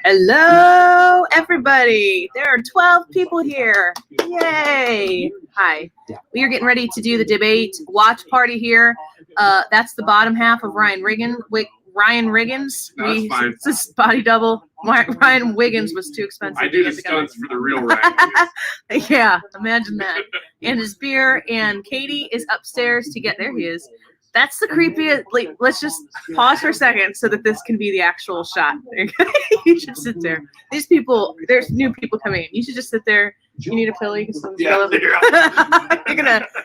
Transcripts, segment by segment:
Hello, everybody. There are 12 people here. Yay. Hi. We are getting ready to do the debate watch party here. That's the bottom half of Ryan Riggins. That's fine. It's this body double. Ryan Wiggins was too expensive. I do the stunts for the real Ryan Wiggins. Yeah, imagine that. And his beer, and Katie is upstairs to get, there he is. That's the creepiest. Like, let's just pause for a second so that this can be the actual shot. You should sit there. These people, there's new people coming in. You should just sit there. You need a pillow. You can swim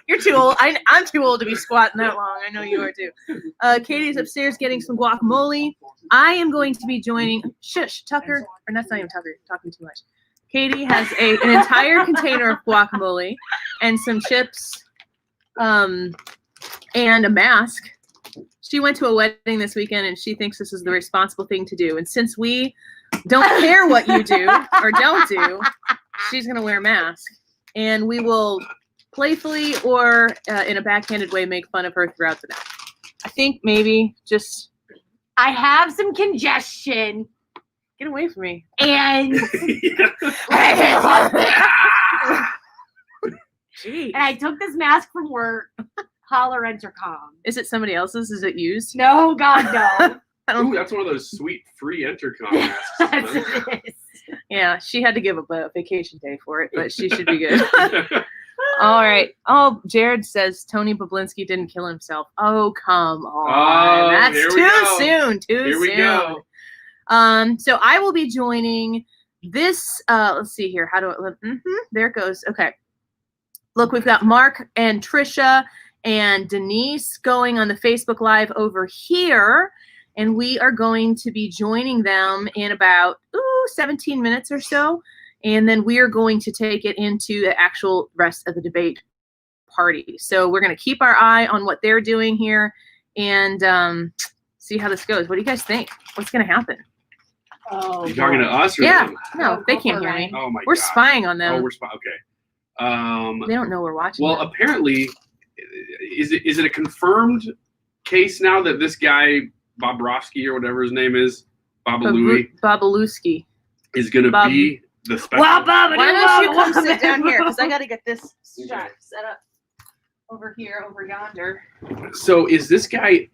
You're too old. I'm too old to be squatting that long. I know you are too. Katie's upstairs getting some guacamole. I am going to be joining. Shush, Tucker. Or that's not even Tucker. Talking too much. Katie has an entire container of guacamole and some chips. And a mask. She went to a wedding this weekend, and she thinks this is the responsible thing to do. And since we don't care what you do or don't do, she's going to wear a mask. And we will playfully or in a backhanded way make fun of her throughout the night. I think maybe just... I have some congestion. Get away from me. And... Jeez. And I took this mask from work. Holler intercom. Is it somebody else's? Is it used? No, God, no. Ooh, that's one of those sweet free intercom masks. Yes, it is. Yeah, she had to give up a vacation day for it, but she should be good. All right. Oh, Jared says Tony Bablinski didn't kill himself. Oh, come on. Oh, that's here we too go. soon. Here we go. So I will be joining this. Let's see here. How do I? There it goes. Okay. Look, we've got Mark and Trisha and Denise going on the Facebook Live over here, and we are going to be joining them in about 17 minutes or so, and then we are going to take it into the actual rest of the debate party. So we're going to keep our eye on what they're doing here and see how this goes. What do you guys think? What's going to happen? Oh, You talking to us or Yeah, them? no, they can't hear me. Oh my We're God. spying on them. Oh, we're spying. Okay. They don't know we're watching. Well, them. apparently, is it a confirmed case now that this guy Bobrovsky or whatever his name is, Babaluski, is going to be the special? Why don't you come sit down here? Because I got to get this shot set up over here, over yonder. So is this guy?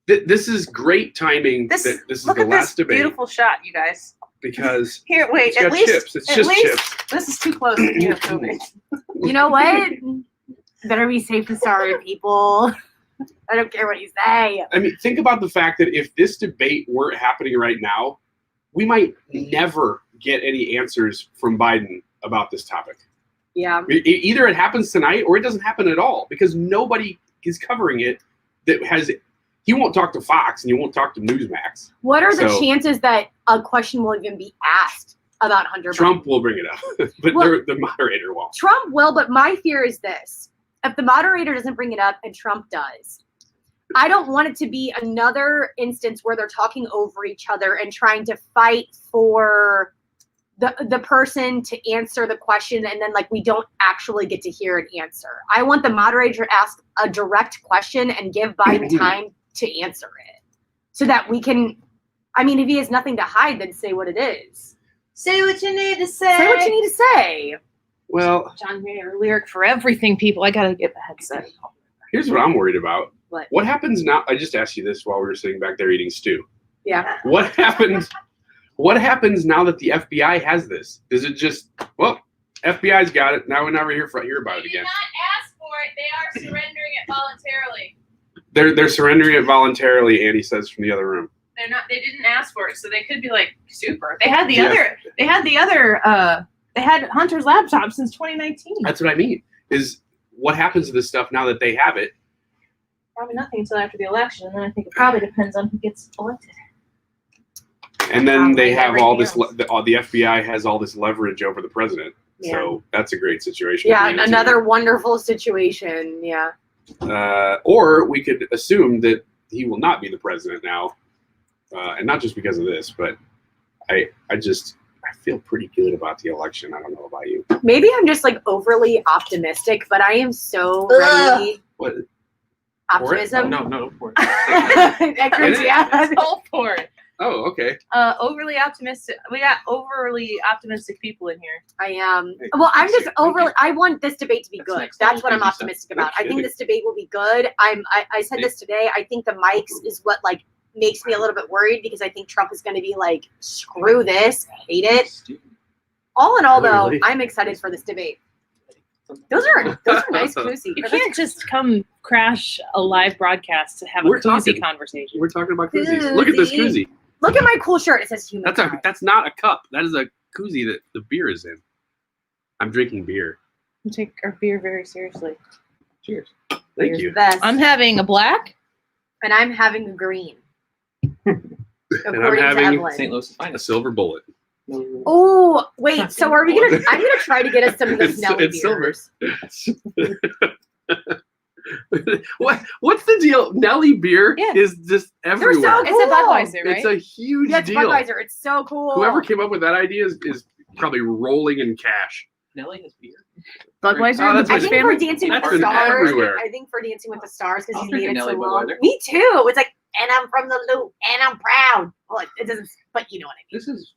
This is great timing. This is look the at last this debate beautiful shot, you guys. because Here, wait. it's At got least chips. It's at just least, chips. This is too close. To you You know what? Better be safe than sorry, people. I don't care what you say. I mean, think about the fact that if this debate weren't happening right now, we might never get any answers from Biden about this topic. Yeah. Either it happens tonight or it doesn't happen at all because nobody is covering it that has. He won't talk to Fox and he won't talk to Newsmax. What are the So- chances that a question will even be asked about Hunter Biden? Trump will bring it up, but Well- the moderator won't. Trump will, but my fear is this. If the moderator doesn't bring it up and Trump does, I don't want it to be another instance where they're talking over each other and trying to fight for the person to answer the question and then like we don't actually get to hear an answer. I want the moderator to ask a direct question and give Biden time to answer it so that we can, I mean, if he has nothing to hide, then say what it is. Say what you need to say. Say what you need to say. Well, John Mayer, lyric for everything, people. I gotta get the headset. here's what I'm worried about. What? Happens now? I just asked you this while we were sitting back there eating stew. Yeah. What happens? What happens now that the FBI has this? Does it just, well, FBI's got it. Now we never hear about it again. They did not ask for it. They are surrendering it voluntarily. They're surrendering it voluntarily, Andy says from the other room. They're not. They didn't ask for it, so they could be like super. They had the Yeah. other. They had the other. They had Hunter's laptop since 2019. That's what I mean. Is what happens to this stuff now that they have it? Probably nothing until after the election, and then I think it probably depends on who gets elected. And then they Like have all everything this. The FBI has all this leverage over the president. Yeah. So that's a great situation. Yeah, to be in, another wonderful situation. Yeah. Or we could assume that he will not be the president now, and not just because of this, but I feel pretty good about the election. I don't know about you. Maybe I'm just like overly optimistic, but I am so ready. What? Optimism. No, for it. Enthusiasm. Go for it. Oh, okay. Overly optimistic. We got overly optimistic people in here. I am. Well, I'm just overly. I want this debate to be good. That's what I'm optimistic about. I think this debate will be good. I said this today. I think the mics is what like makes me a little bit worried because I think Trump is going to be like, screw this, hate it. All in all, though, I'm excited for this debate. Those are nice koozie. You can't just come crash a live broadcast to have a koozie conversation. We're talking about koozies. Look at this koozie. Look at my cool shirt. It says human. That's not a cup. That is a koozie that the beer is in. I'm drinking beer. We take our beer very seriously. Cheers. Thank you. I'm having a black. And I'm having a green. And I'm having St. Louis' finest. a silver bullet. Oh, wait. So are we gonna? I'm gonna try to get us some of those Nelly It's beers. silver. What's the deal? Nelly beer is just everywhere. so It's a Budweiser, right? It's a huge Yeah, it's deal. Budweiser. It's so cool. Whoever came up with that idea is probably rolling in cash. Nelly has beer. Budweiser. Oh, that's I my think family. for Dancing with That's the been Stars. everywhere. I think for Dancing with the Stars because I'll he's drink made a it so Nelly long. Budweiser. Me too. It's like, and I'm from the loot, and I'm proud. Well, it doesn't, but you know what I mean. This is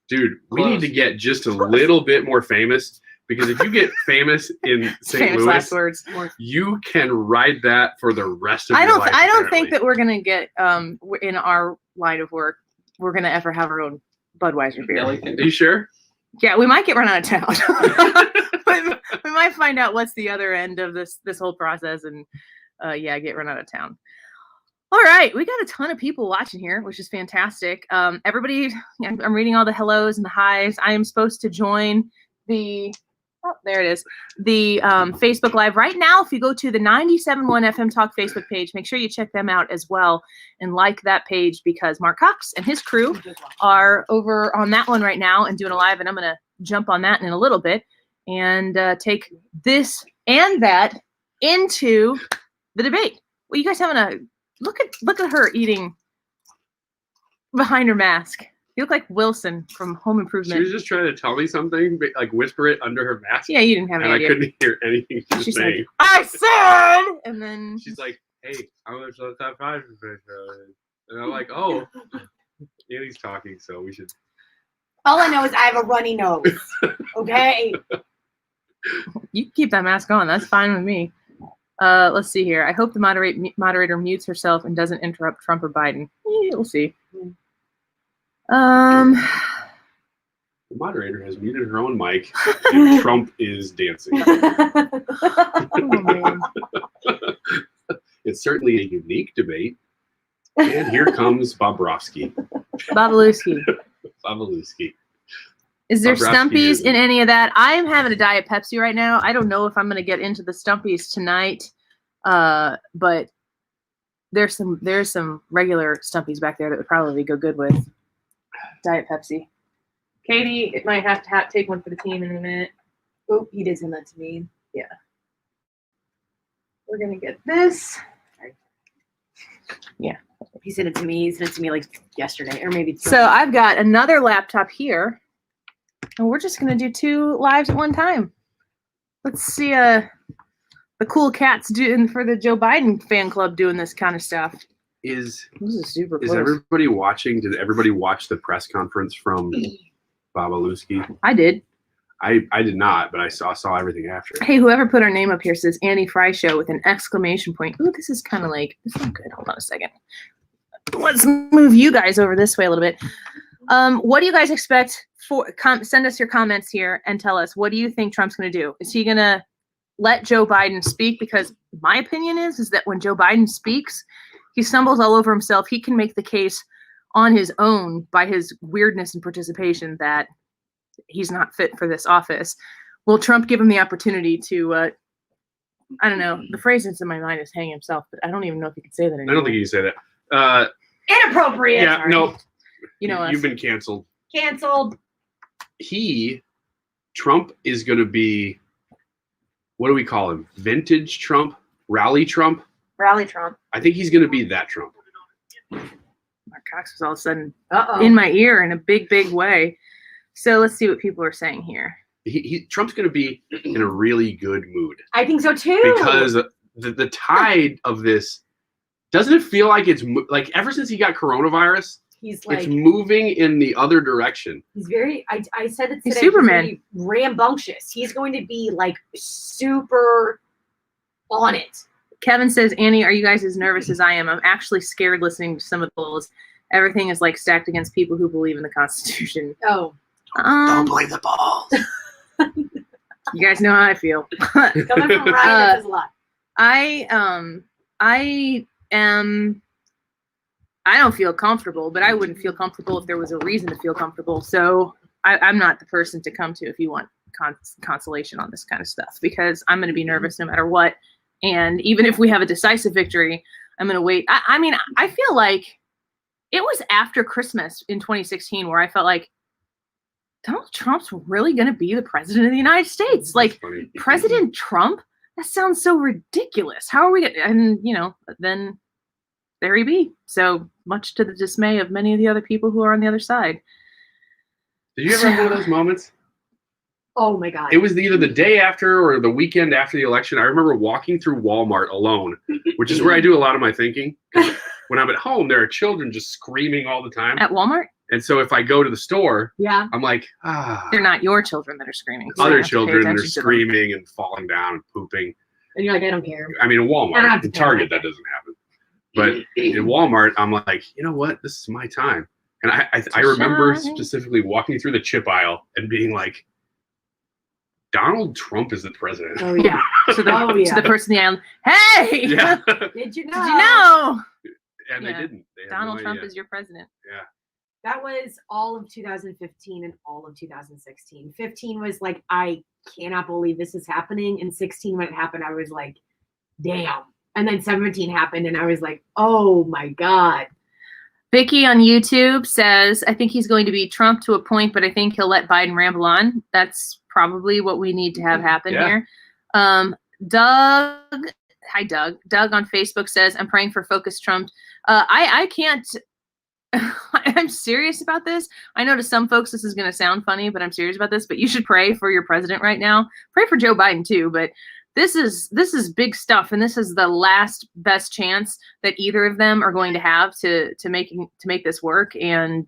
Dude, we Close. need to get just a little bit more famous because if you get famous in St. Famous Louis, last words. you can ride that for the rest of your life. I don't apparently. think that we're gonna get in our line of work. We're gonna ever have our own Budweiser beer. Nelly Are thing. you sure? Yeah, we might get run out of town. we might find out what's the other end of this whole process and get run out of town. All right, we got a ton of people watching here, which is fantastic. Everybody, I'm reading all the hellos and the highs. I am supposed to join the there it is, the Facebook Live right now. If you go to the 97.1 FM Talk Facebook page, make sure you check them out as well and like that page because Mark Cox and his crew are over on that one right now and doing a live, and I'm gonna jump on that in a little bit and take this and that into the debate. Well, you guys having a look at her eating behind her mask. You look like Wilson from Home She Improvement. was just trying to tell me something, but, like whisper it under her mask. Yeah, you didn't have And any I idea. couldn't hear anything she was She's saying. like, I said, and then She's like, "Hey, how much the top five?" And I'm like, "Oh, Annie's talking, so we should." All I know is I have a runny nose. Okay. you can keep that mask on. That's fine with me. Let's see here. I hope the moderator mutes herself and doesn't interrupt Trump or Biden. We'll see. The moderator has muted her own mic, and Trump is dancing. Oh, man. It's certainly a unique debate. And here comes Bobrovsky. Babaluski. Babaluski. Is there Bobrovsky Stumpies is- in any of that? I am having a Diet Pepsi right now. I don't know if I'm going to get into the Stumpies tonight, but there's some regular Stumpies back there that would probably go good with Diet Pepsi. Katie, it might have to take one for the team in a minute. Oh, he did send that to me. Yeah. We're going to get this. Yeah. He sent it to me. He sent it to me like yesterday or maybe. So I've got another laptop here, and we're just going to do 2 lives at one time. Let's see the cool cats doing for the Joe Biden fan club doing this kind of stuff. Is This is super is close. everybody watching? Did everybody watch the press conference from Babaluski? I did. I did not, but I saw everything after. Hey, whoever put our name up here says Annie Fry Show with an exclamation point. Ooh, this is kind of like, this is not good. Hold on a second. Let's move you guys over this way a little bit. What do you guys expect send us your comments here and tell us, what do you think Trump's going to do? Is he going to let Joe Biden speak? Because my opinion is that when Joe Biden speaks, he stumbles all over himself. He can make the case on his own by his weirdness and participation that he's not fit for this office. Will Trump give him the opportunity to, I don't know, the phrase that's in my mind is hang himself, but I don't even know if you can say that anymore. I don't think you can say that. Inappropriate. Yeah, Sorry. no. You know us. You've been canceled. Canceled. Trump is going to be, what do we call him? Vintage Trump? Rally Trump? Rally Trump. I think he's going to be that Trump. Mark Cox was all of a sudden Uh-oh. in my ear in a big, big way. So let's see what people are saying here. Trump's going to be in a really good mood I think so too. because the tide of this, doesn't it feel like it's like ever since he got coronavirus, He's like it's moving in the other direction. he's very. I said it He's today. Superman. He's very rambunctious. He's going to be like super on it. Kevin says, Annie, are you guys as nervous as I am? I'm actually scared listening to some of the polls. Everything is like stacked against people who believe in the Constitution. Oh, Don't blame the balls. You guys know how I feel. coming from Ryan, that says a lot. I don't feel comfortable, but I wouldn't feel comfortable if there was a reason to feel comfortable. So I'm not the person to come to if you want consolation on this kind of stuff, because I'm going to be nervous no matter what. And even if we have a decisive victory, I'm going to wait. I mean, I feel like it was after Christmas in 2016 where I felt like Donald Trump's really going to be the president of the United States. Like, President Trump? That sounds so ridiculous. How are we going to, and, you know, then there he be. So much to the dismay of many of the other people who are on the other side. Did you ever have one of those moments? Oh my God. It was either the day after or the weekend after the election. I remember walking through Walmart alone, which is where I do a lot of my thinking. When I'm at home, there are children just screaming all the time. At Walmart? And so if I go to the store, Yeah. I'm like, They're not your children that are screaming. So you other have to pay children that are attention to them. screaming and falling down and pooping. And you're like, I don't care. I mean, in I don't have Walmart, to in pay Target, that. that doesn't happen. But in Walmart, I'm like, you know what? This is my time. And I remember shine. specifically walking through the chip aisle and being like, Donald Trump is the president. Oh yeah. To the, Oh, yeah. to the person in the island, hey! Yeah. Did you know? Did you know? And Yeah. they didn't. They had Donald no Trump idea. is your president. Yeah. That was all of 2015 and all of 2016. 15 was like, I cannot believe this is happening. And 16, when it happened, I was like, damn. And then 17 happened, and I was like, oh my God. Vicky on YouTube says, I think he's going to be Trump to a point, but I think he'll let Biden ramble on. That's probably what we need to have happen Yeah. here. Doug, hi Doug. Doug on Facebook says, I'm praying for focused Trump. I can't, I'm serious about this. I know to some folks this is going to sound funny, but I'm serious about this. But you should pray for your president right now. Pray for Joe Biden too, but this is big stuff, and this is the last best chance that either of them are going to have to make this work. And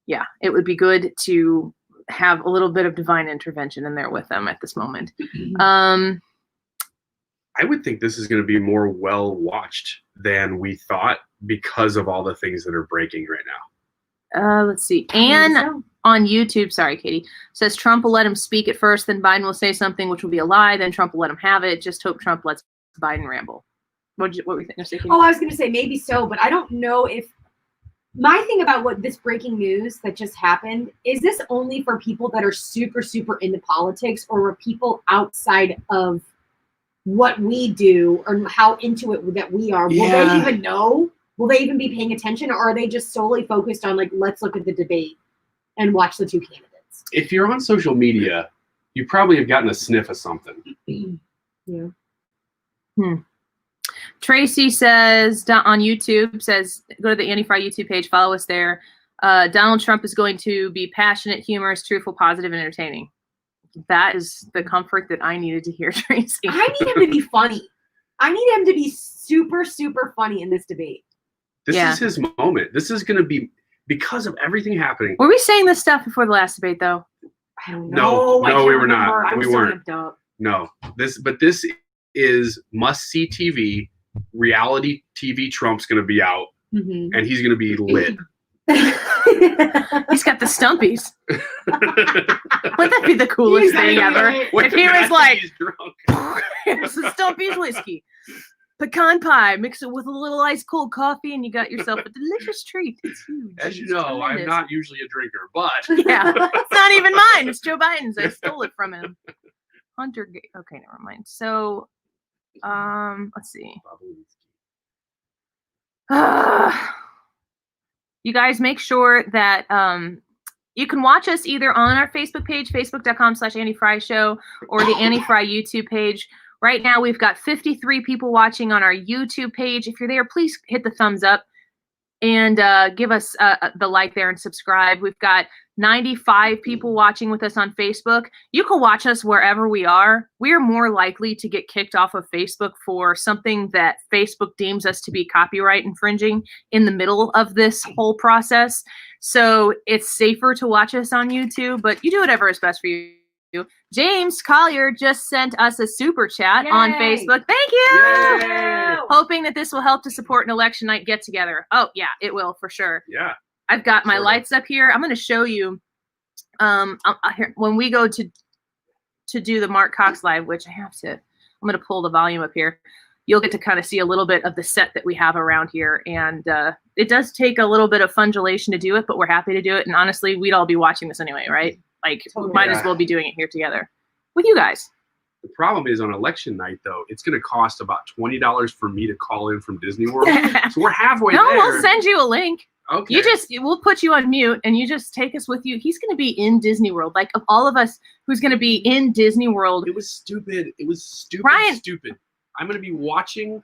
yeah, it would be good to have a little bit of divine intervention in there with them at this moment. I would think this is going to be more well watched than we thought because of all the things that are breaking right now. Let's see. Anne on YouTube, sorry, Katie, says Trump will let him speak at first, then Biden will say something which will be a lie, then Trump will let him have it. Just hope Trump lets Biden ramble. What were you thinking? Oh, I was going to say maybe so, but I don't know if my thing about what this breaking news that just happened, is this only for people that are super, super into politics, or are people outside of what we do or how into it that we are? Will they even know? Will they even be paying attention, or are they just solely focused on like, let's look at the debate and watch the two candidates? If you're on social media, you probably have gotten a sniff of something. Yeah. Tracy says on YouTube, says go to the Annie Fry YouTube page, follow us there. Donald Trump is going to be passionate, humorous, truthful, positive, and entertaining. That is the comfort that I needed to hear, Tracy. I need him to be funny. I need him to be super, super funny in this debate. This Yeah. is his moment. This is going to be, because of everything happening. Were we saying this stuff before the last debate, though? I don't No, know. I no, can't we were not. remember. I We was so weren't. amped up. No, this is must-see TV. Reality TV Trump's going to be out, Mhm. and he's going to be lit. He's got the stumpies. Wouldn't that be the coolest thing ever? If he was like, He's drunk. here's the Stumpy's whiskey, pecan pie, mix it with a little ice cold coffee, and you got yourself a delicious treat. It's huge. As you It's know, I'm tremendous. not usually a drinker, but Yeah, it's not even mine. It's Joe Biden's. I stole it from him. Hunter. Okay, never mind. So, let's see. You guys make sure that you can watch us either on our Facebook page, facebook.com/Annie Fry Show, or the Annie Fry YouTube page. Right now, we've got 53 people watching on our YouTube page. If you're there, please hit the thumbs up and give us the like there and subscribe. We've got 95 people watching with us on Facebook. You can watch us wherever we are. We are more likely to get kicked off of Facebook for something that Facebook deems us to be copyright infringing in the middle of this whole process. So it's safer to watch us on YouTube, but you do whatever is best for you. James Collier just sent us a super chat on Facebook. Thank you. Yay! Hoping that this will help to support an election night get together. Oh yeah, it will for sure. Yeah. I've got my Sort of. lights up here. I'm going to show you when we go to do the Mark Cox live, which I'm going to pull the volume up here. You'll get to kind of see a little bit of the set that we have around here. And it does take a little bit of fundulation to do it, but we're happy to do it. And honestly, we'd all be watching this anyway, right? Like, might as well be doing it here together with you guys. The problem is on election night, though, it's going to cost about $20 for me to call in from Disney World. So we're halfway No, there. we'll send you a link. Okay. We'll put you on mute and you just take us with you. He's going to be in Disney World. Like, of all of us, who's going to be in Disney World? It was stupid. It was stupid. Ryan. Stupid. I'm going to be watching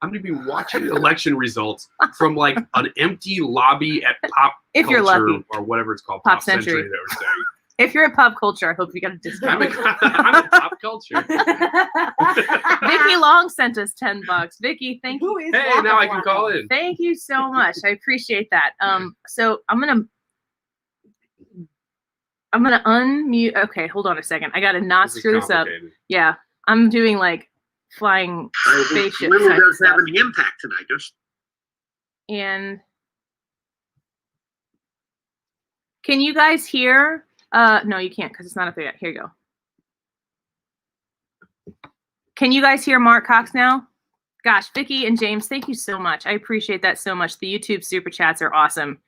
election results from like an empty lobby at Pop If you're Culture lucky. or whatever it's called, Pop Pop Century. Century. They were saying. If you're at Pop Culture, I hope you got a discount. I'm at Pop Culture. Vicky Long sent us $10. Vicky, thank you. Hey, now I can call in. Thank you so much. I appreciate that. So I'm gonna unmute. Okay, hold on a second. I gotta not screw this up. Yeah, I'm doing like flying spaceship Little type does stuff. have an impact tonight. Just And can you guys hear? No, you can't because it's not up there yet. Here you go. Can you guys hear Mark Cox now? Gosh, Vicky and James, thank you so much. I appreciate that so much. The YouTube super chats are awesome.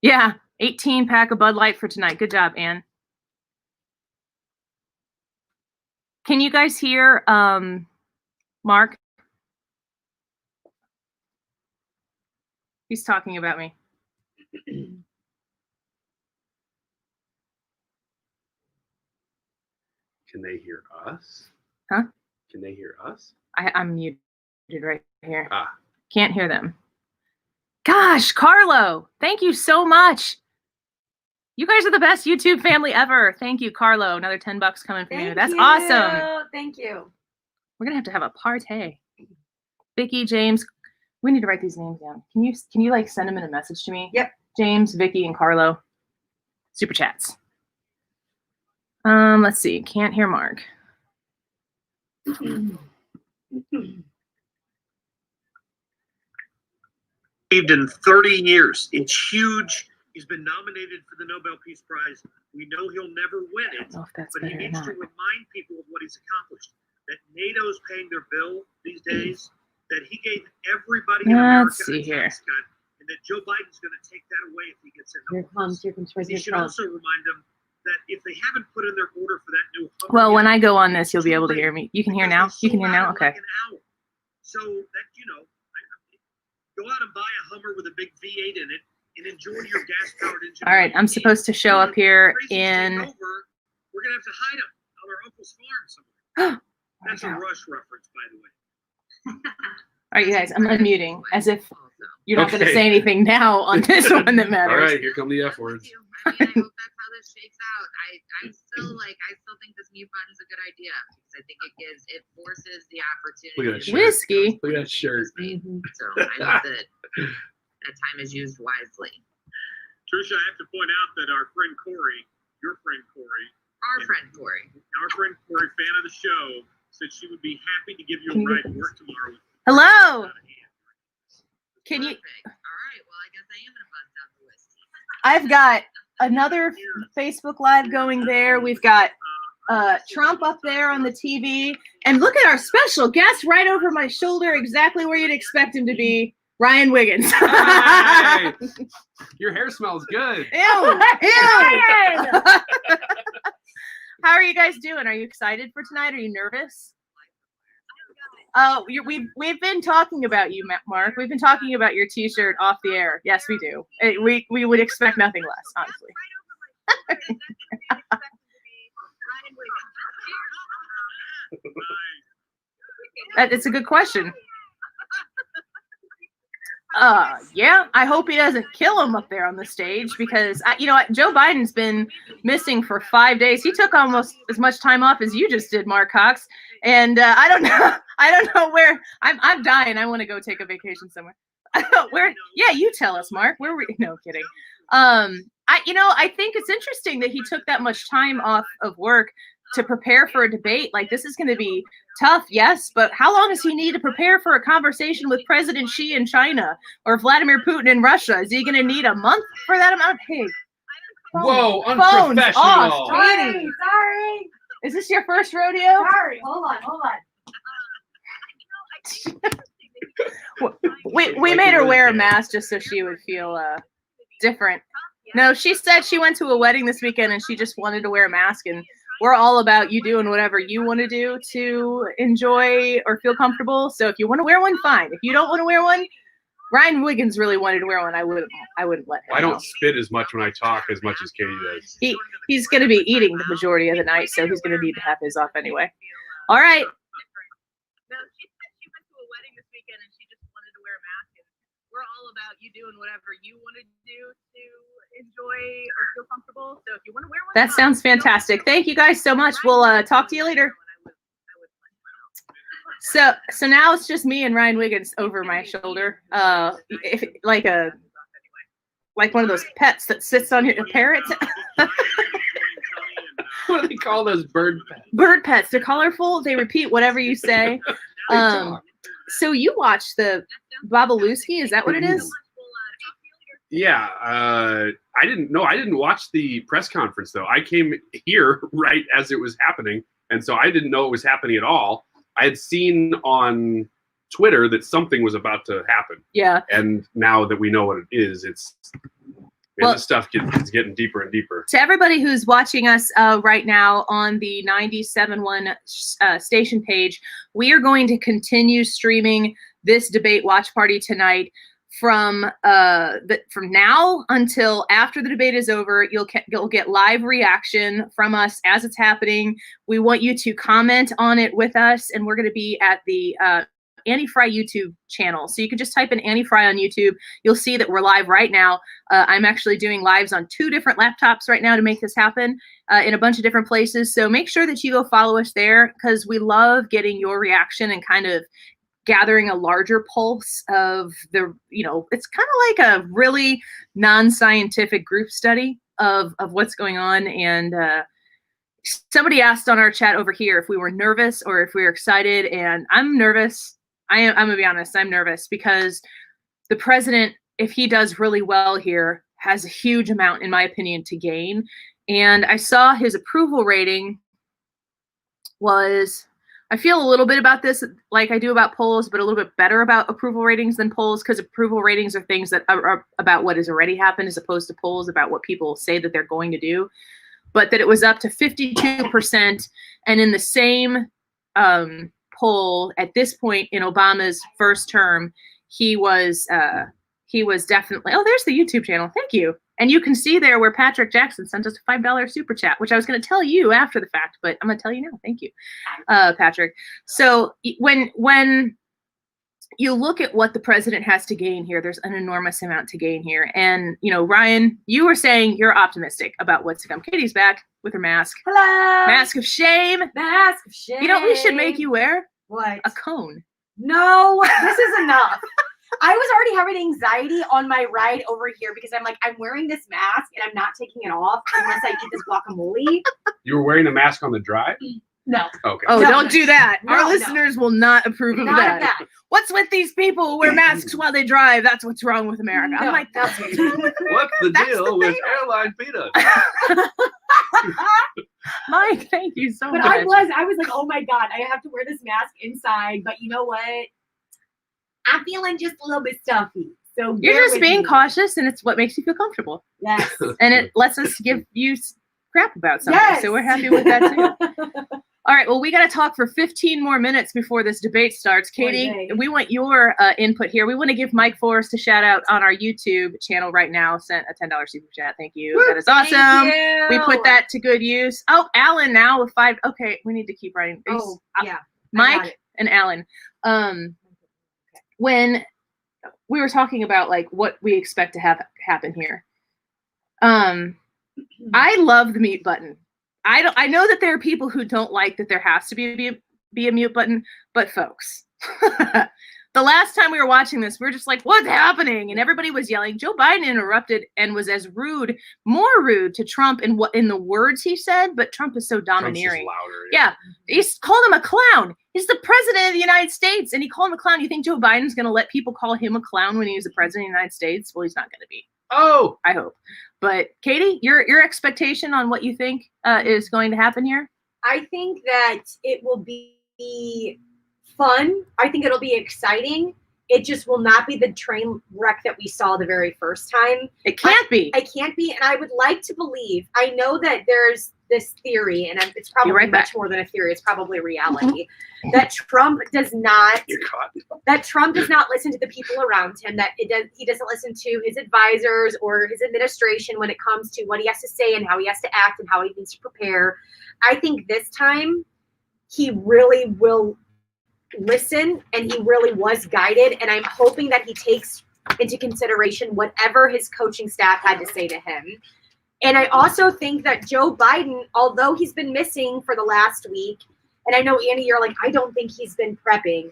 Yeah, 18 pack of Bud Light for tonight. Good job, Ann. Can you guys hear Mark? He's talking about me. Can they hear us? Huh? Can they hear us? I'm muted right here. Ah. Can't hear them. Gosh, Carlo, thank you so much. You guys are the best YouTube family ever. Thank you, Carlo. Another $10 coming from you. That's awesome. Thank you. We're gonna have a party. Vicky, James, we need to write these names down. Can you like send them in a message to me? Yep. James, Vicky, and Carlo. Super chats. Let's see. Can't hear Mark. in 30 years. It's huge. He's been nominated for the Nobel Peace Prize. We know he'll never win I it, don't know if that's but he better or needs not. to remind people of what he's accomplished. That NATO's paying their bill these days, that he gave everybody in America Let's see a here. tax cut, and that Joe Biden's going to take that away if he gets in Here office. comes And he President should Trump. also remind them that if they haven't put in their order for that new Hummer Well, when yet, I go on this, you'll be able to hear me. You can hear now? because You can hear they now? sold out Okay. in like an hour. So that, go out and buy a Hummer with a big V8 in it and enjoy your gas-powered engine. All right, I'm supposed to show up here in. We're gonna have to hide them on our uncle's farm somewhere. That's a Rush reference, by the way. All right, you guys, I'm unmuting as if you're not going to Okay. say anything now on this one that All matters. right, here come the F words. I mean, I hope that's how this shakes out. I still think this mute button is a good idea because I think it forces the opportunity. Look at that shirt. Whiskey. Look at that shirt. So I hope that time is used wisely. Trisha, I have to point out that our friend Corey, your friend Corey, Our friend Corey. fan of the show, said she would be happy to give you a ride to work tomorrow. Hello. Can you? Perfect. All right. Well, I guess I am gonna bust out the whiskey. I've got another Facebook Live going there. We've got Trump up there on the TV. And look at our special guest right over my shoulder, exactly where you'd expect him to be, Ryan Wiggins. Hey! Your hair smells good. Ew. Ew. How are you guys doing? Are you excited for tonight? Are you nervous? Oh, we've been talking about you, Mark. We've been talking about your T-shirt off the air. Yes, we do. We would expect nothing less, honestly. It's a good question. Yeah, I hope he doesn't kill him up there on the stage because Joe Biden's been missing for 5 days. He took almost as much time off as you just did, Mark Cox. And I don't know where. I'm dying. I want to go take a vacation somewhere. Where? Yeah, you tell us, Mark. Where we? No kidding. I think it's interesting that he took that much time off of work to prepare for a debate. Like, this is going to be tough, yes, but how long does he need to prepare for a conversation with President Xi in China or Vladimir Putin in Russia? Is he going to need a month for that amount? Hey, Whoa, phone's unprofessional. off. Sorry. Is this your first rodeo? Sorry. Hold on. We made her wear a mask just so she would feel different. No, she said she went to a wedding this weekend and she just wanted to wear a mask, and we're all about you doing whatever you want to do to enjoy or feel comfortable. So if you want to wear one, fine. If you don't want to wear one, Ryan Wiggins really wanted to wear one. I wouldn't let him. I don't spit as much when I talk as much as Katie does. He's going to be eating the majority of the night, so he's going to need to have his off anyway. All right. No, she said she went to a wedding this weekend and she just wanted to wear a mask. And we're all about you doing whatever you want to do to enjoy or feel comfortable. So if you want to wear one, that sounds fantastic. Thank you guys so much. We'll talk to you later. So now it's just me and Ryan Wiggins over my shoulder, like one of those pets that sits on your parrot. What do they call those bird pets? Bird pets. They're colorful. They repeat whatever you say. So you watched the Babaluski? Is that what it is? Yeah, I didn't watch the press conference though. I came here right as it was happening, and so I didn't know it was happening at all. I had seen on Twitter that something was about to happen. Yeah. And now that we know what it is, this stuff is getting deeper and deeper. To everybody who's watching us right now on the 97.1 station page, we are going to continue streaming this debate watch party tonight from now until after the debate is over. You'll get live reaction from us as it's happening. We want you to comment on it with us, and we're going to be at the Annie Fry YouTube channel. So you can just type in Annie Fry on YouTube. You'll see that we're live right now. I'm actually doing lives on 2 different laptops right now to make this happen in a bunch of different places. So make sure that you go follow us there, because we love getting your reaction and kind of gathering a larger pulse of it's kind of like a really non-scientific group study of what's going on. And somebody asked on our chat over here if we were nervous or if we were excited, and I'm nervous. I'm gonna be honest, I'm nervous because the president, if he does really well here, has a huge amount, in my opinion, to gain. And I saw his approval rating was, I feel a little bit about this like I do about polls, but a little bit better about approval ratings than polls, because approval ratings are things that are about what has already happened, as opposed to polls about what people say that they're going to do. But that it was up to 52%, and in the same poll at this point in Obama's first term, he was definitely, oh, there's the YouTube channel. Thank you. And you can see there where Patrick Jackson sent us a $5 super chat, which I was going to tell you after the fact, but I'm going to tell you now. Thank you, Patrick. So when you look at what the president has to gain here, there's an enormous amount to gain here. And, Ryan, you were saying you're optimistic about what's to come. Katie's back with her mask. Hello. Mask of shame. Mask of shame. You know what we should make you wear? What? A cone. No, this is enough. I was already having anxiety on my ride over here because I'm like, I'm wearing this mask and I'm not taking it off unless I eat this guacamole. You were wearing a mask on the drive? No. Okay. Oh, No. don't do that. No, Our listeners will not approve of Not that. of that. What's with these people who wear masks while they drive? That's what's wrong with America. I'm No, like, that's what's wrong with What's the That's deal the with thing. airline peanuts? Mike, thank you so But much. I was like, oh my God, I have to wear this mask inside. But you know what? I'm feeling just a little bit stuffy. So You're bear just with being me. cautious, and it's what makes you feel comfortable. Yes. And it lets us give you crap about something. Yes. So we're happy with that too. All right, well, we got to talk for 15 more minutes before this debate starts. Katie, Okay. we want your input here. We want to give Mike Forrest a shout out on our YouTube channel right now. Sent a $10 super chat. Thank you. Woo, that is awesome. thank you. We put that to good use. Oh, Alan now with 5. Okay, we need to keep writing. Oh, yeah. I got Mike it. and Alan. When we were talking about like what we expect to have happen here. I love the mute button. I know that there are people who don't like that there has to be a mute button, but folks, the last time we were watching this, we were just like, what's happening? And everybody was yelling. Joe Biden interrupted and was as rude, more rude to Trump in the words he said, but Trump is so domineering. Trump's just louder. Yeah. He's called him a clown. He's the president of the United States, and he called him a clown. You think Joe Biden's going to let people call him a clown when he was the president of the United States? Well, he's not going to be. Oh, I hope. But Katie, your expectation on what you think is going to happen here? I think that it will be fun. I think it'll be exciting. It just will not be the train wreck that we saw the very first time. It can't be. It can't be. And I would like to believe, I know that there's this theory, and it's probably much more than a theory, it's probably reality, that Trump does not listen to the people around him, that he doesn't listen to his advisors or his administration when it comes to what he has to say and how he has to act and how he needs to prepare. I think this time he really will listen, and he really was guided, and I'm hoping that he takes into consideration whatever his coaching staff had to say to him. And I also think that Joe Biden, although he's been missing for the last week, and I know, Annie, you're like, I don't think he's been prepping.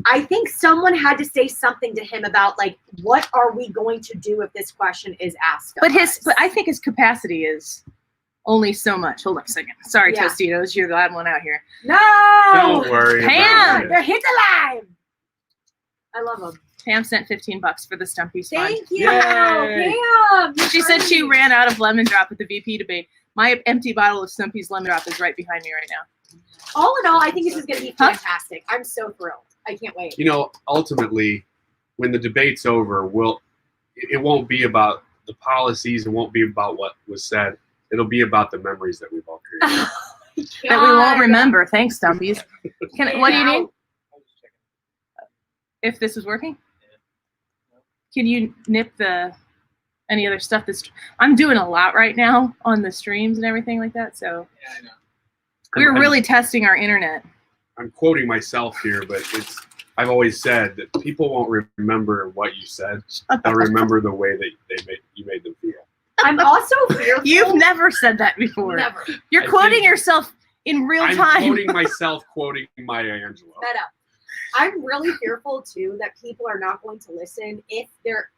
I think someone had to say something to him about, like, what are we going to do if this question is asked of us? But I think his capacity is only so much. Hold on a second. Sorry, Yeah. Tostitos, you're the odd one out here. No! don't worry. Pam! about it. They're hit alive! I love them. Pam sent $15 for the Stumpies fund. Thank you, Yay. Pam. She said she ran out of lemon drop at the VP debate. My empty bottle of Stumpy's lemon drop is right behind me right now. All in all, I think this is going to be fantastic. I'm so thrilled. I can't wait. You know, ultimately, when the debate's over, it won't be about the policies. It won't be about what was said. It'll be about the memories that we've all created. That we won't remember. Thanks, Stumpies. What do you need? If this is working? Can you nip any other stuff I'm doing a lot right now on the streams and everything like that, so Yeah, I know. we're really testing our internet. I'm quoting myself here, but I've always said that people won't remember what you said. They'll remember the way that you made them feel. I'm also fearful. You've never said that before. Never. You're I quoting think- yourself in real I'm time. quoting myself, quoting Maya Angelou. Meta. I'm really fearful too that people are not going to listen. If there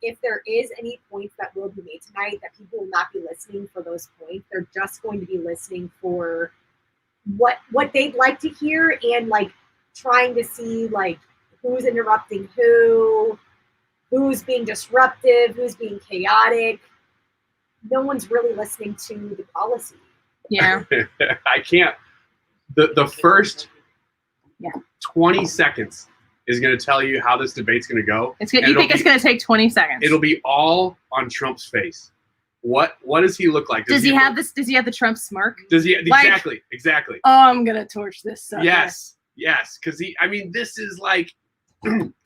is any points that will be made tonight, that people will not be listening for those points. They're just going to be listening for what they'd like to hear, and like trying to see like who's interrupting who's being disruptive, who's being chaotic. No one's really listening to the policy. Yeah. I can't. The first 20 seconds is going to tell you how this debate's going to go. You think it's going to take 20 seconds? It'll be all on Trump's face. What does he look like? Does he have the Trump smirk? Does he Like- exactly? Oh, I'm going to torch this sucker. Yes, because this is like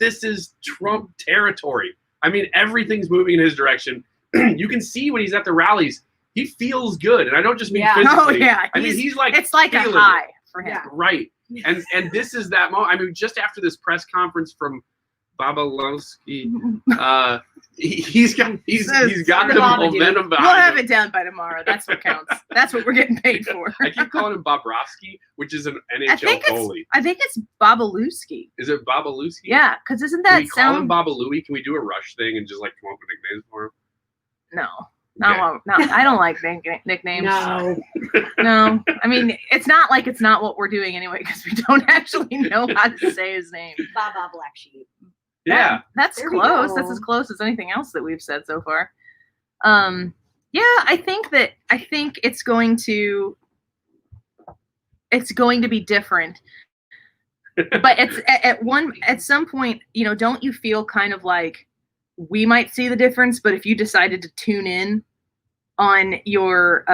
this is Trump territory. I mean, everything's moving in his direction. You can see when he's at the rallies, he feels good, and I don't just mean physically. Oh, yeah. I mean, he's like It's like a feeling it. high for him. Yeah. Right. And this is that moment. I mean, just after this press conference from Babalowski, he's got the momentum behind We'll have him. it down by tomorrow. That's what counts. That's what we're getting paid for. I keep calling him Bobrovsky, which is an I NHL think goalie. it's Babaluski. Is it Babalowski? Yeah, because isn't Can that we call him sound? Babalooey? Can we do a rush thing and just like come up with nicknames for him? No. Okay. No, I don't like nicknames. No. No. I mean, it's not like it's not what we're doing anyway, because we don't actually know how to say his name. Baba Black Sheep. Yeah. That's There we close. go. That's as close as anything else that we've said so far. Yeah, I think it's going to be different. But it's at some point, don't you feel kind of like we might see the difference, but if you decided to tune in on your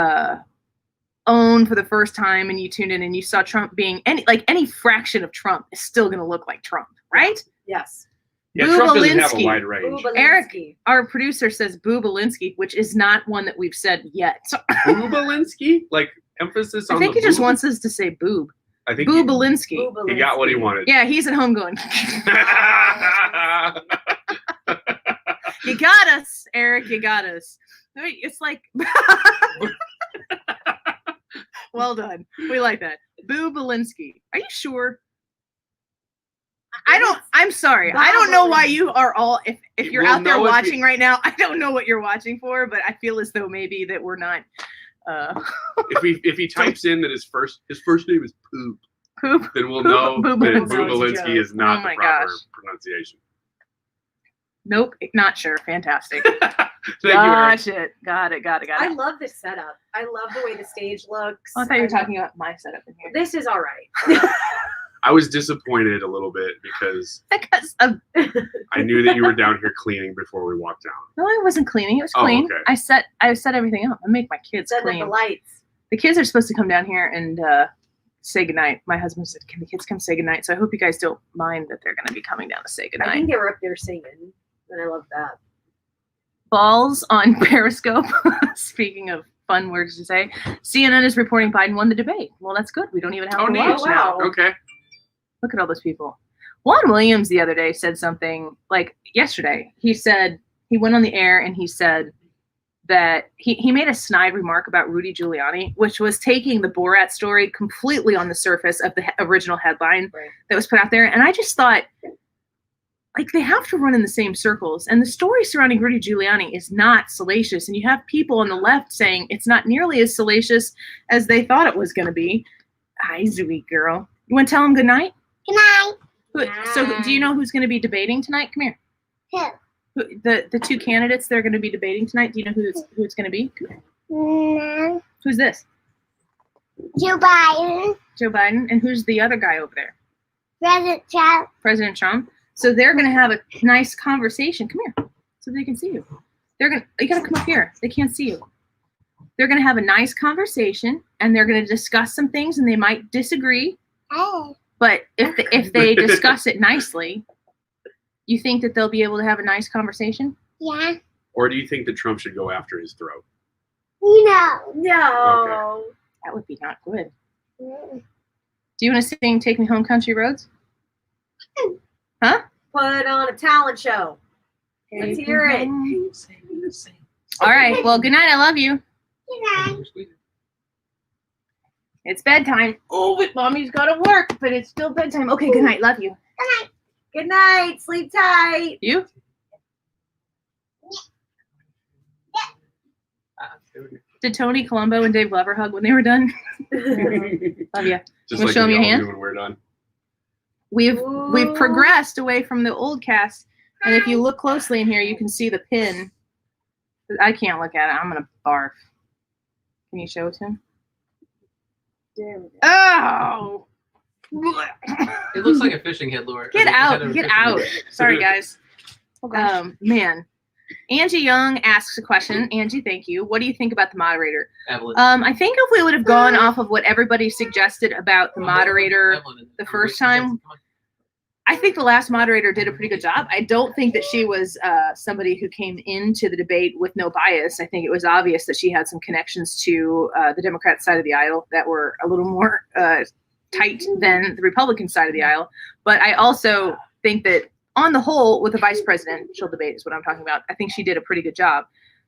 own for the first time and you tuned in and you saw Trump being any fraction of Trump is still going to look like Trump, right? Yes. Yeah, Trump doesn't have a Boobalinski. wide range. Eric, our producer, says Boobalinski, which is not one that we've said yet. So Boobalinski? Like emphasis on I think the he just boob? wants us to say boob. I think he Boobalinski. got what he wanted. Yeah, he's at home going. You got us, Eric. You got us. It's like, well done. We like that. Boo Belinsky. Are you sure? I'm sorry. I don't know why you are all, if you're out there watching right now, I don't know what you're watching for, but I feel as though maybe that we're not. If he types in that his first name is Poop, then we'll know Boo that Boo Belinsky. Belinsky is not Oh the my proper gosh. pronunciation. Nope, not sure. Fantastic. Thank you, Eric. Got it. I love this setup. I love the way the stage looks. Oh, I thought you were talking about my setup in here. This is all right. I was disappointed a little bit because I knew that you were down here cleaning before we walked down. No, I wasn't cleaning. It was Oh, clean. okay. I set everything up. I make my kids Setting up clean. the lights. The kids are supposed to come down here and say goodnight. My husband said, "Can the kids come say goodnight?" So I hope you guys don't mind that they're going to be coming down to say I goodnight. think they were up there singing, and I love that. Balls on Periscope. Speaking of fun words to say, CNN is reporting Biden won the debate. Well, that's good. We don't even have to neat. watch now. Wow. Okay. Look at all those people. Juan Williams the other day said something like yesterday. He said he went on the air and he said that he made a snide remark about Rudy Giuliani, which was taking the Borat story completely on the surface of the original headline that was put out there. And I just thought, like, they have to run in the same circles. And the story surrounding Rudy Giuliani is not salacious. And you have people on the left saying it's not nearly as salacious as they thought it was going to be. Hi, sweet girl. You want to tell him good night? Good night. So do you know who's going to be debating tonight? Come here. The two candidates that are going to be debating tonight. Do you know who it's going to be? No. Who's this? Joe Biden. Joe Biden. And who's the other guy over there? President Trump. President Trump. So they're going to have a nice conversation. Come here, so they can see you. You got to come up here. They can't see you. They're going to have a nice conversation, and they're going to discuss some things, and they might disagree. Oh. But if they discuss it nicely, you think that they'll be able to have a nice conversation? Yeah. Or do you think that Trump should go after his throat? No. No. That would be not good. Mm. Do you want to sing "Take Me Home, Country Roads"? Huh? Put on a talent show. Let's hear it. All right. Well, good night. I love you. Good night. It's bedtime. Oh, but mommy's got to work, but it's still bedtime. Okay, good night. Love you. Good night. Good night. Sleep tight. You? Did Tony Colombo and Dave Glover hug when they were done? Love you. Just Wanna like show 'em we your all hand? do when we're done. We've Ooh. progressed away from the old cast, and if you look closely in here, you can see the pin. I can't look at it. I'm gonna barf. Can you show it to him? There we go. Oh! It looks like a fishing head lure. Get out! Get out! Sorry, guys. Man. Angie Young asks a question. Angie, thank you. What do you think about the moderator? Evelyn. I think if we would have gone off of what everybody suggested about the moderator Evelyn. the first time, I think the last moderator did a pretty good job. I don't think that she was somebody who came into the debate with no bias. I think it was obvious that she had some connections to the Democrat side of the aisle that were a little more tight than the Republican side of the aisle. But I also think that on the whole, with the vice presidential debate is what I'm talking about, I think she did a pretty good job.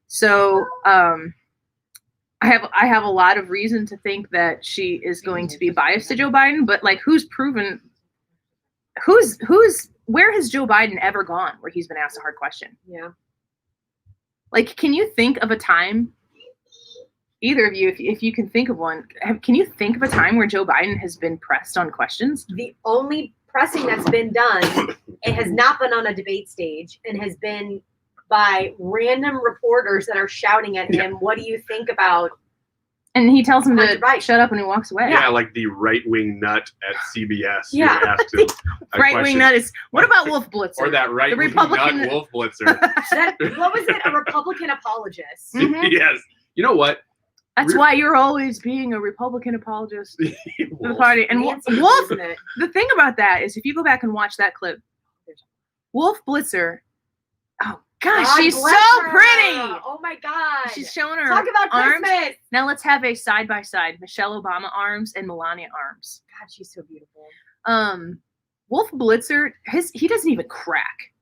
So I have a lot of reason to think that she is going to be biased to Joe Biden, but like where has Joe Biden ever gone where he's been asked a hard question? Yeah. Like, can you think of a time, either of you, if you can think of one, can you think of a time where Joe Biden has been pressed on questions? The only pressing that's been done, it has not been on a debate stage and has been by random reporters that are shouting at him, what do you think about? And he tells him to Right. shut up when he walks away. Yeah, like the right-wing nut at CBS. Yeah. who asked him a Right wing question. nut is, what about Wolf Blitzer? Or that right-wing Republican- nut Wolf Blitzer. What was it? A Republican apologist. Mhm. Yes. You know what? That's why you're always being a Republican apologist for the Wolf. party. And Nancy, Wolf, isn't it? the thing about that is if you go back and watch that clip, Wolf Blitzer, oh gosh, God she's bless so her. pretty. Oh my God. She's showing her Talk about arms. Christmas. Now let's have a side by side Michelle Obama arms and Melania arms. God, she's so beautiful. Wolf Blitzer, he doesn't even crack.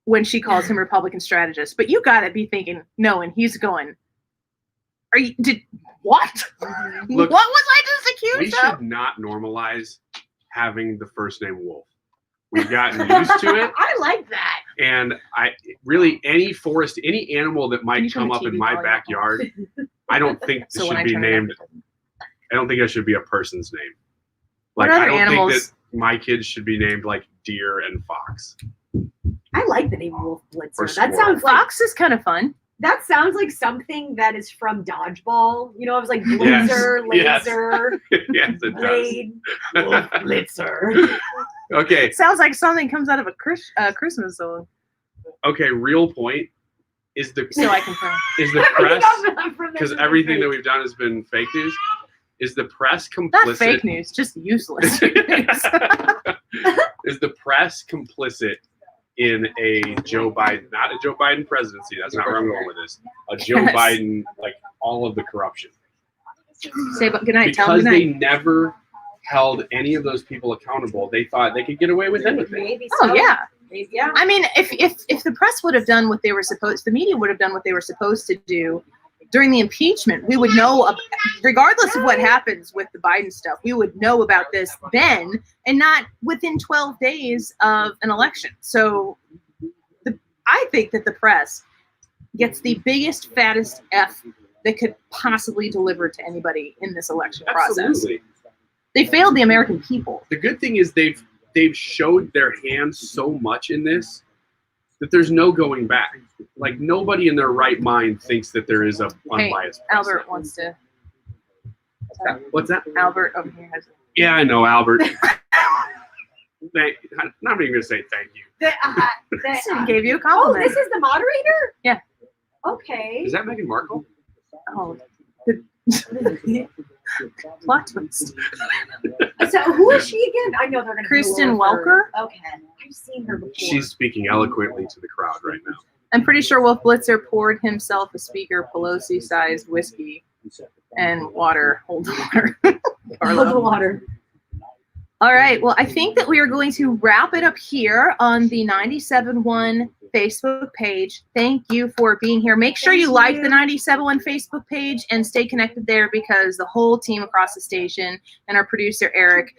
when she calls him Republican strategist. But you got to be thinking, no, and he's going, what? Look, what was I just We accused of? should not normalize having the first name Wolf. We've gotten used to it. I like that. And any animal that Can might you turn come the up in TV my volume backyard, I don't think So it when should I be turn it named. up, I don't think it should be a person's name. What Like, other I don't animals? think that my kids should be named like deer and fox. I like the name Wolf Or Blitzer. That squirrel. sounds like Fox is kind of fun. something that is from Dodgeball. You know, it was like Yes. Blitzer, Yes. Laser, Yes, it does. Blade, Wolf Blitzer. Okay, Sounds like something comes out of a Christmas song. okay. Real point is the So I can find. is the press, because everything that we've done has been fake news. Is the press complicit? Not fake news, just useless. Is the press complicit in a Joe Biden, not a Joe Biden presidency? That's not where I'm going with this. A Joe Yes. Biden, like all of the corruption. Say good night. Tell them Because good they night. never held any of those people accountable. They thought they could get away with anything. Maybe Oh so. yeah. Maybe, yeah. I mean, if the press would have done what they were supposed, the media would have done what they were supposed to do during the impeachment, we would know, regardless of what happens with the Biden stuff, we would know about this then and not within 12 days of an election. So I think that the press gets the biggest, fattest F that could possibly deliver to anybody in this election process. Absolutely. They failed the American people. The good thing is they've showed their hand so much in this that there's no going back. Like, nobody in their right mind thinks that there is a Hey, unbiased Albert wants to. What's that? Albert over here has. Yeah, I know, Albert. I'm not even gonna say thank you. He gave you a Oh, compliment. this is the moderator? Yeah. Okay. Is that Meghan Markle? Oh, plot twist. So who is she again? I know they're gonna. Kristen go over her. Welker? Okay. I've seen her before. She's speaking eloquently to the crowd right now. I'm pretty sure Wolf Blitzer poured himself a Speaker Pelosi-sized whiskey and water. Hold the water. Hold the water. All right. Well, I think that we are going to wrap it up here on the 97.1 Facebook page. Thank you for being here. Make sure you like the 97.1 Facebook page and stay connected there, because the whole team across the station and our producer, Eric,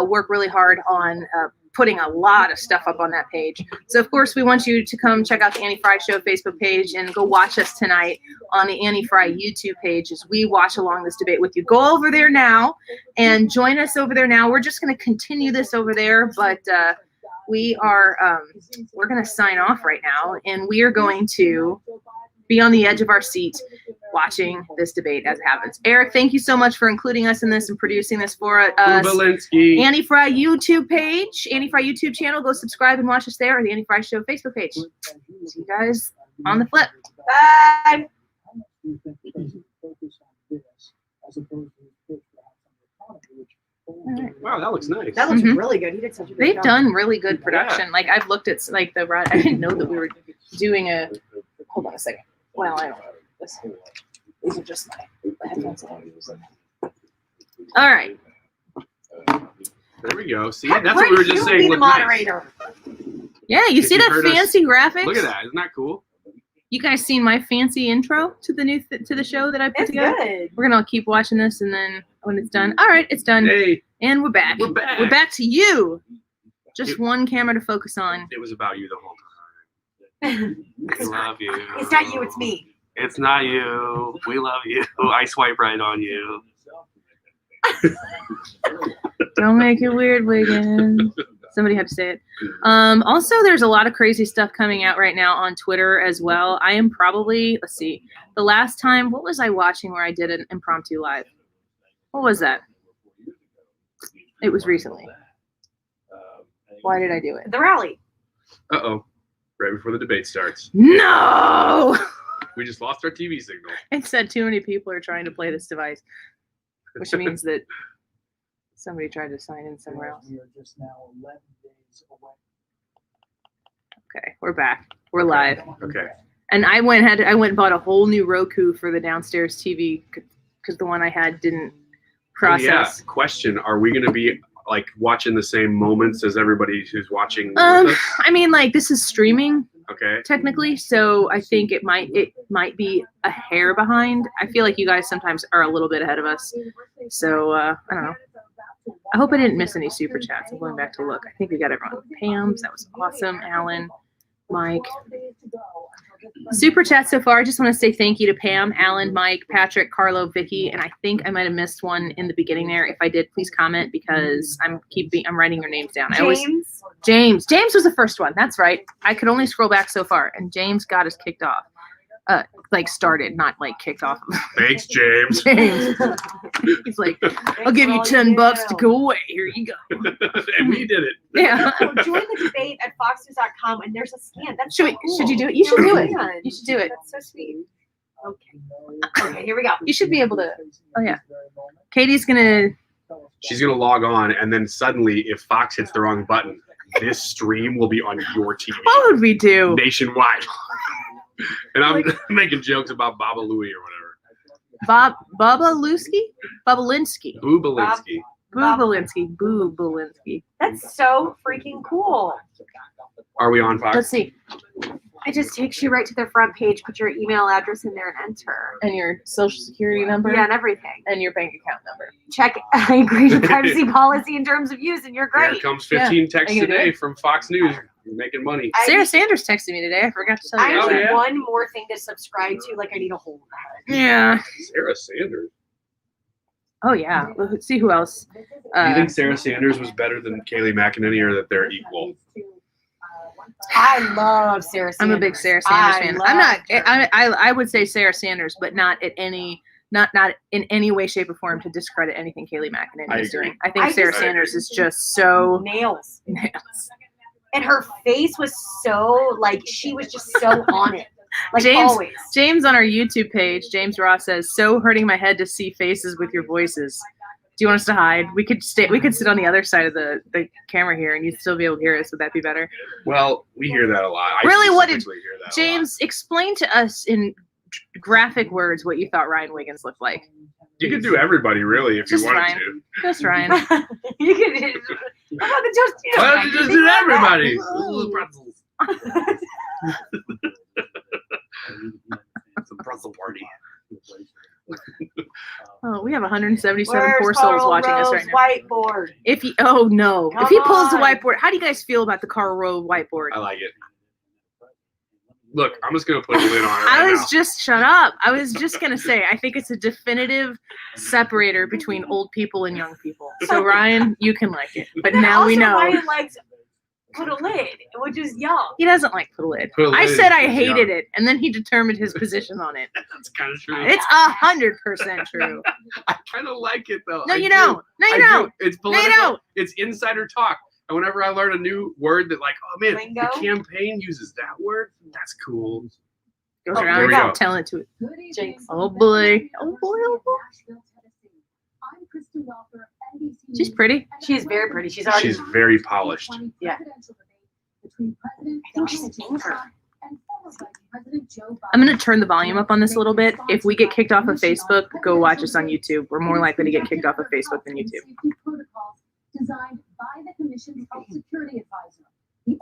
work really hard on putting a lot of stuff up on that page. So, of course, we want you to come check out the Annie Fry Show Facebook page and go watch us tonight on the Annie Fry YouTube page as we watch along this debate with you. Go over there now and join us over there now. We're just going to continue this over there, but we are we're going to sign off right now, and we are going to be on the edge of our seat watching this debate as it happens. Eric, thank you so much for including us in this and producing this for us. Valensky. Annie Fry YouTube page, Annie Fry YouTube channel. Go subscribe and watch us there, or the Annie Fry Show Facebook page. See you guys on the flip. Bye. Wow, that looks nice. That looks Mhm. really good. He did such a good They've job. done really good production. Like, I've looked at like the I didn't know that we were doing a. Hold on a second. Well, I don't know. These are just my headphones that I'm using. All right. There we go. See, How that's what we were great just you saying. be the Look nice. moderator. Yeah, you If see you that heard us- fancy graphics? Look at that. Isn't that cool? You guys seen my fancy intro to the new to the show that I put It's together? good. We're gonna keep watching this, and then when it's done, all right, it's done, Hey, and we're back. we're back. We're back to you. Just It- one camera to focus on. It was about you the whole time. We love you. It's not you, it's me. It's not you. We love you. I swipe right on you. Don't make it weird, Wiggins. Somebody had to say it. Also, there's a lot of crazy stuff coming out right now on Twitter as well. I am probably, let's see, the last time, what was I watching where I did an impromptu live? What was that? It was recently. Why did I do it? The rally. Uh-oh. Right before the debate starts. No! We just lost our TV signal. It said too many people are trying to play this device, which means that somebody tried to sign in somewhere else. We are just now 11 days away. Okay, we're back. We're live. Okay. And I went and bought a whole new Roku for the downstairs TV because the one I had didn't process. Yeah. Question: are we going to be like watching the same moments as everybody who's watching? With us? I mean, like, this is streaming, Okay. technically, so I think it might be a hair behind. I feel like you guys sometimes are a little bit ahead of us. So I don't know. I hope I didn't miss any super chats. I'm going back to look. I think we got everyone. Pam's, that was awesome. Alan, Mike. Super chat so far. I just want to say thank you to Pam, Alan, Mike, Patrick, Carlo, Vicky, and I think I might have missed one in the beginning there. If I did, please comment because I'm writing your names down. James was the first one. That's right. I could only scroll back so far, and James got us kicked off. Started, not like kicked off. Thanks, James. James. He's like, I'll give you $10 to go away. Here you go. And we did it. Yeah. So join the debate at foxnews.com and there's a scan. That's Should you do it? You should do it. Yeah. You should do it. That's so sweet. Okay, here we go. You should be able to. Oh yeah. Katie's gonna. She's gonna log on, and then suddenly, if Fox hits the wrong button, this stream will be on your TV What would we do? nationwide. And I'm making jokes about Baba Louie or whatever. Babalinsky? Boobalinsky. Boobalinsky. That's so freaking cool. Are we on Fox? Let's see. It just takes you right to their front page, put your email address in there and enter. And your social security number. Yeah, and everything. And your bank account number. Check, I agree to privacy policy in terms of use, and you're Here great. comes 15 texts Are you gonna do today it? from Fox News. You're making money. Sarah Sanders texted me today. I forgot to tell I you. Oh, need yeah? one more thing to subscribe to, like I need a whole lot. Yeah. Sarah Sanders. Oh yeah. Let's see who else. Do you think Sarah Sanders was better than Kayleigh McEnany, or that they're equal? I love Sarah Sanders. I'm a big Sarah Sanders fan. I'm not. I would say Sarah Sanders, but not in any way, shape, or form to discredit anything Kayleigh McEnany is doing. I think Sarah Sanders is just so nails. And her face was so she was just so on it. Like always. James on our YouTube page, James Ross says, "So hurting my head to see faces with your voices. Do you want us to hide? We could sit on the other side of the camera here, and you'd still be able to hear us. Would that be better?" Well, we hear that a lot. Really, what did hear that James explain to us in graphic words what you thought Ryan Wiggins looked like? You could do everybody, really, if Just you wanted Ryan. to. Just Ryan. You could. How about just Why don't you just do everybody? Little pretzels. It's a pretzel party. Oh, we have 177 Where's poor souls Karl watching us Rove's right now. Whiteboard. If he pulls the on. whiteboard, how do you guys feel about the Karl Rove whiteboard? I like it. Look, I'm just gonna put a lid on it. I right was now. just shut up. I was just gonna say I think it's a definitive separator between old people and young people. So Ryan, you can like it, but now we know Ryan likes put a lid, which is young. he doesn't like put a lid. Put a I lid said I is hated young. it, and then he determined his position on it. That's kind of true. It's 100% true. I kind of like it though. No, I you do. don't. No, you I don't. do. It's No, political. you don't. It's insider talk. And whenever I learn a new word that, oh man, Lingo? the campaign uses that word, that's cool. Goes Oh, around there we go. telling it to it. Jinx. Oh boy. Oh boy. Oh boy. She's pretty. She's very pretty. She's already. She's very polished. Yeah. I think she's angry. I'm going to turn the volume up on this a little bit. If we get kicked off of Facebook, go watch us on YouTube. We're more likely to get kicked off of Facebook than YouTube.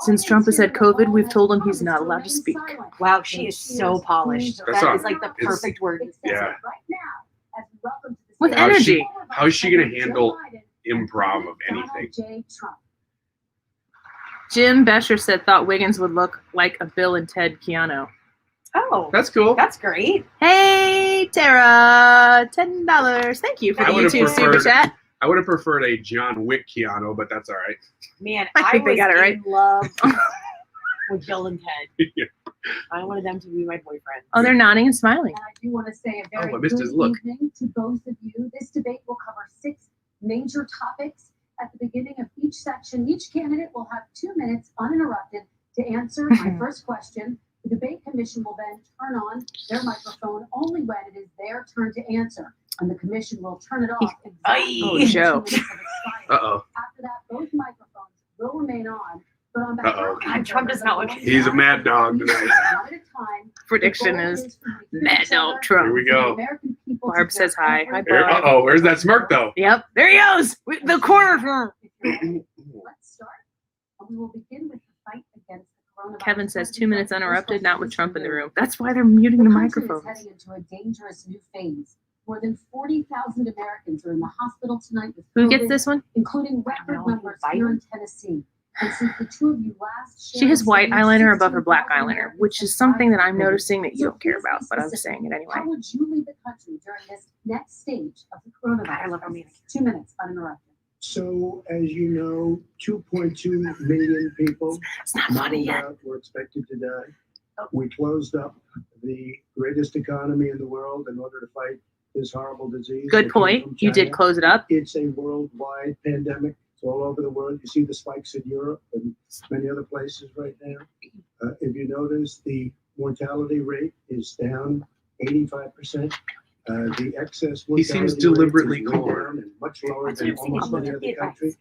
Since Trump has had COVID, we've told him he's not allowed to speak. Wow, she is so polished. That's That all. is like the perfect word. Yeah. With How's energy. How is she gonna handle improv of anything? Jim Besher said thought Wiggins would look like a Bill and Ted Keanu. Oh, That's cool. that's great. Hey, Tara, $10. Thank you for the I would've YouTube super preferred- chat. I would have preferred a John Wick Keanu, but that's all right. Man, I think they was got it right. in love with Bill and Ted. Yeah. I wanted them to be my boyfriend. Oh, they're nodding and smiling. And I do want to say a very I missed good his look. evening to both of you. This debate will cover 6 major topics. At the beginning of each section, each candidate will have 2 minutes uninterrupted to answer my first question. The debate commission will then turn on their microphone only when it is their turn to answer, and the commission will turn it off exactly Oh, when 2 Joe. minutes have expired. Uh-oh. After that, both microphones will remain on. But on behalf Uh-oh. of God, Trump does not look- He's a mad dog tonight. one at a time. Prediction is Mad Dog Trump. Here we go. Barb says hi. Hi, There, Barb. uh-oh, where's that smirk though? Yep, there he goes. The corner firm. Let's start. We will begin with the fight against the coronavirus. Kevin says President 2 minutes Trump's first uninterrupted, not with question Trump in is the for you. room. That's why they're muting the The country is microphones. heading into a dangerous new phase. More than 40,000 Americans are in the hospital tonight with Who gets COVID, this one? including record numbers here in Tennessee. And since the two of you last She has shared white something, eyeliner above her black 16,000 eyeliner, Americans which is have something died that I'm from COVID. noticing that you So don't care please be about, but I'm specific. saying it anyway. How would you lead the country during this next stage of the coronavirus? I love her crisis? 2 minutes uninterrupted. So, as you know, 2.2 million people It's not funny yet. were expected to die. We closed up the greatest economy in the world in order to fight this horrible disease. Good that came point. from You did China. close it up. It's a worldwide pandemic. It's all over the world. You see the spikes in Europe and many other places right now. If you notice, the mortality rate is down 85%. The excess mortality He seems rate deliberately is way calm. down and much lower That's than what I'm saying. almost any other He country.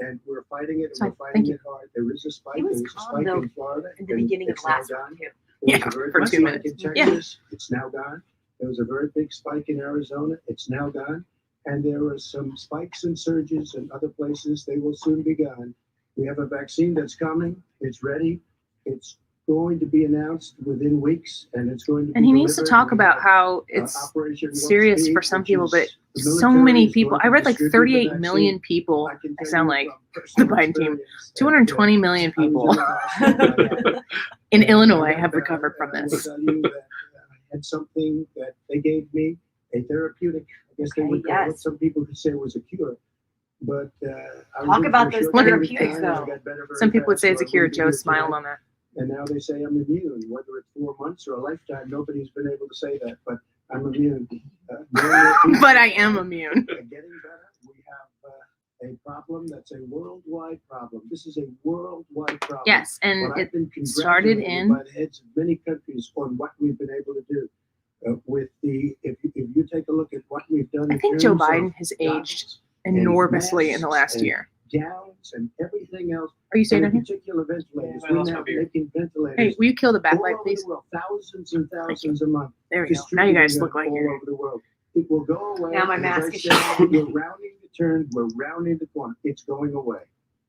And we're fighting it, and Sorry, we're thank fighting it hard. There is a spike. He was There was a calm, spike though, in Florida. in the and beginning of it's now last gone. week, too. There was Yeah, a very for big 2 spike minutes. in Yeah. Texas. It's now gone. There was a very big spike in Arizona. It's now gone. And there are some spikes and surges in other places. They will soon be gone. We have a vaccine that's coming. It's ready. It's going to be announced within weeks, and it's going to be And he needs to delivered. talk We about have, how it's Operation Warp serious Speed, for some which people, is but the so military many is people. going I to read like distribute 38 the million vaccine. people. I can I tell sound you like from the personal Biden team. experience that, 220 million I was people in the hospital. in And Illinois I got have better, recovered from and I will this. tell you that I had something that they gave me, a therapeutic. I guess they Okay, would call it. yes. Some people could say it was a cure, but I was Talk in about for a those short period of therapeutics, time, and I though. got better very Some people would fast, say so it's a I cure. wouldn't be Joe here smiled tonight. on that. And now they say I'm immune. Whether it's 4 months or a lifetime, nobody's been able to say that, but I'm immune. More and more people But I am immune. are getting better. We have a problem that's a worldwide problem. This is a worldwide problem. Yes, and But I've it been started congratulated in. by the heads of many countries on what we've been able to do. With the, if you take a look at what we've done, I in think Joe terms of Biden has aged goggles and enormously in the masks last and year. gowns and everything else, Are you staying and down in here? particular ventilators. Yeah, I We're lost now my beer. making ventilators Hey, will you kill the all backlight, over please? the world, thousands and thousands a month. There we go. Now you guys distributing look them like all you're. over the world. It will go away. Now my and as I mask is said, showing. we're rounding the turn. We're rounding the corner. It's going away.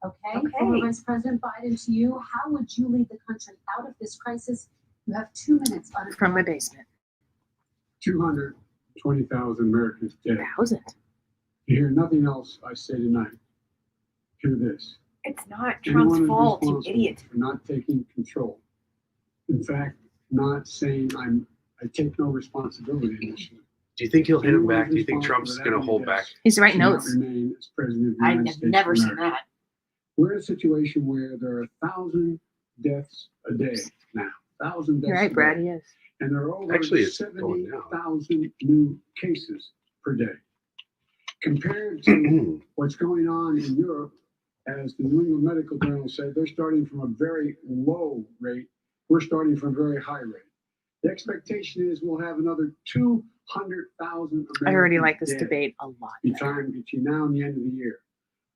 Okay, former Vice President Biden, to you, how would you lead the country out of this crisis? You have 2 minutes uninterrupted. From my basement. 220,000 Americans dead. 1,000. You hear nothing else I say tonight. Hear this. It's not Anyone Trump's who's fault, you responsible idiot. for not taking control. In fact, not saying I take no responsibility in this. Do you think he'll hit him Anyone back? who's Do you think responsible Trump's for going to that hold many back? deaths He's writing should not notes. remain as president of the United I've States never of seen America. that. We're in a situation where there are 1,000 deaths a day now. 1,000 deaths You're a right, day. Brad. He is. And there are over Actually, it's going down. 70,000 new cases per day. Compared to what's going on in Europe, as the New England Medical Journal said, they're starting from a very low rate. We're starting from a very high rate. The expectation is we'll have another 200,000 Americans I already like this dead debate a lot. between now and the end of the year.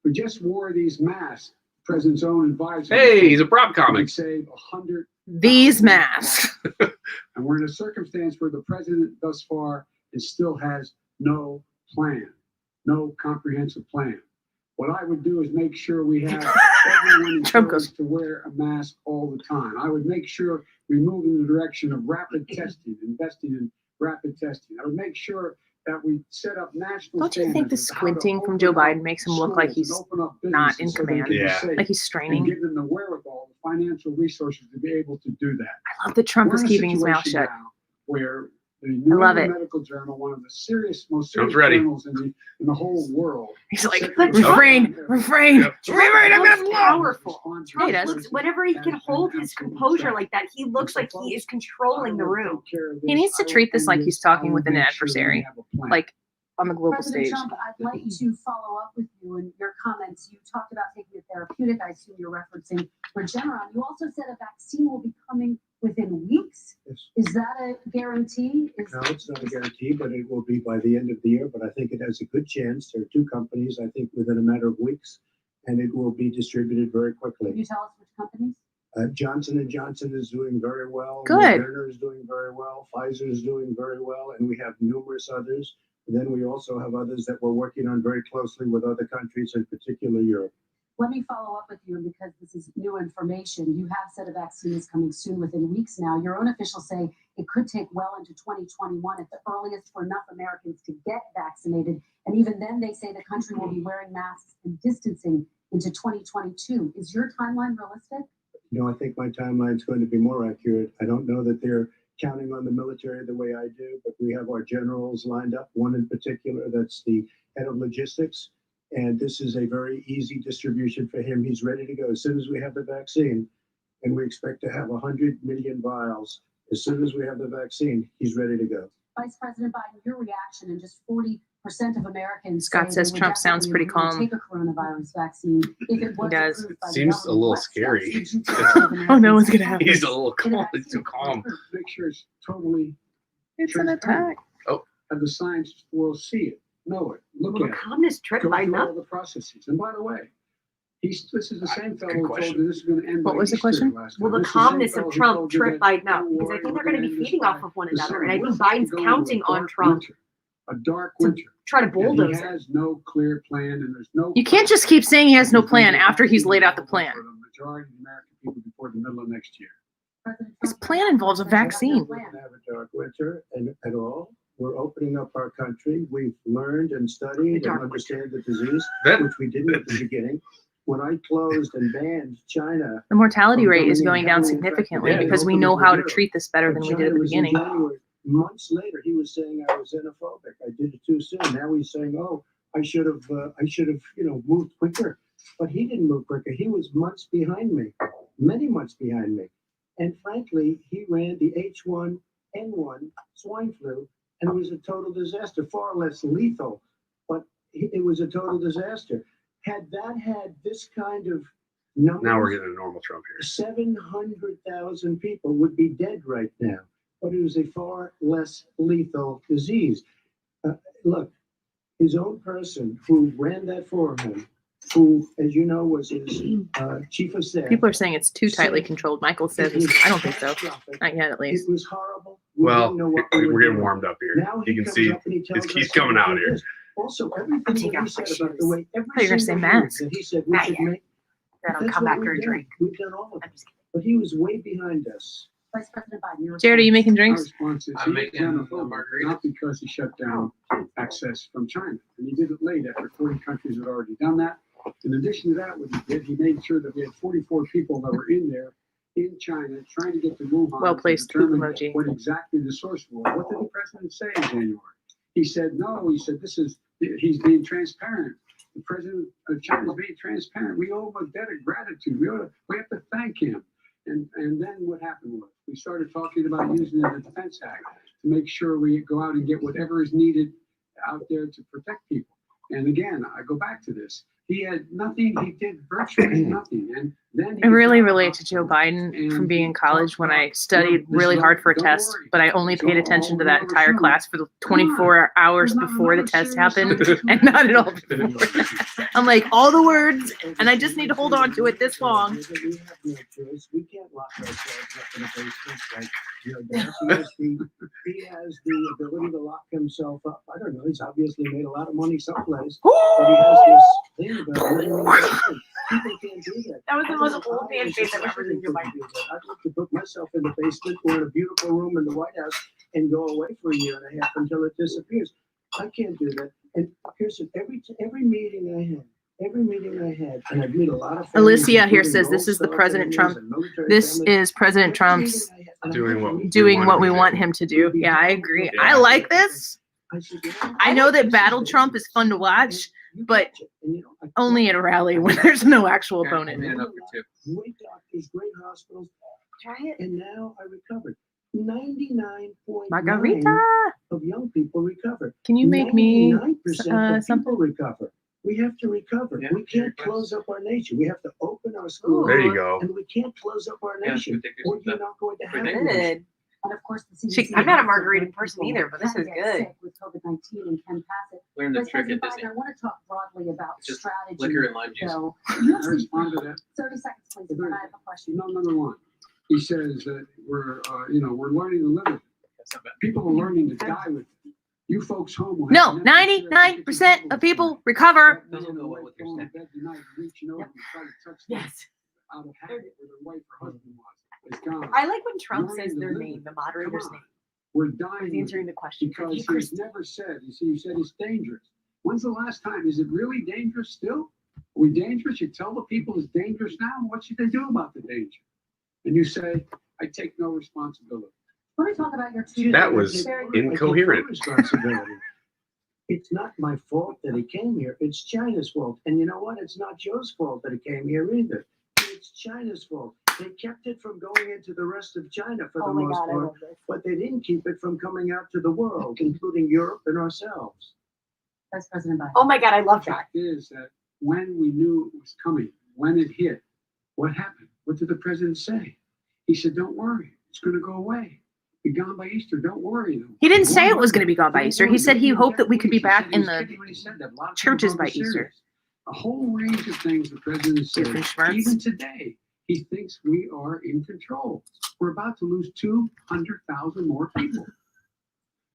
We just wore these masks. The president's own advisor. Hey, he's a prop We comic. could save 100. These masks. And we're in a circumstance where the president thus far still has no plan, no comprehensive plan. What I would do is make sure we have everyone Trump goes. encouraged to wear a mask all the time. I would make sure we move in the direction of rapid testing, investing in rapid testing. I would make sure that we set up national Don't you think the standards of how to squinting from Joe open up Biden makes him look like schools he's and open up not in businesses so they command? can be Yeah. safe like he's and straining? give them the wherewithal, the financial resources to be able to do that. I love that Trump We're is in a keeping his mouth situation shut. now where the New love England it. Medical Journal, one of the most Trump's serious ready. journals in the whole world. He's like, said that- refrain, refrain, Yep. refrain, I'm Trump's gonna blow. powerful. Response Yeah, he Trump does. looks, whenever he can hold his composure like that, he looks like he is controlling the room. He needs to treat this like he's talking with an adversary, like on the global President stage. Trump, I'd like to follow up with you in your comments. You talked about taking a therapeutic. I assume you're referencing Regeneron. You also said a vaccine will be coming within weeks. Yes. Is that a guarantee? No, it's not a guarantee, but it will be by the end of the year. But I think it has a good chance. There are 2 companies, I think, within a matter of weeks, and it will be distributed very Can quickly. you tell us which companies? Johnson & Johnson is doing very well. Good. Moderna is doing very well. Pfizer is doing very well, and we have numerous others. And then we also have others that we're working on very closely with other countries, in particular Europe. Let me follow up with you, because this is new information. You have said a vaccine is coming soon, within weeks now. Your own officials say it could take well into 2021 at the earliest for enough Americans to get vaccinated. And even then, they say the country will be wearing masks and distancing into 2022. Is your timeline realistic? No, I think my timeline is going to be more accurate. I don't know that they're counting on the military the way I do, but we have our generals lined up, one in particular that's the head of logistics. And this is a very easy distribution for him. He's ready to go as soon as we have the vaccine. And we expect to have 100 million vials. As soon as we have the vaccine, he's ready to go. Vice President Biden, your reaction, and just 40% of Americans. Scott say says they would Trump sounds definitely pretty calm. Take a coronavirus vaccine if it was He does. approved by the Seems a government. little What steps scary. would you take to give Oh, no Americans one's gonna have He's this. a little calm. He's too calm. Make sure it's totally It's an attack. and the science will see it, know it, look Will at the it, calmness trip go Biden through up? all the processes. And by the way, this is the same fellow Good who told question. you this is going to end. What by was the Easter question? last Will time. the This is the same calmness fellow of who Trump told you trip that, Biden up? don't Because I worry, think they're we're going to gonna be end this feeding by off of one the another. summer. And I We're think about to Biden's go into counting a on dark Trump winter, a dark to winter. try to And bulldoze he it. has no clear plan, and there's no. You can't just keep saying he has no plan after he's laid out the plan. For the majority of the American people before the middle of next year. His plan involves a vaccine. We're going to have a dark winter at all. We're opening up our country. We've learned and studied and understand the disease, which we didn't at the beginning. When I closed and banned China, The mortality rate is going down significantly Yeah, because we open know up how the to treat this better than we China did at the was in beginning. January. Months later, he was saying I was xenophobic. I did it too soon. Now he's saying, "Oh, I should have, moved quicker." But he didn't move quicker. He was months behind me, many months behind me. And frankly, he ran the H1N1 swine flu, and it was a total disaster. Far less lethal, but it was a total disaster. Had that had this kind of number, Now we're getting a normal Trump here. 700,000 people would be dead right now. But it was a far less lethal disease. Look, his own person who ran that for him, who, as you know, was his chief of staff. People are saying it's too tightly controlled. Michael says, I don't think so. Not yet, at least. It was horrible. Well, we're getting warmed up here. Now You can comes see up and he tells he's us coming out to do here. this. Also, everything that he said about the way every I thought you were gonna say single move mask. that he said we Not should yet. make. That'll that's come what after a we've done. drink. We've done all of I'm it. just kidding. But he was way behind us. Vice President Biden, your Jared, are you response? making Our drinks? response is I'm he's making a xenophobic, margarita. not because he shut down access from China. And he did it late after 40 countries had already done that. In addition to that, what he did, he made sure that we had 44 people that were in there in China trying to get to Wuhan. Well-placed to determine poop emoji. what exactly the source was. What did the president say in January? He said, no, he said, he's being transparent. The president of China is being transparent. We owe him a debt of gratitude. We have to thank him. And then what happened was we started talking about using the Defense Act to make sure we go out and get whatever is needed out there to protect people. And again, I go back to this. He had nothing. He did virtually nothing. And then I really relate to Joe Biden from being in college when I studied really hard for a test, but I only paid attention to that entire class for the 24 hours before the test happened and not at all before. I'm like, all the words, and I just need to hold on to it this long. We have no choice. We can't lock ourselves up in a basement like Joe does. He has the ability to lock himself up. I don't know. He's obviously made a lot of money someplace. But he has this thing about living in a basement. People can't do that. That was the most I old man was face I've just ever seen in my wondering if you could do that. I'd love to put myself in the basement or in a beautiful room in the White House and go away for a year and a half until it disappears. I can't do that. And here's every meeting I had, and I've met a lot of families, Alicia here including says this is the Gold Star President families Trump. and military This families. is President Trump's doing what we want him to do. Yeah, I agree. I like this. I know that Battle Trump is fun to watch, but only at a rally when there's no actual I opponent. made it up for two. Great doctors, great hospitals, Try it. and now I recovered. 99.9% Margarita, of young people recover. can you make me 99% of something? people recover. We have to recover. Yeah, We can't yeah. close up our nation. We have to open our schools. There you go. And we can't close up our Yeah, nation, ridiculous or you're stuff. not going to have a Ridiculous. nation. Good. And of course, the She- CDC I'm not a has margarita said person people either, but this can is get good. sick with COVID-19 and can pass it. Learn the Vice trick at President Disney. Biden, I want to talk broadly about Just strategy. liquor and lime juice. So, I you have respond to that. 30 seconds, please, and then I have a question. No, number one, he says that we're learning to live with it. People are learning to die with it. You folks home will No, have to never share 99% of people recover. Those will go well with your Going to snack. bed tonight, reaching over to try to touch them out of habit where their wife or husband was. It's gone. I like when Trump You're says in the their limit. name, the moderator's Come on. name. We're He's dying answering the question. because Hey, he's Christy. never said. You see, you said it's dangerous. When's the last time? Is it really dangerous still? Are we dangerous? You tell the people it's dangerous now. What should they do about the danger? And you say, I take no responsibility. Let me talk about your two. That was incoherent. Responsibility. It's not my fault that he came here. It's China's fault. And you know what? It's not Joe's fault that he came here either. It's China's fault. They kept it from going into the rest of China for the most part, but they didn't keep it from coming out to the world, including Europe and ourselves. Vice President Biden. Oh my God, I love The that. fact is that when we knew it was coming, when it hit, what happened? What did the president say? He said, don't worry. It's going to go away. Be gone by Easter. Don't worry. He didn't say it was going to be gone by Easter. He said he hoped that we could be back in the churches by Easter. A whole range of things the president said. Different schmerz. Even today, he thinks we are in control. We're about to lose 200,000 more people.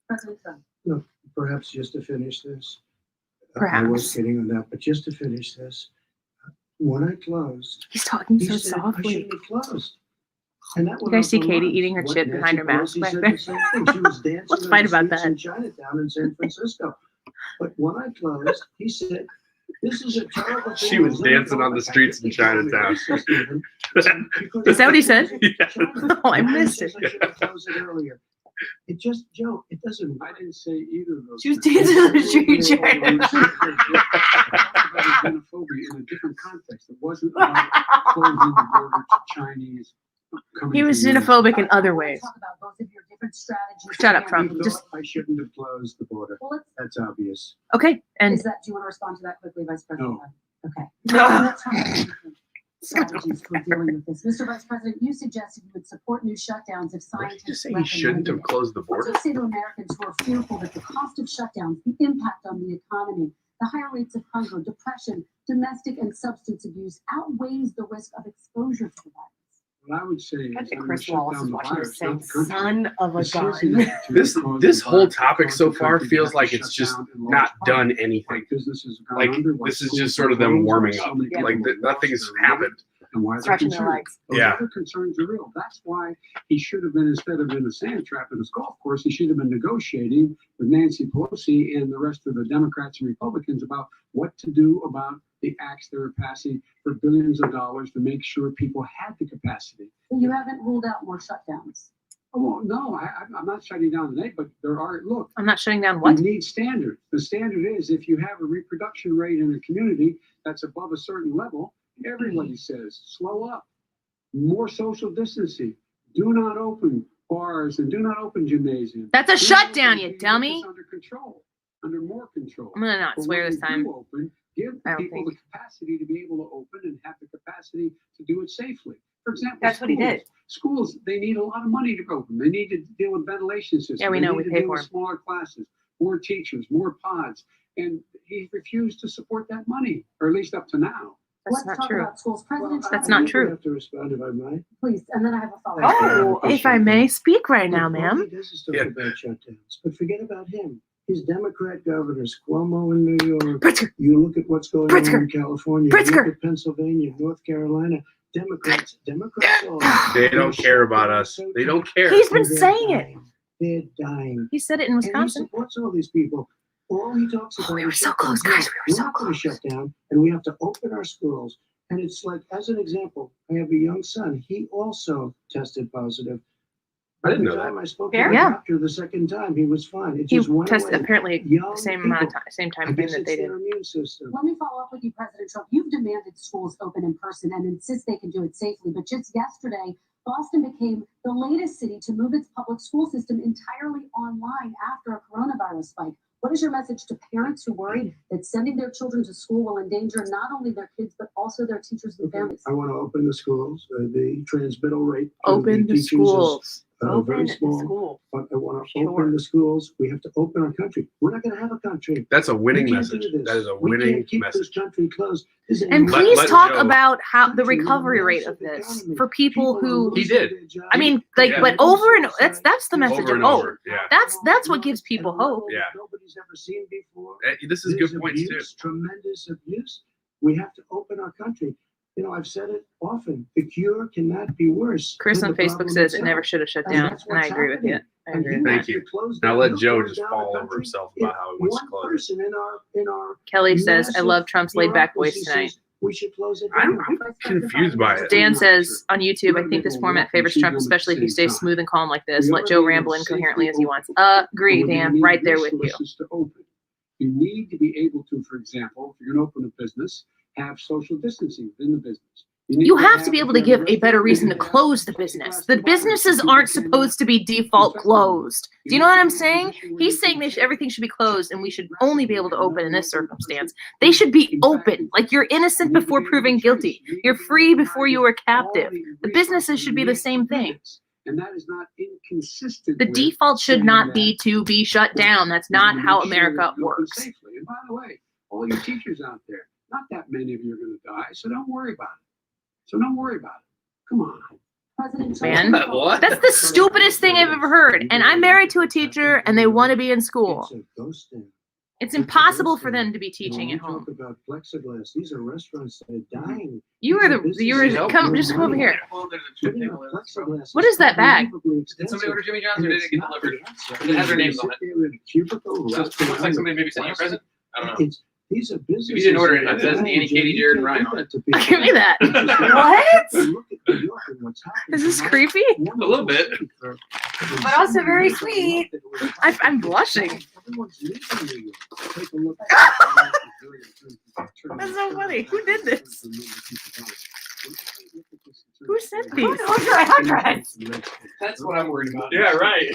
President Trump. Look, perhaps just to finish this. I Perhaps. was kidding on that, but just to finish this. When I closed, He's talking he so said I softly. shouldn't have closed. And that You guys see Katie eating her chip behind her mask back there? Let's fight about that. In Chinatown in San Francisco. But when I closed, he said, "This is a terrible thing." She was dancing on the streets in Chinatown. Is that what he said? Yeah. Oh, I missed it. I should have closed it earlier. It just, Joe, it doesn't. I didn't say either of those. She was things. dancing on the street, I talked about xenophobia in a different context. It wasn't about closing the border to Chinese. coming He was to the US. xenophobic in other ways. Talk about both of your different strategies. Shut up, to Trump. handle- Just- I shouldn't have closed the border. Well, let's- That's obvious. Okay, and Is that, do you want to respond to that quickly, Vice President? No. Okay. Let's talk about strategies for dealing with this. Mr. Vice President, you suggested you would support new shutdowns if What did you scientists say? He shouldn't have recommended it. closed the What do border? you say to Americans who are fearful that the cost of shutdowns, the impact on the economy, the higher rates of hunger, depression, domestic and substance abuse outweighs the risk of exposure to the virus? What I would say is, I think I'm gonna Chris shut Wallace down is the watching virus, this saying, not the country. son of a The source gun. of that to This cause this the whole virus, topic cause so the far country to feels have to like shut it's just down in large not part. done anything. Like businesses have gone Like under, why this is schools just sort of are them closed, warming why so up. many Like people are nothing's lost, they're happened. and why they're Stretching their concerned. legs. Those Yeah. other concerns are real. That's why he should have been, instead of in a sand trap in his golf course, he should have been negotiating with Nancy Pelosi and the rest of the Democrats and Republicans about what to do about the acts they were passing for billions of dollars to make sure people had the capacity. You haven't ruled out more shutdowns. Oh, well, no, I'm not shutting down today, but there are, look, I'm not shutting down what? you need standards. The standard is if you have a reproduction rate in a community that's above a certain level, everybody says, slow up, more social distancing, do not open bars and do not open gymnasiums. That's a Do not shutdown, open you things dummy. Under control, under more control. I'm gonna not But swear when this you time. do open, give I don't people think. the capacity to be able to open and have the capacity to do it safely. For example, That's what he did. Schools, they need a lot of money to open. They need to deal with ventilation systems. Yeah, we They know, need we to pay deal for with 'em. smaller classes, more teachers, more pods. And he refused to support that money, or at least up to now. That's Let's not talk true. about schools. President Trump. That's not true. I have to respond if I might. Please, and then I have a follow-up. Oh, if I may speak right now, All ma'am. he does is talk Yeah. about shutdowns, but forget about him. His Democrat governors, Cuomo in New York. Pritzker. You look at what's going Pritzker. on in California. Pritzker. You look at Pennsylvania, North Carolina. Democrats all. They don't care about us. They don't care. He's been They're saying it. dying. They're dying. He said it in And he Wisconsin. supports all these people. All he talks about Oh, we were is so close, shutdowns. guys. No, We were so we're not going to close. shut down, and we have to open our schools. And it's like, as an example, I have a young son. He also tested positive. I didn't By know the that. time I spoke to Yeah. the doctor the second time, he was fine. It He just went tested away. apparently Young the same amount of people. time, same I time frame guess that it's they did. their immune system. Let me follow up with you, President Trump. You've demanded schools open in person and insist they can do it safely. But just yesterday, Boston became the latest city to move its public school system entirely online after a coronavirus spike. What is your message to parents who worry that sending their children to school will endanger not only their kids, but also their teachers and families? I want to open the schools. The transmittal rate. to Open the teachers is schools. very small. But I want to open the schools. We have to open our country. We're not going to have a country. That's a winning We can't message. do this. That is a We winning can't keep message. this country closed. This is And a please let talk Joe- about how the country with a recovery rate of massive this economy. for people who. He did. I mean, like, Yeah. but over and that's the message Over of and hope. over. Yeah. That's what gives people hope. Yeah. Nobody's ever seen before. This is There's good points too. abuse, tremendous abuse. We have to open our country. You know, I've said it often. The cure cannot be worse. Chris than on the Facebook problem says it itself. never should have shut And down, that's and I what's agree with you. happening. I And agree you with Thank that. you. close Now down- let you Joe close just down fall the over country. himself If about how he wants to one close it. person in our Kelly says, "I massive love Trump's laid-back voice bureaucracy tonight." says we should close it I'm down. confused by it. Dan says on YouTube, "I think this format favors Trump, especially if he stays smooth and calm like this. Let Joe ramble incoherently as he wants." Agree, Dan. Right there with you. Resources to open. You need to be able to, for example, if you're going to open a business, have social distancing within the business. You have to be able to give a better reason to close the business. The businesses aren't supposed to be default closed. Do you know what I'm saying? He's saying everything should be closed and we should only be able to open in this circumstance. They should be open. Like, you're innocent before proven guilty. You're free before you are captive. The businesses should be the same thing. And that is not inconsistent. The with default should saying not that be to be shut down. That's not you how make sure America that you open works. safely. And by the way, all your teachers out there, not that many of you are going to die, so don't worry about it. Come on. President Man, Trump- What? that's the stupidest thing I've ever heard. And I'm married to a teacher and they want to be in school. It's a ghost town. It's impossible for them to be teaching at When we home. talk about plexiglass. These are restaurants that are dying. You are come over here. Well, there's a chip Putting table up there. plexiglass What is is that bag? unbelievably Did somebody order expensive. Jimmy John's or And did it's it get not delivered? the outside. It has their You names on sit there in a cubicle, So it resting looks like on somebody it. maybe sent you a present. I don't know. These are businesses. If you didn't order it, that it says are Annie, Katie, you Jared, and can't Ryan do on that it. to people. Give me that. What? What? Look at New York and what's happening. Is this creepy? A little bit. But also very sweet. I'm blushing. Everyone's leaving New York. Take a look. That's so funny. Who did this? Who sent Who these? knows your address? That's what I'm worried about. Yeah, right.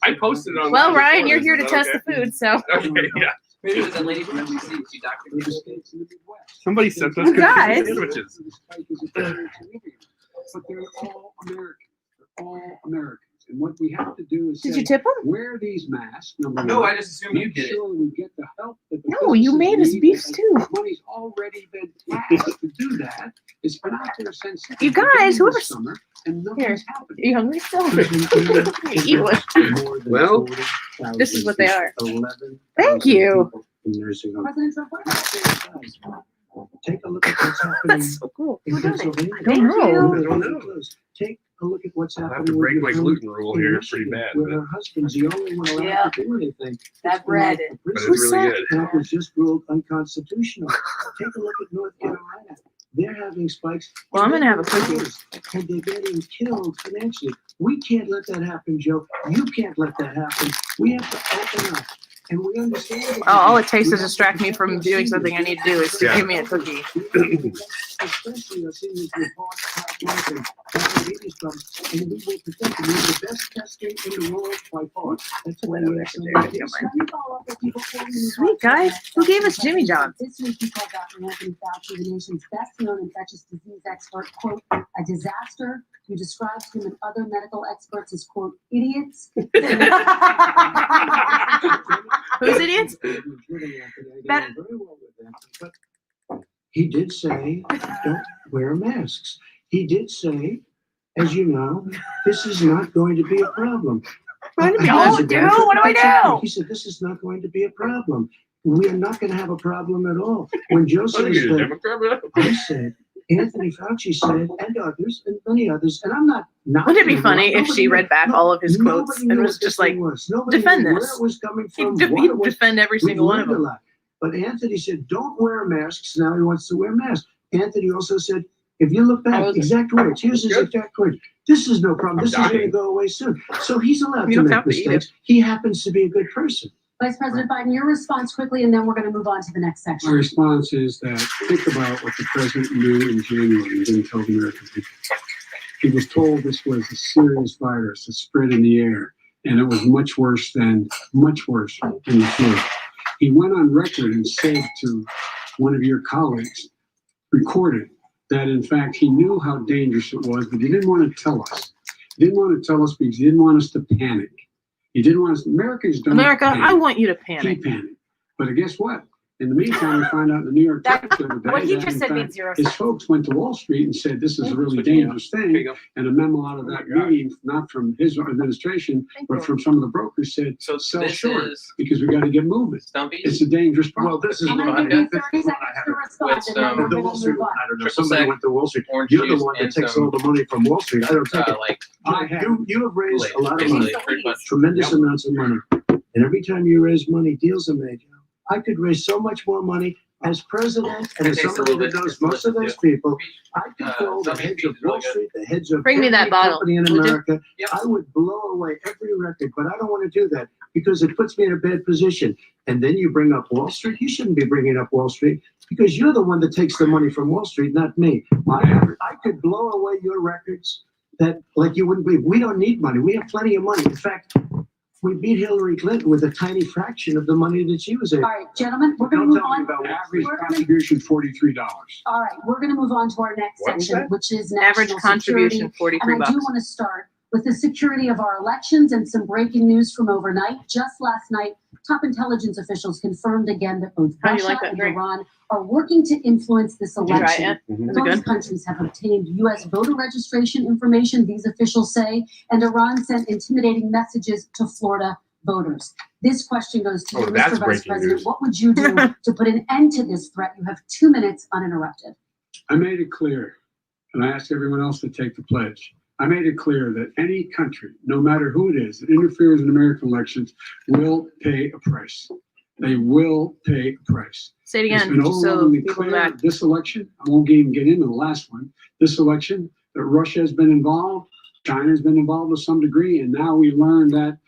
I posted on. Well, Ryan, you're here to test the food, so. Okay, yeah. Maybe it was that lady from NBC. She documented it. Somebody sent us You guys. sandwiches. But they're all Americans. They're all Americans. And what we have to do is Did say, you tip them? wear these masks. Number No, one. I just assumed you Make did it. sure we get the help that the No, you businesses made us need, beef and stew. Money's already been tasked to do that. It's been out there since You guys, whoever- this summer, and Here. nothing's Are happened. you hungry still? Eat one. Well, this is what they are. 11,000 Thank you. people in nursing homes. President Trump, what- Take a look at what's happening That's so cool. in Pennsylvania. I don't know. I don't know. Take a look at what's I'll happening. have to with break your my friend gluten rule in here Michigan, pretty bad. Where But her husband's the only one allowed Yeah. to do anything. That It's been like bread. a it's prison. really good. And it was just ruled unconstitutional. Take a look at North Carolina. They're having spikes. Well, I'm gonna have a cookie. And they're getting killed financially. We can't let that happen, Joe. You can't let that happen. We have to open up. And we understand. Oh, all it takes to distract me from doing something I need to do is to Yeah. give me a cookie. Especially our seniors with heart problems and diabetes problems, and we will protect them. We have the best testing in the world by far. That's why we have so many cases. Let me follow up with you before we move Sweet, on to the guys. next Who gave us section. Jimmy John's? This week we called Dr. Anthony Fauci, the nation's best-known infectious disease expert, quote, a disaster. You described him and other medical experts as, quote, idiots. Who's idiots? But he did say, don't wear masks. He did say, as you know, this is not going to be a problem. What do I do? What do I do? He said, this is not going to be a problem. We are not going to have a problem at all. When Joe I says think you're a that, Democrat. I said, Anthony Fauci said, and others, and many others, and I'm not. Wouldn't it be funny if she read back all of his quotes and was just like, defend where this? it was coming from. He'd what it was. defend every We single one of learned a them. lot. But Anthony said, don't wear masks. Now he wants to wear masks. Anthony also said, if you look How back, was it? exact words, here's his Good. exact words. This is no problem. I'm This is going to dying. go away soon. So he's allowed You to don't make have to eat mistakes. He happens to be a good person. Vice President Biden, your response quickly, and then we're going to move on to the next My section. response is that think about what the president knew in January and didn't tell the American people. He was told this was a serious virus that spread in the air, and it was much worse than the flu. He went on record and said to one of your colleagues, recorded, that in fact he knew how dangerous it was, but he didn't want to tell us. He didn't want to tell us because he didn't want us to panic. He didn't want us. Americans don't America, panic. I want you to panic. He panicked. But guess what? In the meantime, we find out in the New York Times the other day What he that, just in said fact, made zero his sense. folks went to Wall Street and said this is a really Switching it up. dangerous There thing. you go. And a memo out of that meeting, not from his administration, but from some of the brokers, said So sell this short is because we got to get moving. Stumpy. It's a dangerous problem. I'm going to give you 30 seconds to respond, With, and then we're The going Wall to Street move one, on. I don't know. Triple Somebody sec, went to Wall Street. orange You're the juice one that and takes some, all the money from Wall Street. I don't take it. like You have raised a lot of basically money, pretty much. tremendous amounts of money. And every time you raise money, deals are made. I could raise so much more money as president and as It takes a somebody little that bit knows to most of those listen people. I control the Stumpy heads Pete's of really Wall good. Street, the heads of Bring me that every bottle, company in would you? America. Yep. I would blow away every record, but I don't want to do that because it puts me in a bad position. And then you bring up Wall Street. You shouldn't be bringing up Wall Street because you're the one that takes the money from Wall Street, not me. I could blow away your records that like you wouldn't believe. We don't need money. We have plenty of money. In fact, we beat Hillary Clinton with a tiny fraction of the money that she was able. All right, gentlemen, we're going to Don't move tell me on. about average We're gonna- contribution $43. All right, we're going to move on to our next What was section, that? which is Average national contribution, security. 43 And I do bucks. want to start with the security of our elections and some breaking news from overnight. Just last night, top intelligence officials confirmed again that both How do you Russia like that and drink? Iran are working to influence this Did you try election. it? Is it Both good? countries have obtained U.S. voter registration information, these officials say, and Iran sent intimidating messages to Florida voters. This question goes to you, that's Mr. Vice breaking President. news. What would you do to put an end to this threat? You have 2 minutes uninterrupted. I made it clear, and I asked everyone else to take the pledge. I made it clear that any country, no matter who it is, that interferes in American elections will pay a price. They will pay a price. Say it It's again, been just so overwhelmingly people clear back. that this election, I won't even get into the last one, this election, that Russia has been involved, China has been involved to some degree, and now we learned that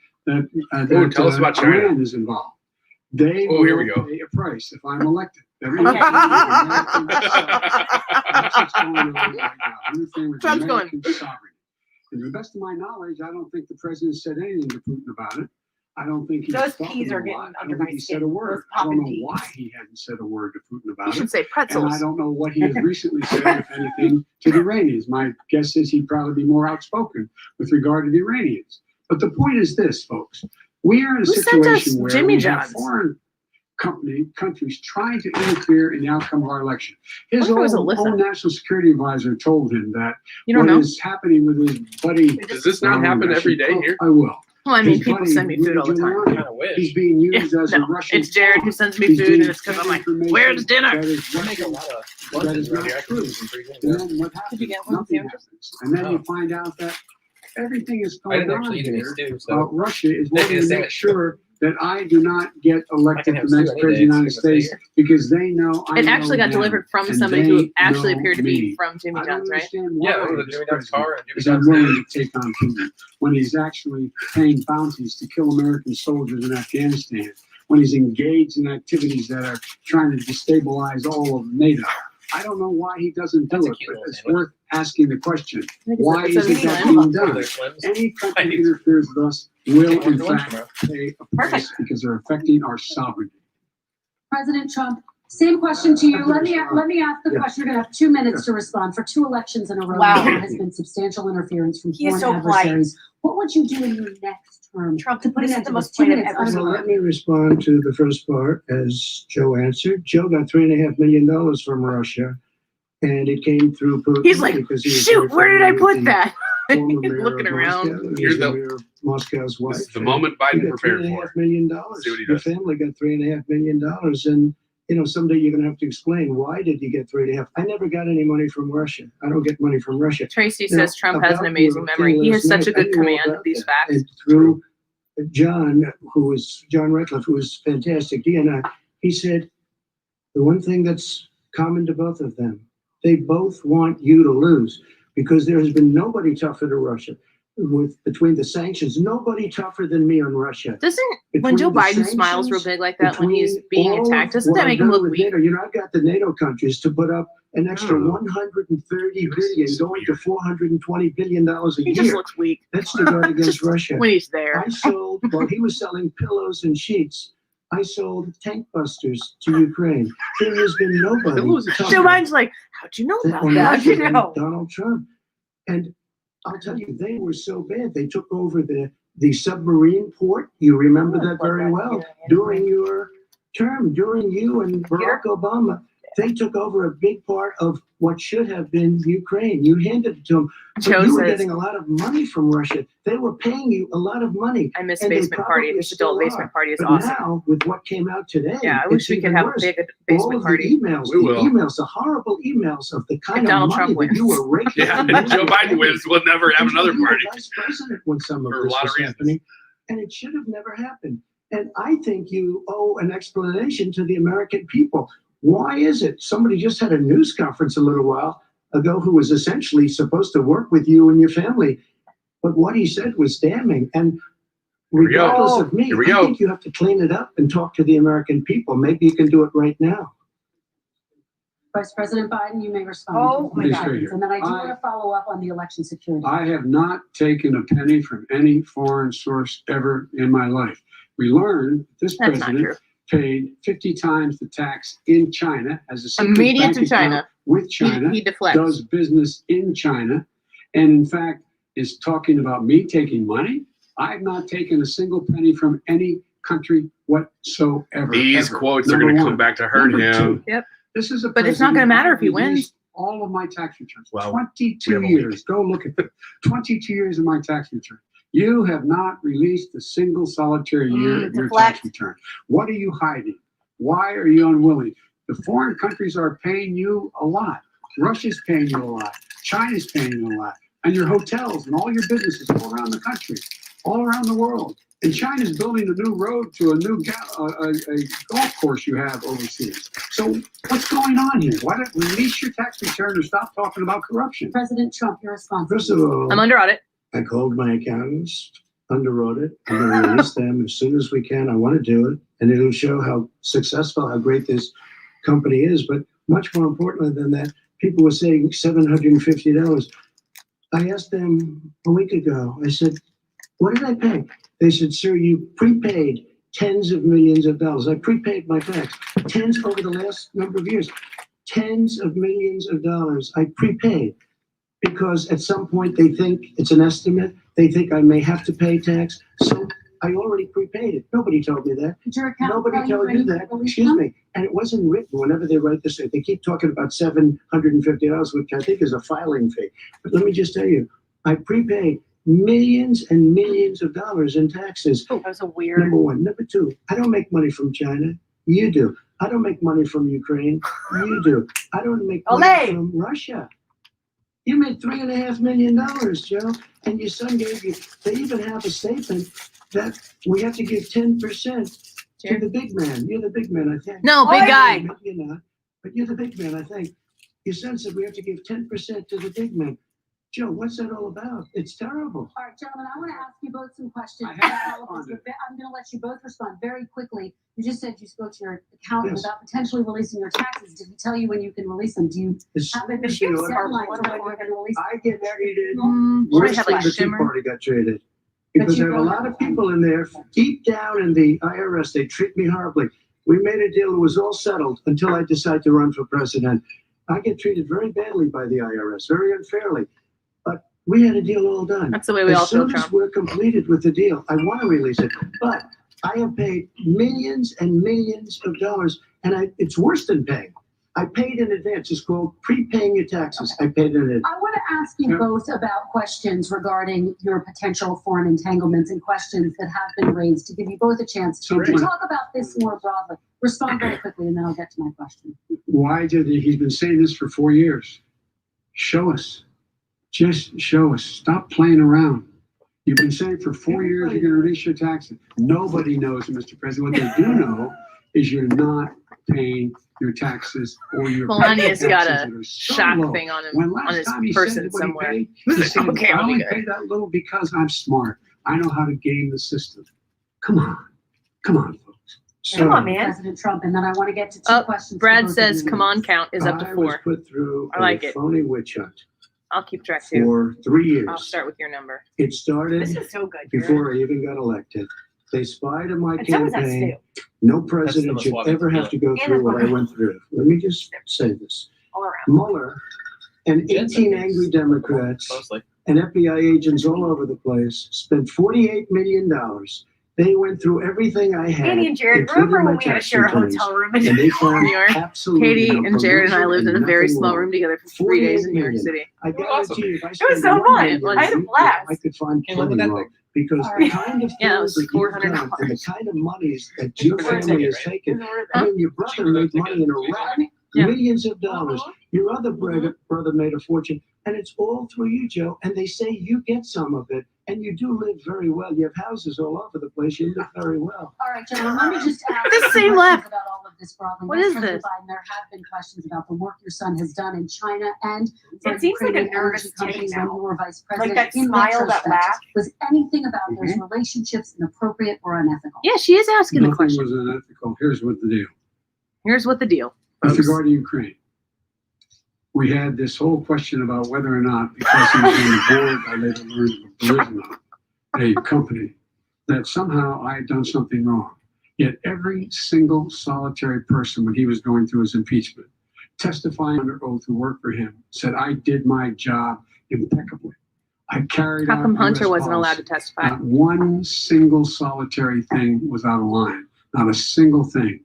tell us about China. Iran is involved. They Oh, will here we go. pay a price if I'm elected. That Okay. That's what's going on right now. Anything with Trump's American sovereignty. And to the best of my knowledge, I don't think the president said anything to Putin about it. I don't think he's Those talking peas are a getting lot. I under don't think my he skin. said a word. Those I don't poppin' know peas. why he hasn't said a word to Putin You about should it. say And pretzels. I don't know what he has recently said, if anything, to the Iranians. My guess is he'd probably be more outspoken with regard to the Iranians. But the point is this, folks. We are in a Who sent us situation where Jimmy we have John's? foreign countries trying to interfere in the outcome of our election. His I thought it was own Alyssa. national security advisor told him that You don't what know? is happening with his buddy. Does this not happen every day here? I will. Well, I mean, His people buddy, send me food all the time. Rudy Kind of wish. He's being used as a No, Russian. it's Jared who sends me He's food, being and it's because I'm fed like, information where's dinner? that is I make a Russian. lot of That is lunches around not here. I true. could do some pretty And good. then what happens? Did you get one of Nothing sandwiches? happens. And then Oh. you find out that everything is I going didn't on actually eat any here. stew, so Russia is Making a wanting to make sandwich. sure that I do not get I elected can the have next stew any president of day. the United It's gonna stay States because they know I It know actually got them, delivered from and somebody they who actually know appeared to be me. from Jimmy I don't John's, right? understand why Yeah, it was a this Jimmy John's president car. And is Jimmy John's unwilling to take on Putin when he's actually paying bounties to kill American soldiers in Afghanistan, when he's engaged in activities that are trying to destabilize all of NATO. I don't know why he doesn't do That's a it, cute but little it's sandwich. worth asking the question. I think Why it's a isn't that slim. being done? They're slims. Any country Right. that interferes with us will, When's in your lunch fact, tomorrow? pay a price because they're affecting our sovereignty. President Trump, same question to you. Let me ask the Yeah. question. You're going to have 2 minutes to respond. For 2 elections in a row, Wow. there has been substantial interference from He is foreign so polite. adversaries. What would you do in your next term Trump, to put this an is end the to most this? 2 polite I've minutes ever seen. Well, let uninterrupted. me respond to the first part as Joe answered. Joe got $3.5 million from Russia, and it came through Putin. He's like, because he was shoot, very where did I familiar put with that? the former He's mayor looking of around. Moscow, who Here's was the the- mayor of Moscow's wife. This is the moment Biden He got prepared $3.5 for. million. See what he Your does. family got $3.5 million, and someday you're gonna have to explain why did you get 3.5. I never got any money from Russia. I don't get money from Russia. Tracy Now, says Trump has an about amazing your memory. thing He has last such a night, I good knew all command of about these that. facts. And through John Ratcliffe, who was fantastic, he said the one thing that's common to both of them, they both want you to lose because there has been nobody tougher to Russia. Between the sanctions, nobody tougher than me on Russia. Doesn't when Between Joe the Biden smiles real sanctions, big like that when he's between being all attacked, of doesn't what that make I've him done look with weak? NATO, I've got the NATO countries to put up an extra Hmm. 130 billion, going to 420 billion dollars a He year. just looks weak That's to guard against Russia. when he's there. I sold, while he was selling pillows and sheets, I sold tank busters to Ukraine. There has been nobody Pillows and tougher Joe Biden's like, how'd you know than about on that? Russia You than know. Donald Trump. And I'll tell you, they were so bad. They took over the submarine port. You remember that very well. During your term, during you and Barack Obama, they took over a big part of what should have been Ukraine. You handed it to them. Joe But you were says- getting a lot of money from Russia. They were paying you a lot of money. I miss And they Basement Party. probably This adult still Basement are. Party is But awesome. now, with what came out today, Yeah, I wish it's we could even have worse. a big All basement of party. the emails, We will. the horrible emails of the kind If Donald of money Trump that you wins. were raking. Yeah, in Joe Biden wins. We'll never have Until another you were party. Vice president when some of For a this lot of was reasons. happening, and it should have never happened. And I think you owe an explanation to the American people. Why is it? Somebody just had a news conference a little while ago who was essentially supposed to work with you and your family, but what he said was damning. And we go. regardless of me, Here we I go. think you have to clean it up and talk to the American people. Maybe you can do it right now. Vice President Biden, you may respond. Oh, my God. And then I do want to follow up on the election security. I have not taken a penny from any foreign source ever in my life. We learned this That's not president true. paid 50 times the tax in China as a secret Immediate bank to China. account with China. He deflects. Does business in China, and in fact is talking about me taking money. I've not taken a single penny from any country whatsoever. These ever. quotes are Number going to one. come back to hurt Number him. two, this is a But it's not gonna president matter I if he wins. released all of my tax returns. Well, 22 we have a years. Go look at it. 22 years of my tax return. You have not released a single solitary year of your tax return. What are you hiding? Why are you unwilling? The foreign countries are paying you a lot. Russia's paying you a lot. China's paying you a lot. And your hotels and all your businesses all around the country, all around the world. And China's building a new road to a new a golf course you have overseas. So what's going on here? Why don't release your tax return or stop talking about corruption? President Trump, your response. First of all, I'm under audit. I called my accountants, under audit. I'm going to release them as soon as we can. I want to do it, and it'll show how successful, how great this company is. But much more importantly than that, people were saying $750. I asked them a week ago, I said, what did I pay? They said, sir, you prepaid tens of millions of dollars. I prepaid my tax, tens over the last number of years, tens of millions of dollars I prepaid. Because at some point they think it's an estimate. They think I may have to pay tax. So I already prepaid it. Nobody told me that. Did your account Nobody tell you told when you you that. released Excuse them? me. And it wasn't written whenever they write this. They keep talking about $750, which I think is a filing fee. But let me just tell you, I prepaid millions and millions of dollars in taxes. Oh, that was a weird. Number one. Number two, I don't make money from China. You do. I don't make money from Ukraine. You do. I don't make money from Russia. You made $3.5 million, Joe, and your son gave you. They even have a statement that we have to give 10% to the big man. You're the big man, I think. No, big guy. Maybe you're not, but you're the big man, I think. Your son said we have to give 10% to the big man. Joe, what's that all about? It's terrible. All right, gentlemen, I want to ask you both some questions. I have about all of this, responded. but I'm going to let you both respond very quickly. You just said you spoke to your accountant Yes. about potentially releasing your taxes. Did he tell you when you can release them? Do you As have soon a as the order- deadline for when you're going to release them? I get treated Should worse we have than like the Tea shimmer? Party got treated. Because you there are a don't lot have of people in there, deep down in the IRS, they treat me horribly. We made a deal, it was all settled until I decided to run for president. I get treated very badly by the IRS, very unfairly. But we had a deal all done. That's the way we all As feel, soon as Trump. we're completed with the deal, I want to release it. But I have paid millions and millions of dollars, and it's worse than paying. I paid in advance. It's called prepaying your taxes. I paid in advance. I want to ask you both about questions regarding your potential foreign entanglements and questions that have been raised to give you both a chance to Great. talk about this more broadly. Respond very quickly, and then I'll get to my question. Why did he's been saying this for 4 years? Show us. Just show us. Stop playing around. You've been saying for 4 years you're going to release your taxes. Nobody knows, Mr. President. What they do know is you're not paying your taxes or your Melania's got taxes a that are so shock low. thing on him, When on last his time he person said what he somewhere. paid, he said, Okay, I I'll be only good. pay that little because I'm smart. I know how to game the system. Come on. Come on, folks. Come on, man. President Trump, and then I want to get to two Oh, questions. Brad for both of says, you. come on, count is up to I was 4. put through I like a it. phony witch hunt I'll keep track too. for 3 years. I'll start with your number. It started This is so good. before I even got elected. They spied on my And so was us campaign. too, No president most should loving ever have to go And through what I Mueller. went through. Let me just say this. all around. Mueller and Jensen 18 is angry Democrats Mostly. and FBI agents all over the place, spent $48 million. They went through everything I had. Katie and Jared, including remember my when we had to tax share a returns, hotel room and in they found New York? absolutely Katie no and Jared and I lived in a collusion very and small nothing room wrong. together for 3 days in New York 48 City. I guarantee you, if I was spent so $1 fun. million, I had a blast. I could find Hey, look plenty at that wrong. thing. Because the kind of Yeah, it things was that you've done $400. and the kind of monies that your It's worth family it, has right? taken. Huh? I mean, your brother Cheaper than made money in ticket. Iraq, Yeah. millions of dollars. Your other brother made a fortune, and it's all through you, Joe. And they say you get some of it, and you do live very well. You have houses all over the place. You live very well. All right, gentlemen, let me just ask This some same questions laugh. about all of this broadly. What Vice is President this? Biden, there have been questions about the work your son has done in China and for It seems like a Ukrainian nervous energy tick companies now. when you were vice Like president. that In smile, that retrospect, laugh. was anything about those relationships inappropriate or unethical? Yeah, she is asking the Nothing question. was unethical. Here's what the deal. Here's what the deal. With folks. regard to Ukraine, we had this whole question about whether or not, because he was on the board, I later learned of Burisma, a company, that somehow I had done something wrong. Yet every single solitary person, when he was going through his impeachment, testifying under oath who worked for him, said, I did my job impeccably. I carried How out come Hunter US wasn't allowed policy. to testify? Not one single solitary thing was out of line. Not a single thing.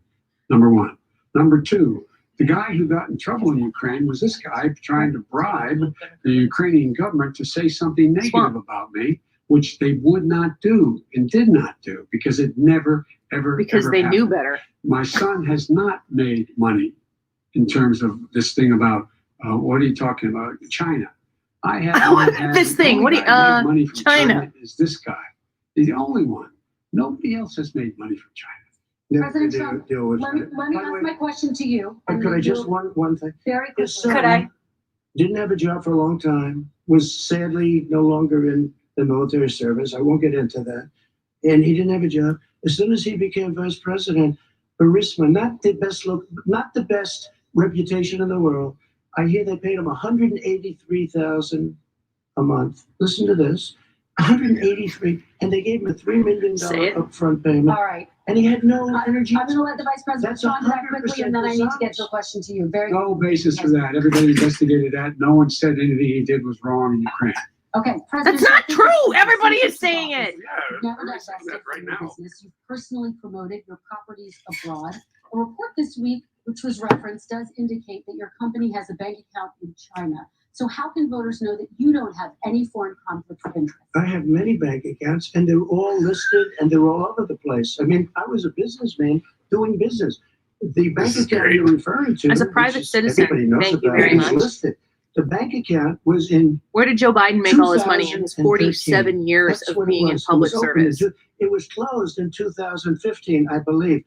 Number one. Number two, the guy who got in trouble in Ukraine was this guy trying to bribe the Ukrainian government to say something negative about me, which they would not do and did not do because it never, ever, Because ever they knew happened. better. My son has not made money in terms of this thing about, what are you talking about? China. I have not had, This the thing, only what do you, guy who made money from China. is this guy. He's the only one. Nobody else has made money from China. President Trump, let me ask my question to you. But could I just one thing? Very His quickly. son Could I? didn't have a job for a long time, was sadly no longer in the military service. I won't get into that. And he didn't have a job. As soon as he became vice president, Burisma, not the best reputation in the world. I hear they paid him $183,000 a month. Listen to this. 183, and they gave him a $3 million Say it. upfront payment, All right. and he had no energy. I'm going to let the vice president That's respond to that quickly, and then I need to get dishonest. to a question to you. Very No basis for that. Everybody investigated that. No one said anything he did was wrong in Ukraine. Okay, President That's not Trump, true. Everybody is saying it. Yeah, Never everybody's saying divested that right from your now. business. You've personally promoted your properties abroad. A report this week, which was referenced, does indicate that your company has a bank account in China. So how can voters know that you don't have any foreign conflict of interest? I have many bank accounts, and they're all listed, and they're all over the place. I mean, I was a businessman doing business. The bank is account great. you're referring to, As a which private is- citizen, everybody knows thank you about very it, much. is listed. The bank account was in Where did Joe Biden make all his money in his 47 years That's of what it being in was. It public was open in service? It was closed in 2015, I believe.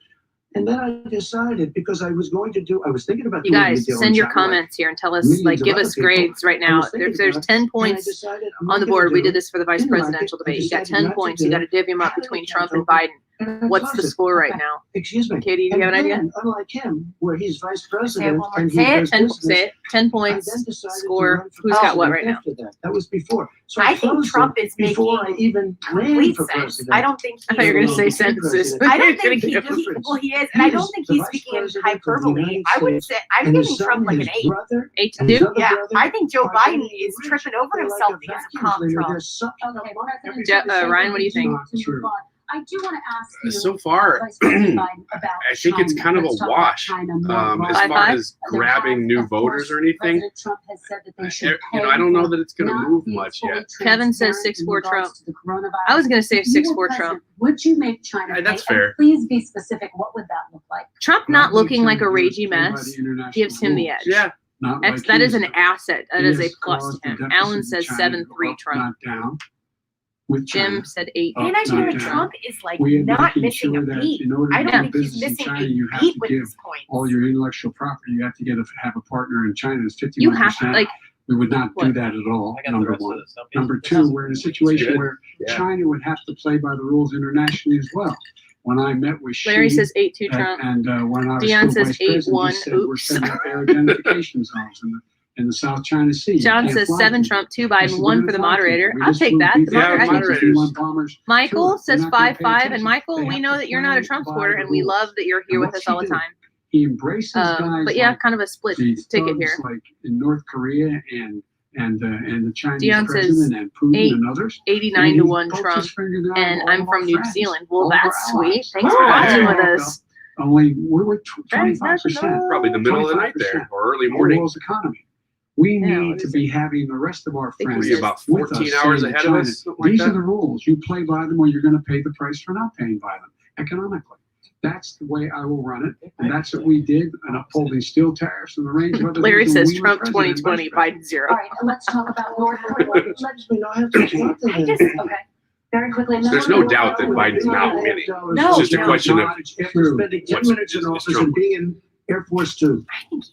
And then I decided, because I was thinking about You doing a guys, deal in send your China, like comments here and tell us, millions like, of give other us people. grades right I now. was thinking There's about it, 10 and I points decided I'm on the not board. gonna We do did it. this for the vice Didn't like presidential it. I debate. You got decided 10 not to points. do You got to it. divvy them up Had an between account Trump and open, Biden. and I What's the closed it. score right Okay. now? Excuse me. Katie, do you have an idea? Then, unlike him, where he's vice Say it president one more. and he Say it. does 10, business, say it. 10 I points. then decided to Score. run for Who's got what president right now? after that. That was before. So I think closed Trump it is making before I even ran complete for sense. president. I don't think I thought you were he's going to say Became sentences. president. I don't think Big he, difference. well, he is, and I He don't is think the he's vice speaking in president of the hyperbole. United I would States, say I'm and giving his son, Trump like his an 8. brother, 8 to and his 2. other Yeah, brother I think Joe are Biden getting is rich. tripping over They're himself like a because of vacuum cleaner. Trump. They're sucking Okay, up President Ja- Trump is saying Ryan, that what do you they think? do Not move true. on. I do want to ask you, So far, Vice President Biden, about I think it's China. kind of Let's a talk about wash China more as broadly. far 5-5? as There grabbing have, new of voters course, or anything. President Trump has said that they should I don't know pay that it's going to not move being much fully yet. Kevin says transparent 6-4 in regards Trump. to the coronavirus. I was going to say If you were 6-4 president, Trump. Would you make China That's pay? fair. And please be specific. What would that look like? Trump not looking like a ragey mess gives him the edge. Yeah, That is an asset. That is a plus to him. Alan says 7-3 Trump. Not down. With Jim China. said 8. And I Not feel like down. Trump is like We are not making missing sure a that beat. in order I to don't do think he's business in missing China, a you have beat to with give this point. all your intellectual property. You have to have a partner in China. It's 51%. You have to, like, we would not do what? that at all. I got the Number rest of one. this. Okay. Number two, we're in a situation Good. where Yeah. China would have to play by the rules internationally as well. When I met with Larry Xi, says 8-2 Trump. and when I was Dion still says vice president, 8-1. he said we're Oops. setting up air identification zones in the South China Sea. You John can't says fly 7 through Trump, 2 them. I Biden, said, 1 we're for the gonna fly through moderator. them. We I'll just take flew that. The B-52 Yeah, moderator. moderators. bombers. Michael Sure, says they're not gonna pay 5-5. And attention. Michael, They we have know to that you're not a play Trump by supporter, the and we rules. love that you're here And with what's us all he the do? time. He embraces guys But yeah, like kind of a split these ticket here. thugs like in North Korea and the Chinese Dion says president and Putin and others. 89 to 1 Trump, and I'm from New Zealand. Well, that's sweet. Thanks for watching with us. Only we're 25%. Probably the middle of the night there, or early morning. The world's economy. We need to be having the rest of our friends about 14 hours ahead of us. These are the rules. You play by them, or you're going to pay the price for not paying by them economically. That's the way I will run it, and that's what we did in upholding steel tariffs and the range of other Larry things when says we were Trump president. 2020, Biden 0. All right, and let's talk about North Korea. Okay, very quickly. There's no doubt that Biden's not winning. It's just a question of after spending 10 minutes in office and being in Air Force Two.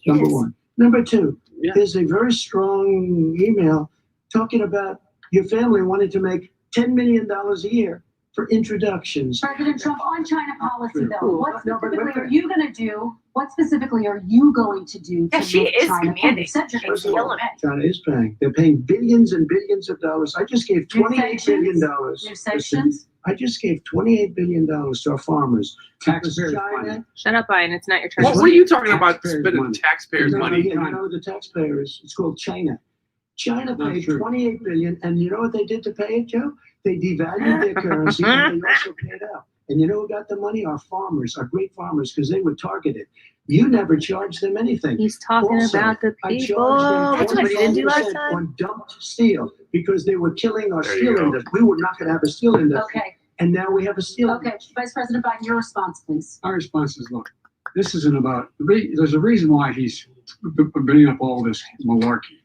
Number one. Number two, there's a very strong email talking about your family wanting to make $10 million a year for introductions. President Trump, on China policy, though, what specifically are you going to do? What specifically are you going to do to make China pay? China is paying. They're paying billions and billions of dollars. I just gave $28 billion. New sanctions? I just gave $28 billion to our farmers. Taxpayers' China. Shut up, Biden. It's not your turn. What are you talking about spending taxpayers' money? You know the taxpayers. It's called China. China paid $28 billion, and you know what they did to pay it, Joe? They devalued their currency, and they also paid out. And you know who got the money? Our farmers, our great farmers, because they were targeted. You never charged them anything. He's talking Also, about the I people. charged That's them what he didn't do last 25% time. on dumped steel because they were killing our There you steel go. industry. We were not going to have a steel industry. Okay, And now we have a steel okay. Vice President Biden, your response, please. Our response is, look, this isn't about, there's a reason why he's bringing up all this malarkey.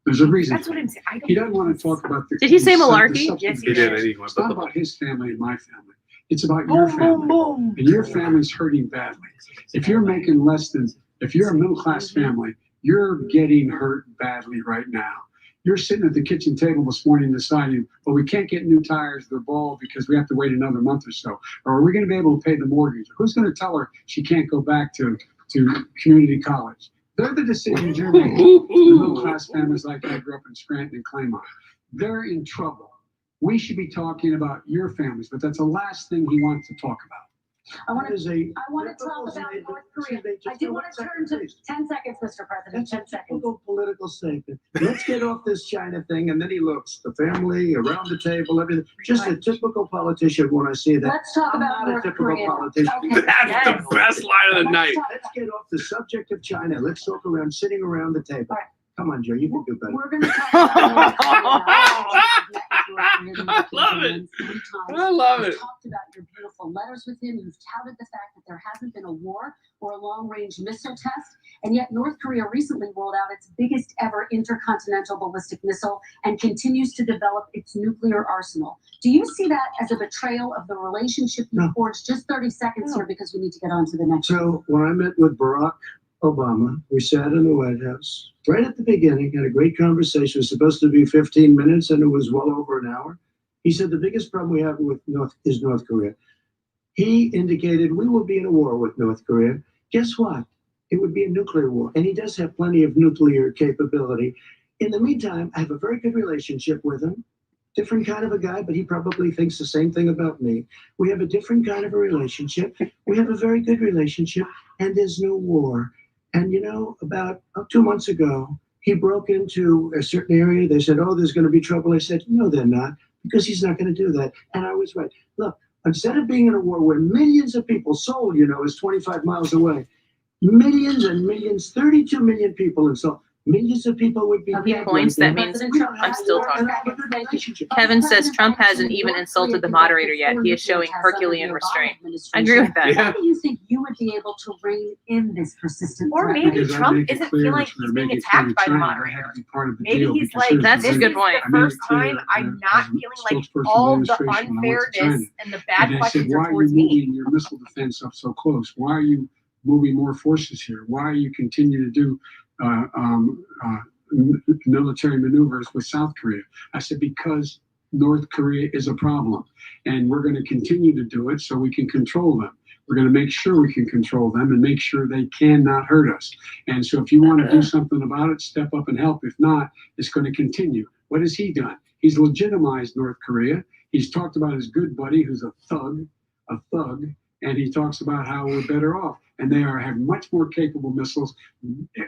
There's a reason. That's what I'm saying. I don't He doesn't want to talk about the. Did he say the malarkey? substance Yes, of he it. did. It's not about his family and my family. It's about your family. And your family's hurting badly. If you're making less than, if you're a middle-class family, you're getting hurt badly right now. You're sitting at the kitchen table this morning deciding, well, we can't get new tires, they're bald because we have to wait another month or so. Or are we going to be able to pay the mortgage? Who's going to tell her she can't go back to community college? They're the decisions you're making. The middle-class families like I grew up in Scranton and Claymont. They're in trouble. We should be talking about your families, but that's the last thing he wants to talk about. I want to Is a talk about North Korea. I do want to turn to 10 seconds, Mr. President. That's a 10 seconds. typical political statement. Let's get off this China thing, and then he looks, the family, around the table, everything. Just a typical politician when I see that. Let's talk I'm about not a North typical Korea. politician. Okay. That's the best line of the night. Let's get off the subject of China. Let's talk around sitting around the table. All right. Come on, Joe, you can do better. We're going to talk about I love it. I love it. You've talked about your beautiful letters with him. You've touted the fact that there hasn't been a war or a long-range missile test. And yet North Korea recently rolled out its biggest ever intercontinental ballistic missile and continues to develop its nuclear arsenal. Do you see that as a betrayal of the relationship you forged? Just 30 seconds here because we need to get on to the next one. So when I met with Barack Obama, we sat in the White House right at the beginning, had a great conversation. It was supposed to be 15 minutes and it was well over an hour. He said the biggest problem we have with North Korea. He indicated we will be in a war with North Korea. Guess what? It would be a nuclear war. And he does have plenty of nuclear capability. In the meantime, I have a very good relationship with him. Different kind of a guy, but he probably thinks the same thing about me. We have a different kind of a relationship. We have a very good relationship, and there's no war. And you know, about 2 months ago, he broke into a certain area. They said, oh, there's going to be trouble. I said, no, they're not, because he's not going to do that. And I was right. Look, instead of being in a war where millions of people, Seoul, you know, is 25 miles away, millions and millions, 32 million people in Seoul, millions of people would be He points, that means I'm still talking. Kevin says Trump hasn't even insulted the moderator yet. He is showing Herculean restraint. I agree with that. How do you think you would be able to rein in this persistent Or threat? maybe Trump isn't feeling like he's being attacked by the moderator. Maybe he's like, That's a good point. The first time I'm not feeling like all the unfairness and the bad questions are towards why are you me. moving your missile defense up so close? Why are you moving more forces here? Why are you continue to do military maneuvers with South Korea? I said, because North Korea is a problem, and we're going to continue to do it so we can control them. We're going to make sure we can control them and make sure they cannot hurt us. And so if you want to do something about it, step up and help. If not, it's going to continue. What has he done? He's legitimized North Korea. He's talked about his good buddy who's a thug, and he talks about how we're better off. and they have much more capable missiles,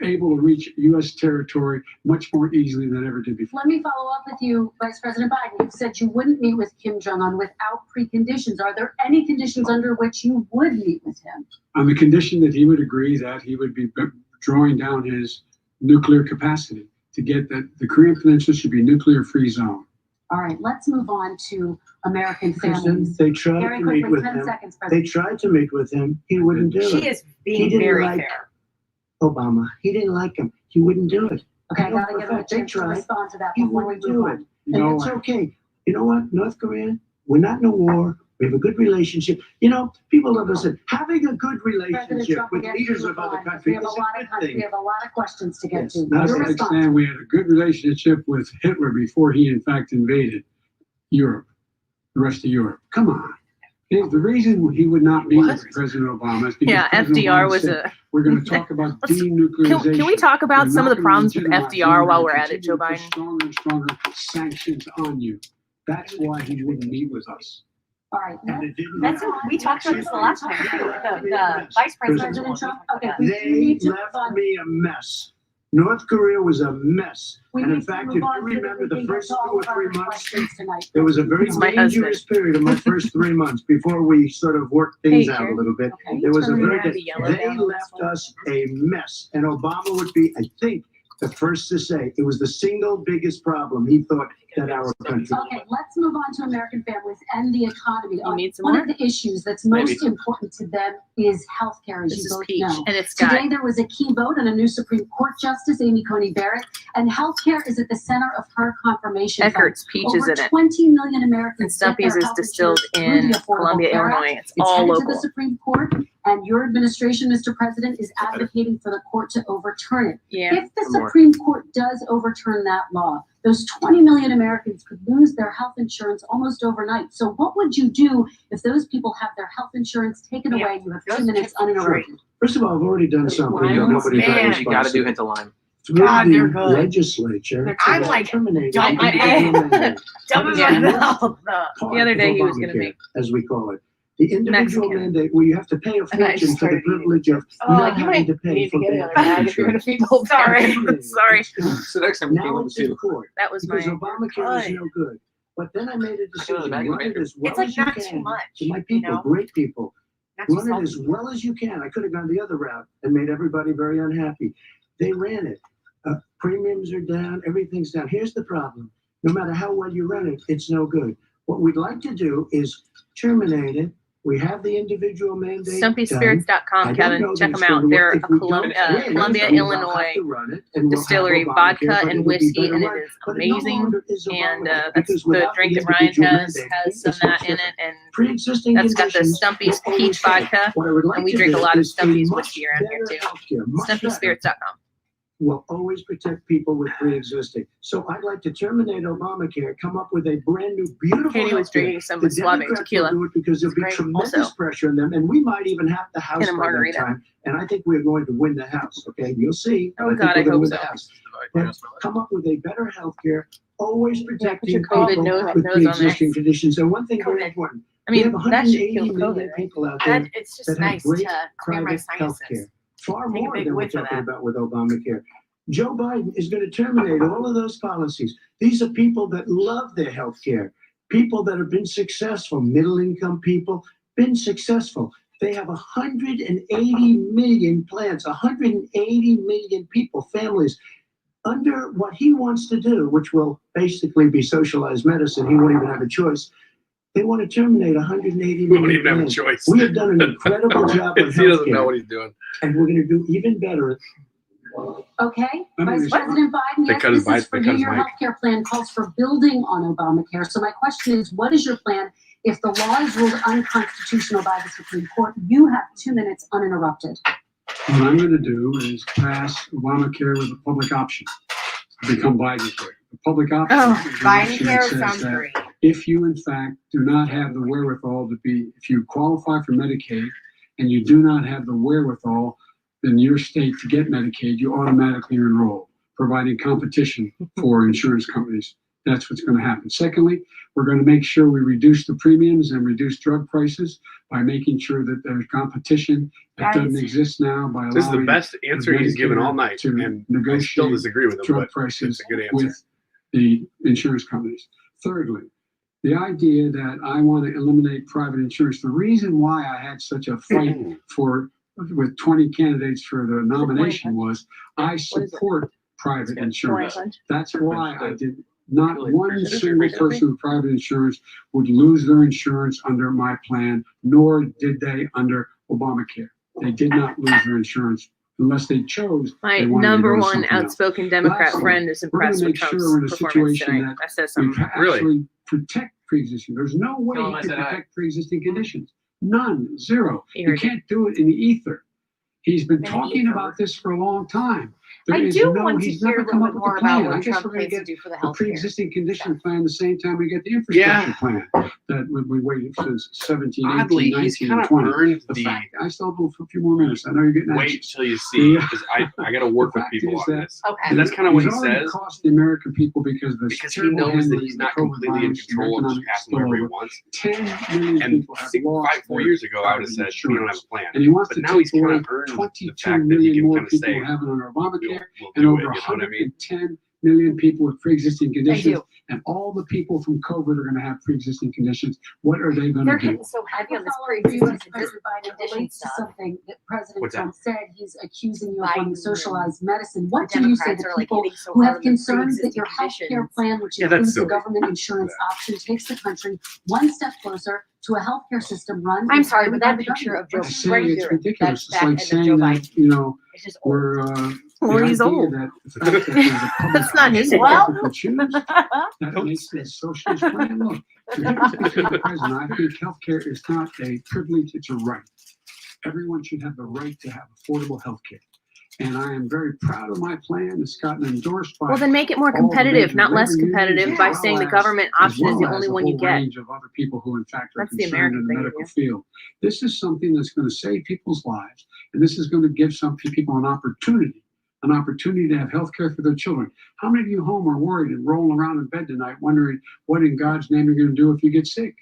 able to reach U.S. territory much more easily than ever did before. Let me follow up with you, Vice President Biden. You've said you wouldn't meet with Kim Jong-un without preconditions. Are there any conditions under which you would meet with him? On the condition that he would agree that he would be drawing down his nuclear capacity to get that the Korean Peninsula should be a nuclear-free zone. All right, let's move on to American Kristen, families. they tried Very to meet quickly, with 10 him. seconds, They President. tried to meet with him. He wouldn't do it. She is He being didn't very like fair. Obama. He didn't like him. He wouldn't do it. Okay, I know gotta for give a him a fact they chance to tried. respond to that He before we wouldn't move do on. it. And No it's way. okay. You know what? North Korea, we're not in a war. We have a good relationship. You know, people have said having a good President relationship Trump, with we have leaders to of move other on. countries We have is a lot a of good thing. we have a lot of questions to get Yes. to. Not Not Your to response. extent, we had a good relationship with Hitler before he, in fact, invaded Europe, the rest of Europe. Come on. The reason he would not meet with President Obama is because Yeah, President FDR Obama was said, a. we're going to talk about Let's- denuclearization. Can we talk about We're some of not the gonna problems with legitimize you. FDR while We're we're gonna at it, Joe continue to put Biden? Stronger and stronger sanctions on you. That's why he wouldn't meet with us. All right, And it didn't That's matter. what we talked about this the last time too. The vice president. President Trump. Okay, we They need to move left on. me a mess. North Korea was a mess. We And in need to fact, move if on you so that remember we the can get first to 2 all or of our 3 months, questions tonight. there was a very It's my dangerous period of my first 3 months before we sort of worked things Hey, out Karen. a little bit. Okay. There was a Turn very around good, the yellow they down on this left one. us a mess. And Obama would be, I think, the first to say it was the single biggest problem he thought that our country. Okay, let's move on to American families and the economy. You need some One more? of the issues that's Maybe. most important to them is healthcare, as This you is both Peach, know. and it's got. Today there was a key vote on a new Supreme Court Justice, Amy Coney Barrett, and healthcare is at the center of her confirmation. fund. Eckert's Peach is Over in it. 20 million And Americans get their Stumpy's is health distilled insurance through in the Affordable Columbia, Care Act. Illinois. It's It's all headed to the local. Supreme Court, and your administration, Mr. President, is advocating for the court to overturn it. Yeah. If the For more. Supreme Court does overturn that law, those 20 million Americans could lose their health insurance almost overnight. So what would you do if those people have their health insurance taken Yeah. away? You have 2 Those minutes chips are uninterrupted. First of all, I've already done something that Limes? nobody Man. You got to do hint of lime. Through God, they're the good. legislature. I'm to like terminate dumb my individual mandates. Dumb as Yeah. my mouth. Part The other of day he was gonna Obamacare, make as we call it. The individual Mexican. mandate where you have to pay a And I fortune just for the started eating privilege of Oh, not you having might to pay need for to get bad another bag health if you're gonna insurance. feed the whole Sorry. family. Sorry. So next time we came Now with it's in two. court That was because my. Obamacare is Good. no good. But then I made a decision, bag of run it as well It's like as you not can. too much, To my you people, know? great people. Not too Run it as salty. well as you can. I could have gone the other route and made everybody very unhappy. They ran it. Premiums are down, everything's down. Here's the problem. No matter how well you run it, it's no good. What we'd like to do is terminate it. We have the individual mandate done. StumpySpirits.com, I don't Kevin. know that Check it's them going out. to They're work. a If we don't Columbia, win, Columbia, then we'll have Illinois to run it, and we'll have distillery, Obamacare, vodka but and it would be whiskey, better and it run. is But it no amazing. longer is And Obamacare, that's because the without drink the that Ryan individual has mandate, some it's of much that in different. it, and Pre-existing that's got the conditions Stumpy's will always peach stay. vodka. What I would like And we to drink a do lot of is a Stumpy's much whiskey around here better too. healthcare, much better. StumpySpirits.com. Will always protect people with pre-existing. So I'd like to terminate Obamacare, come up with a brand new, beautiful Katie was healthcare. drinking some The Suave Democrats tequila. will do it because there'll It's be great. tremendous Also, pressure on them, and we might even have the House and a by that margarita. time. And I think we're going to win the House. Okay, you'll see. Oh, but God, I think we're hope going to so. win the House. But come up with a better healthcare, always Yeah, put protecting your COVID people nose with on there. pre-existing conditions. And one thing very COVID. important: I we mean, have that should 180 kill million COVID, right? people out there And it's just that have nice great to clear my private health care. sinuses. Far Take a more big than we're whiff of talking that. about with Obamacare. Joe Biden is going to terminate all of those policies. These are people that love their health care, people that have been successful, middle income people, been successful. They have 180 million plans, 180 million people, families, under what he wants to do, which will basically be socialized medicine. He won't even have a choice. They want to terminate 180 We don't million even have a plans. choice. We have done an incredible job on He doesn't know healthcare, what he's doing. and we're going to do even better. Okay, Let me Vice respond. President Biden, They yes, cut his this is mic- for they you. cut his Your mic. healthcare plan calls for building on Obamacare. So my question is, what is your plan if the law is ruled unconstitutional by the Supreme Court? You have 2 minutes uninterrupted. What I'm going to do is pass Obamacare with a public option to become Biden-care. The public option Oh, is an Biden option care that says sounds that great. if you in fact do not have the wherewithal to be, if you qualify for Medicaid and you do not have the wherewithal in your state to get Medicaid, you automatically enroll, providing competition for insurance companies that's what's going to happen. Secondly, we're going to make sure we reduce the premiums and reduce drug prices by making sure that there's competition that doesn't exist now by allowing This is the best answer he's given all night, to and I negotiate still disagree with him, drug but prices it's a good answer. with the insurance companies. Thirdly, the idea that I want to eliminate private insurance. The reason why I had such a fight with 20 candidates for the nomination was I support private insurance. That's why I did not one single person with private insurance would lose their insurance under my plan, nor did they under Obamacare. They did not lose their insurance unless they chose. My they wanted number to go to one something else. outspoken Democrat Lastly, friend is we're gonna impressed with make sure Trump's we're in a performance situation tonight. That says we something. actually protect pre-existing. There's no way Tell him you I can said hi. protect pre-existing conditions. None, zero. He You heard can't do it in the ether. He's been In the talking ether. about this for a long time. I There is do no, want to he's hear a never come little up bit with more a plan. about I what guess Trump we're going to plans to get do for the the health pre-existing condition plan the same time we get the infrastructure plan that we waited since 17, 18, Oddly, 19, he's kind and of 20. earned The the fact, I still have a few more minutes. I know you're getting wait anxious. till you see, Yeah. because I got to work The with fact people is on that- this. Okay. And that's kind of what he He's already says, cost the American people because of because he knows that he's not completely in control and just passing whatever he wants. 10 million And people have lost 4 their years ago, I would have said, private we don't have insurance. a plan. And he wants But to now he's take kind away of earned the 22 fact that he million can more kind of people say, having under Obamacare we'll and do over it, you know what I mean? 110 million people with pre-existing conditions. you. And all the people from COVID are going to have pre-existing conditions. What are they going They're to do? getting so heavy on this President pre-existing Biden condition relates to stuff. something that President What's that? Trump said. He's accusing you of Biden wanting socialized medicine. What The do you say Democrats to are like people hitting so who hard have on the concerns that your pre-existing health care conditions? plan, which Yeah, that's includes a silly. government insurance option, takes the country one step closer to a healthcare system run? I'm sorry, but that entirely by the picture of Joe I'm saying it's Biden, ridiculous. that's It's back like end of saying Joe that, Biden. you know, It's just old. we're Well, the he's idea old. that the fact that there's a public That's not his option fault. that people choose, that makes the socialist plan. Look, the difference between the president, I think healthcare is not a privilege, it's a right. Everyone should have the right to have affordable healthcare. And I am very proud of my plan. It's gotten endorsed by Well, then make it more all the competitive, major not less labor competitive unions, by as saying the well government as option is the well only as a one you whole get. range of other people who, in fact, are That's the concerned American in the thing, medical yeah. field. This is something that's going to save people's lives, and this is going to give some people an opportunity to have health care for their children. How many of you home are worried and rolling around in bed tonight wondering what in God's name you're going to do if you get sick?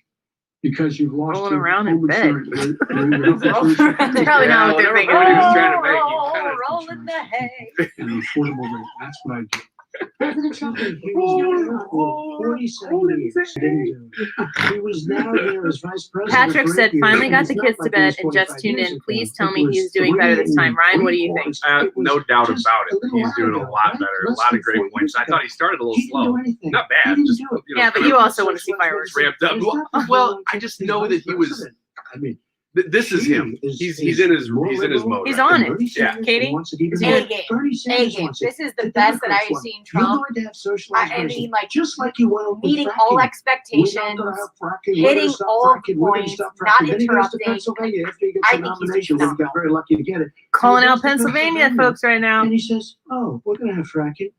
Because you've lost Rolling your around in home bed. insurance. Your health insurance. That's probably not what they're thinking. Whatever he was trying to make, you kind of roll in the hay. And an affordable rate. That's what I do. President Trump He was there for 47 years. Didn't do it. He was now there as vice president. Patrick for 8 said, years, finally and got it's the not kids to like it bed was and just 45 tuned years in. ago. Please tell It me was he's doing better this time. Ryan, what do you think? No doubt just about it. a little He's doing a while lot ago, better. right? A lot of Less than great 4 points. years I thought he started a little He didn't do slow. anything. Not He bad. didn't Just do it. Yeah, but you also want to see fireworks. ramped up. There's nothing Well, wrong I with just his know vice that he was. president. I mean, This is him. He's in his more mode. liberal He's right on now. it. Bernie Yeah. Sanders Katie? wants it even Is he more. good? Bernie Sanders A-game. wants it. This is the The best that Democrats I've want it. seen You're Trump. going to have socialized I medicine, mean, like, just like you want with meeting fracking. all We're not expectations, gonna have fracking. We're gonna hitting stop all fracking. We're gonna points, stop not fracking. Then he goes to interrupting. Pennsylvania after he gets I the think he's nomination. We got phenomenal. very lucky to get it. Calling He out goes to Pennsylvania, Pennsylvania, folks, right now. And he says, "Oh, we're gonna have fracking."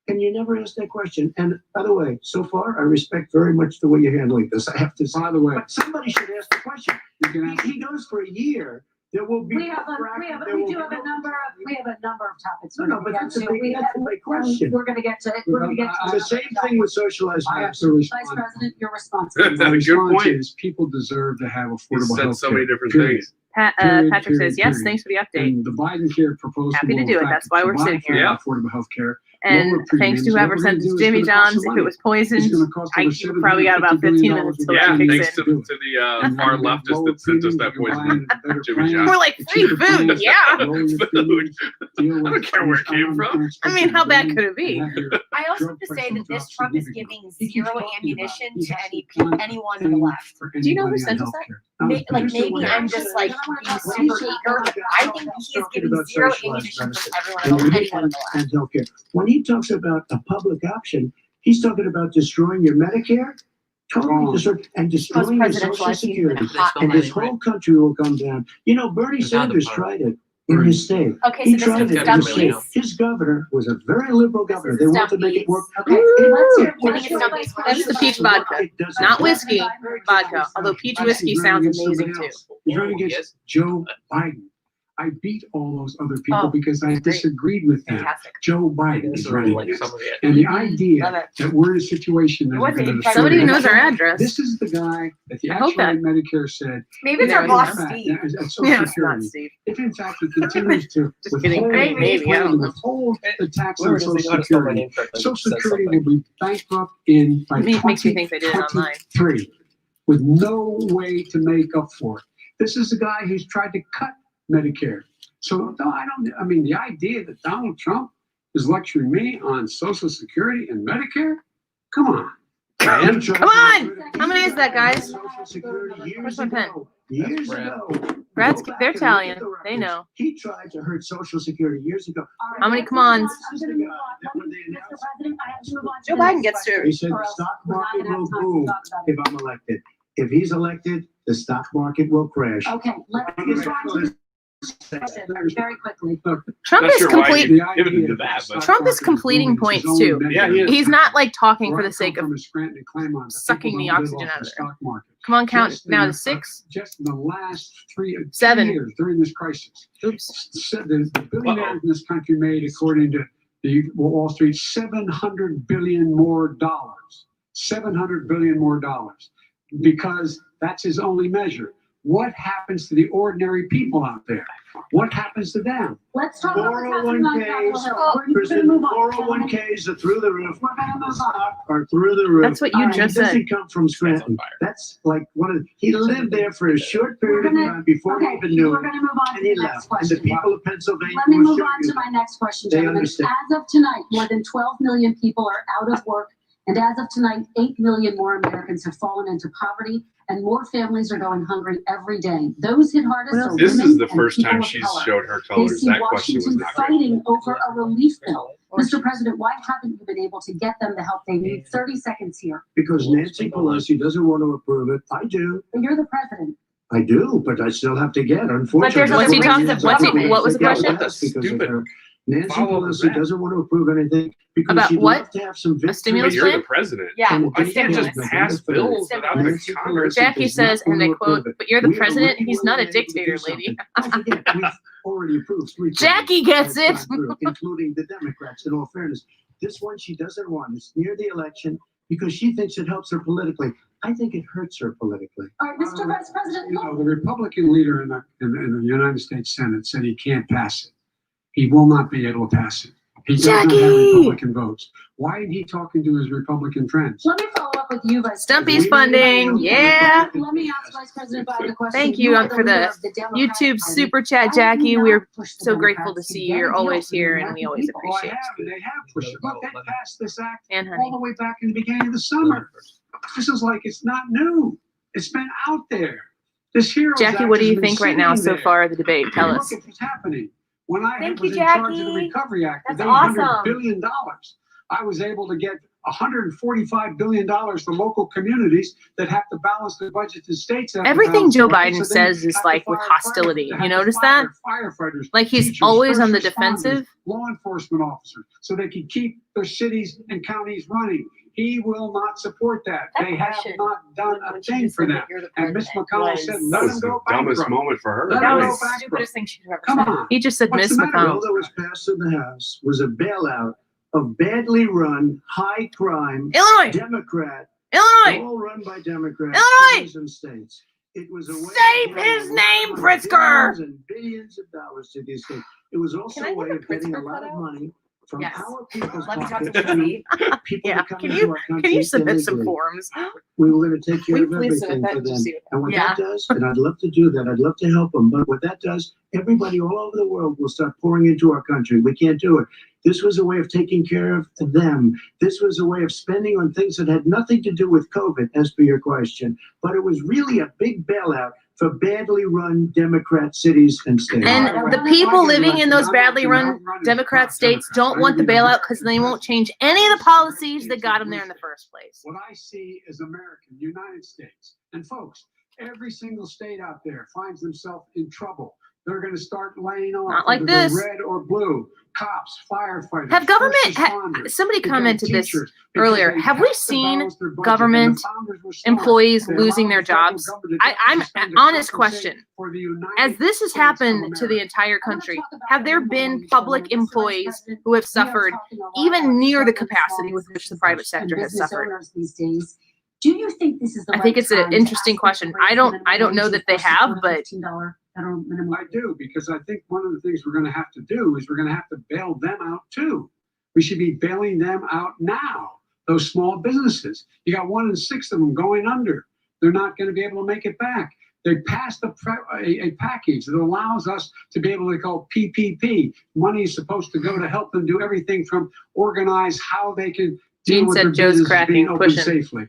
And you never asked that question. And by the way, so far, I respect very much the way you're handling this. I have to say. By the way, But somebody should ask the question. you can ask He goes for a year. There will be We do fracking, have there will a be number of topics. No, we're no, gonna but get that's a to. big- We that's have- a big question. We're gonna get to it. We're gonna get to The same thing with socialized I have medicine. to Vice respond. President, your response. That's please. a My good response point. is people deserve to have He affordable said health so care. many different period. things. Period, Patrick says, period, yes, period. thanks for the update. And the Biden care proposal Happy to will, do in it. fact, That's why we're provide sitting for here. affordable health care. And lower thanks premiums. to What whoever we're sent gonna this do to is Jimmy it's gonna cost Johns, some if it money. was poisoned, It's gonna cost over you probably got about 750 billion15 minutes till Yeah, that kicks thanks in. to the far leftist that sent us that poison. Jimmy John. We're like, free food, yeah. Food. I don't care where it came from. I mean, how bad could it be? I also have to say that this Trump is giving zero ammunition to anyone on the left. Do you know who sent us that? Like maybe I'm just like being super eager. I think he is giving zero ammunition to everyone else, anyone on the left. And healthcare. When he talks about a public option, he's talking about destroying your Medicare, totally destroying, and destroying your Post-presidential, Social I've seen him in Security. a hot And this minute. whole country will come down. You know, Bernie Sanders tried it in his state. Okay, He so this tried is it in stuff his state. piece. His governor was a very liberal governor. is They a wanted to stuff make it piece. work. Okay, let's hear. I think it's not based That's the peach vodka, It doesn't not matter. whiskey, vodka. Although peach whiskey sounds amazing too. He's running against Joe Biden. I beat all those other people Oh, because I great. disagreed with them. Fantastic. Joe Biden This is is running like this. some of it. And the Love idea it. that we're in a situation that we're wasn't going to even destroy Somebody who the knows our nation. address. This is the guy that the I hope actual that. Medicare said. Maybe it's There our it boss, is. Steve. At Social Yeah, it's Security, not Steve. if in fact he continues to Just kidding. withhold, Maybe, I don't know. withhold the tax Whoever on doesn't know Social how to spell my Security, name correctly Social says Security something. will be bankrupt in by Makes me think they did it online. 2023 with no way to make up for it. This is the guy who's tried to cut Medicare. So no, I mean, the idea that Donald Trump is lecturing me on Social Security and Medicare? Come on. Come on! How many is that, guys? Social Security years Where's my pen? ago. Years Brad. ago. Brad's, Go back they're and look at Italian. the They records. know. He tried to hurt Social Security years ago. How many come-ons? This is the guy that when they Mr. announced, President, I have to move on to Joe the Biden next gets to- question, he said or the else stock we're not market gonna have will time to boom talk about it. if I'm elected. If he's elected, the stock market will crash. Okay, let's move on to the question very quickly. Trump Not is sure why complete. you pivoted to that, but Trump is completing points, too. Yeah, he is. He's not like talking for the sake of of sucking the oxygen out of there. Come on, count now to 6. Just in the last 7. years during this crisis, Oops. the billionaires in this country made, according to the Wall Street, $700 billion more dollars. $700 billion more dollars, because that's his only measure. What happens to the ordinary people out there? What happens to them? Let's talk about what's happening on Capitol Hill. We're gonna move on. 401ks are through the roof. We're gonna move on. Are through the roof. That's what you just He said. doesn't come from Scranton. That's like he lived there for a short period of time before he Okay, even knew we're it, gonna move on and to he the next left. And the question. people of Pennsylvania Let me will move show on you to my next question, They gentlemen. understand. As of tonight, more than 12 million people are out of work. And as of tonight, 8 million more Americans have fallen into poverty, and more families are going hungry every day. Those hit hardest are This women is the and first people time of she's color. showed her They colors. see That question was Washington not great. fighting over a relief bill. Mr. President, why haven't you been able to get them the help they need? 30 seconds here. because Nancy Pelosi doesn't want to approve it. I do. But you're the president. I do, but I still have to get. Unfortunately, there's What's he other talking? branches of What's he? government. What was the question? What the stupid Nancy follow-up is Pelosi that? doesn't want to approve anything because About she'd what? love to have some victory. But stimulus you're plan? the president. Yeah, And You can't just stimulus. pass bills without the Nancy Congress. Pelosi Jackie does says, not and I want to quote, approve it. "But you're the We are president. really He's not a willing to do dictator, lady." something. Don't forget, we've already approved 3 Jackie gets that's it. gone through, including the Democrats, in all fairness. This one she doesn't want. It's near the election because she thinks it helps her politically. I think it hurts her politically. All right, Mr. Vice President, You know, the Republican leader in the United States Senate said he can't pass it. He will not be able to pass it. He does not have Jackie! Republican votes. Why isn't he talking to his Republican friends? let me follow up with you, Vice Stumpy's President. funding, yeah. Let me ask Vice President Biden a question. Thank you are for the leader of Democratic YouTube Party. super chat, Why have Jackie. you We're not pushed the so grateful to Democrats see get you. You're a deal always for the here, and American we always people? Oh, I appreciate it. have. They have pushed it. Look, they passed this act And all honey. the way back in the beginning of the summer. This is like it's not new. It's been out there. This Heroes Jackie, Act what do has you been think right now sitting so there. far of the debate? Tell Look us. at what's happening. When I Thank was you, in charge of the Jackie. Recovery Act, That's with $800 awesome. billion, I was able to get $145 billion for local communities that have to balance their budgets. The states have to Everything balance Joe their budgets, Biden so then says is have to like with fire hostility. have You to notice fire that? Firefighters, Like he's teachers, always on the first responders, defensive. law enforcement officers, so they can keep their cities and counties running. He will not support that. That They have question, not done a when she thing just for said them. that you're the And Ms. president, McConnell was- said, That let was him the go dumbest bankrupt. moment for her. Let That him was go the bankrupt. stupidest thing she's ever Come said. on. He just said What's Miss the matter? The bill McConnell. that was passed in the House was a bailout of badly run, high crime, Illinois, Democrat, Illinois. all run by Democrats, Illinois! cities and states. It was a way Save of getting his a lot name, of money, Pritzker! billions and billions of dollars to these states. It was also Can I a way get a of getting a Pritzker lot of cutout? money from Yes. our people's Let me talk to pockets Steve. to people Yeah. that come Can into you our country can you submit some illegally. forms? We were going to take care Will you of please submit everything that for to them. see what And what Yeah. that does, and I'd love to do that, I'd love to help them, but what that does, everybody all over the world will start pouring into our country. We can't do it. This was a way of taking care of them. This was a way of spending on things that had nothing to do with COVID, as per your question. But it was really a big bailout for badly run Democrat cities and states. And the people living in those badly run Democrat states don't want the bailout because they won't change any of the policies that got them there in the first place. What I see is American, United States. And folks, every single state out there finds themselves in trouble. They're going to start laying off. Not like whether they're this. Red or blue. Cops, firefighters. Have government, first responders, somebody because commented this teachers, because earlier. they Have we have to seen balance their budget, and government the founders were smart. employees They losing allowed their the federal jobs? government to I'm suspend an honest compensate question. for the United As this has States of happened to the America. entire I wanna country, talk about have there minimum been wage. public Mr. Vice employees President, who have we are suffered talking a lot even about near the struggling capacity small with which the businesses private and sector has business suffered? owners these days. Do you think this is the I think right it's an time to interesting ask them to question. raise I the don't minimum know wage that and they force have, support a but $15 federal minimum I do, because I think one of the things we're going to have to do is we're going to have to bail them out too. We should be bailing them out now. Those small businesses, you got 1 in 6 of them going under. They're not going to be able to make it back. They passed a package that allows us to be able to call PPP. Money is supposed to go to help them do everything from organize how they can deal Gene with said their Joe's business cracking, being open pushing. safely.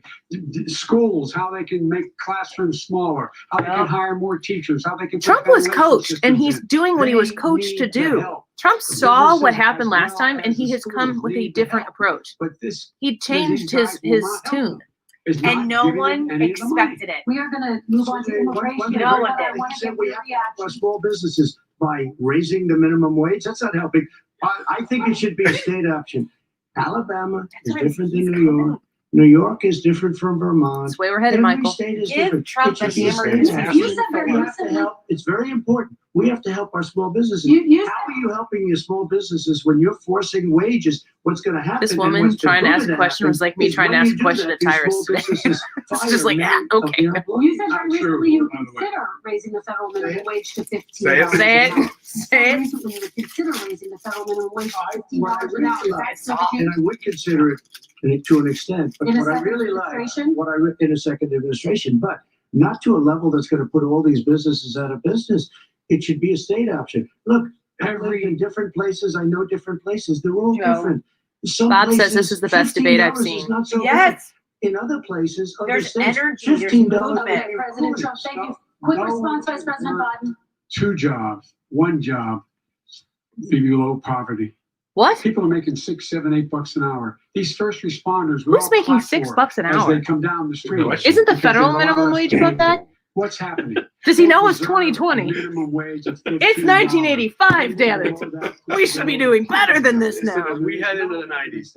Schools, how they can make classrooms smaller, how they can hire more teachers, how they can. put Trump was ventilation coached and systems he's in. doing what he was They coached to need do. help. Trump The saw what businesses happened as last well time and as he the has come schools with a need the different help. approach. But this He changed his guys will not help tune. them. It's not And no giving them one any of the money. expected it. We are going to move on to immigration. No one I did. want to Said get we your have to help our reaction. small businesses by raising the minimum wage. That's not helping. I think it should be a state option. Alabama is different than New York. New York is different from Vermont. That's the way we're headed, Every Michael. state is Give different. Trump It's the just a hammer state and task. You said very We have to recently. help. It's very important. We have to help our small businesses. You How are you helping your small businesses when you're forcing wages? What's going to happen? This and woman what's been trying to ask proven a question happen was like me is trying to when ask you a do question that, to these Tyrus small today. businesses It's just like, fire yeah, many of okay. their employees. You said Not very true, recently you would by the way. consider raising the federal minimum Say it. wage to $15 Say it. Say it. an hour. Say it. Recently you would consider raising the federal minimum wage to What I $15 an really hour. Is like, that still the and case? I would consider it to an extent, but In a what I second really like, administration? in a second administration, but not to a level that's going to put all these businesses out of business. It should be a state option. Look, I've lived in different places. I know different places. They're all Joe. different. Some Bob says places, this is the best debate I've $15 seen. is not so Yes. bad. In other places, other There's states, energy, there's $15 movement. Okay, President Trump, thank you. Quick No response, one Vice President can Biden. 2 jobs, 1 job, be below poverty. What? People are making $6, $7, $8 an hour. These first responders, we're Who's all making clapped for $6 an as hour? they come down the street. Isn't the because federal there's a lot minimum of wage above that? What's happening? Does he know They it's deserve a 2020? minimum wage of It's $15. 1985, damn it. We should be doing better than this now. We head into the 90s.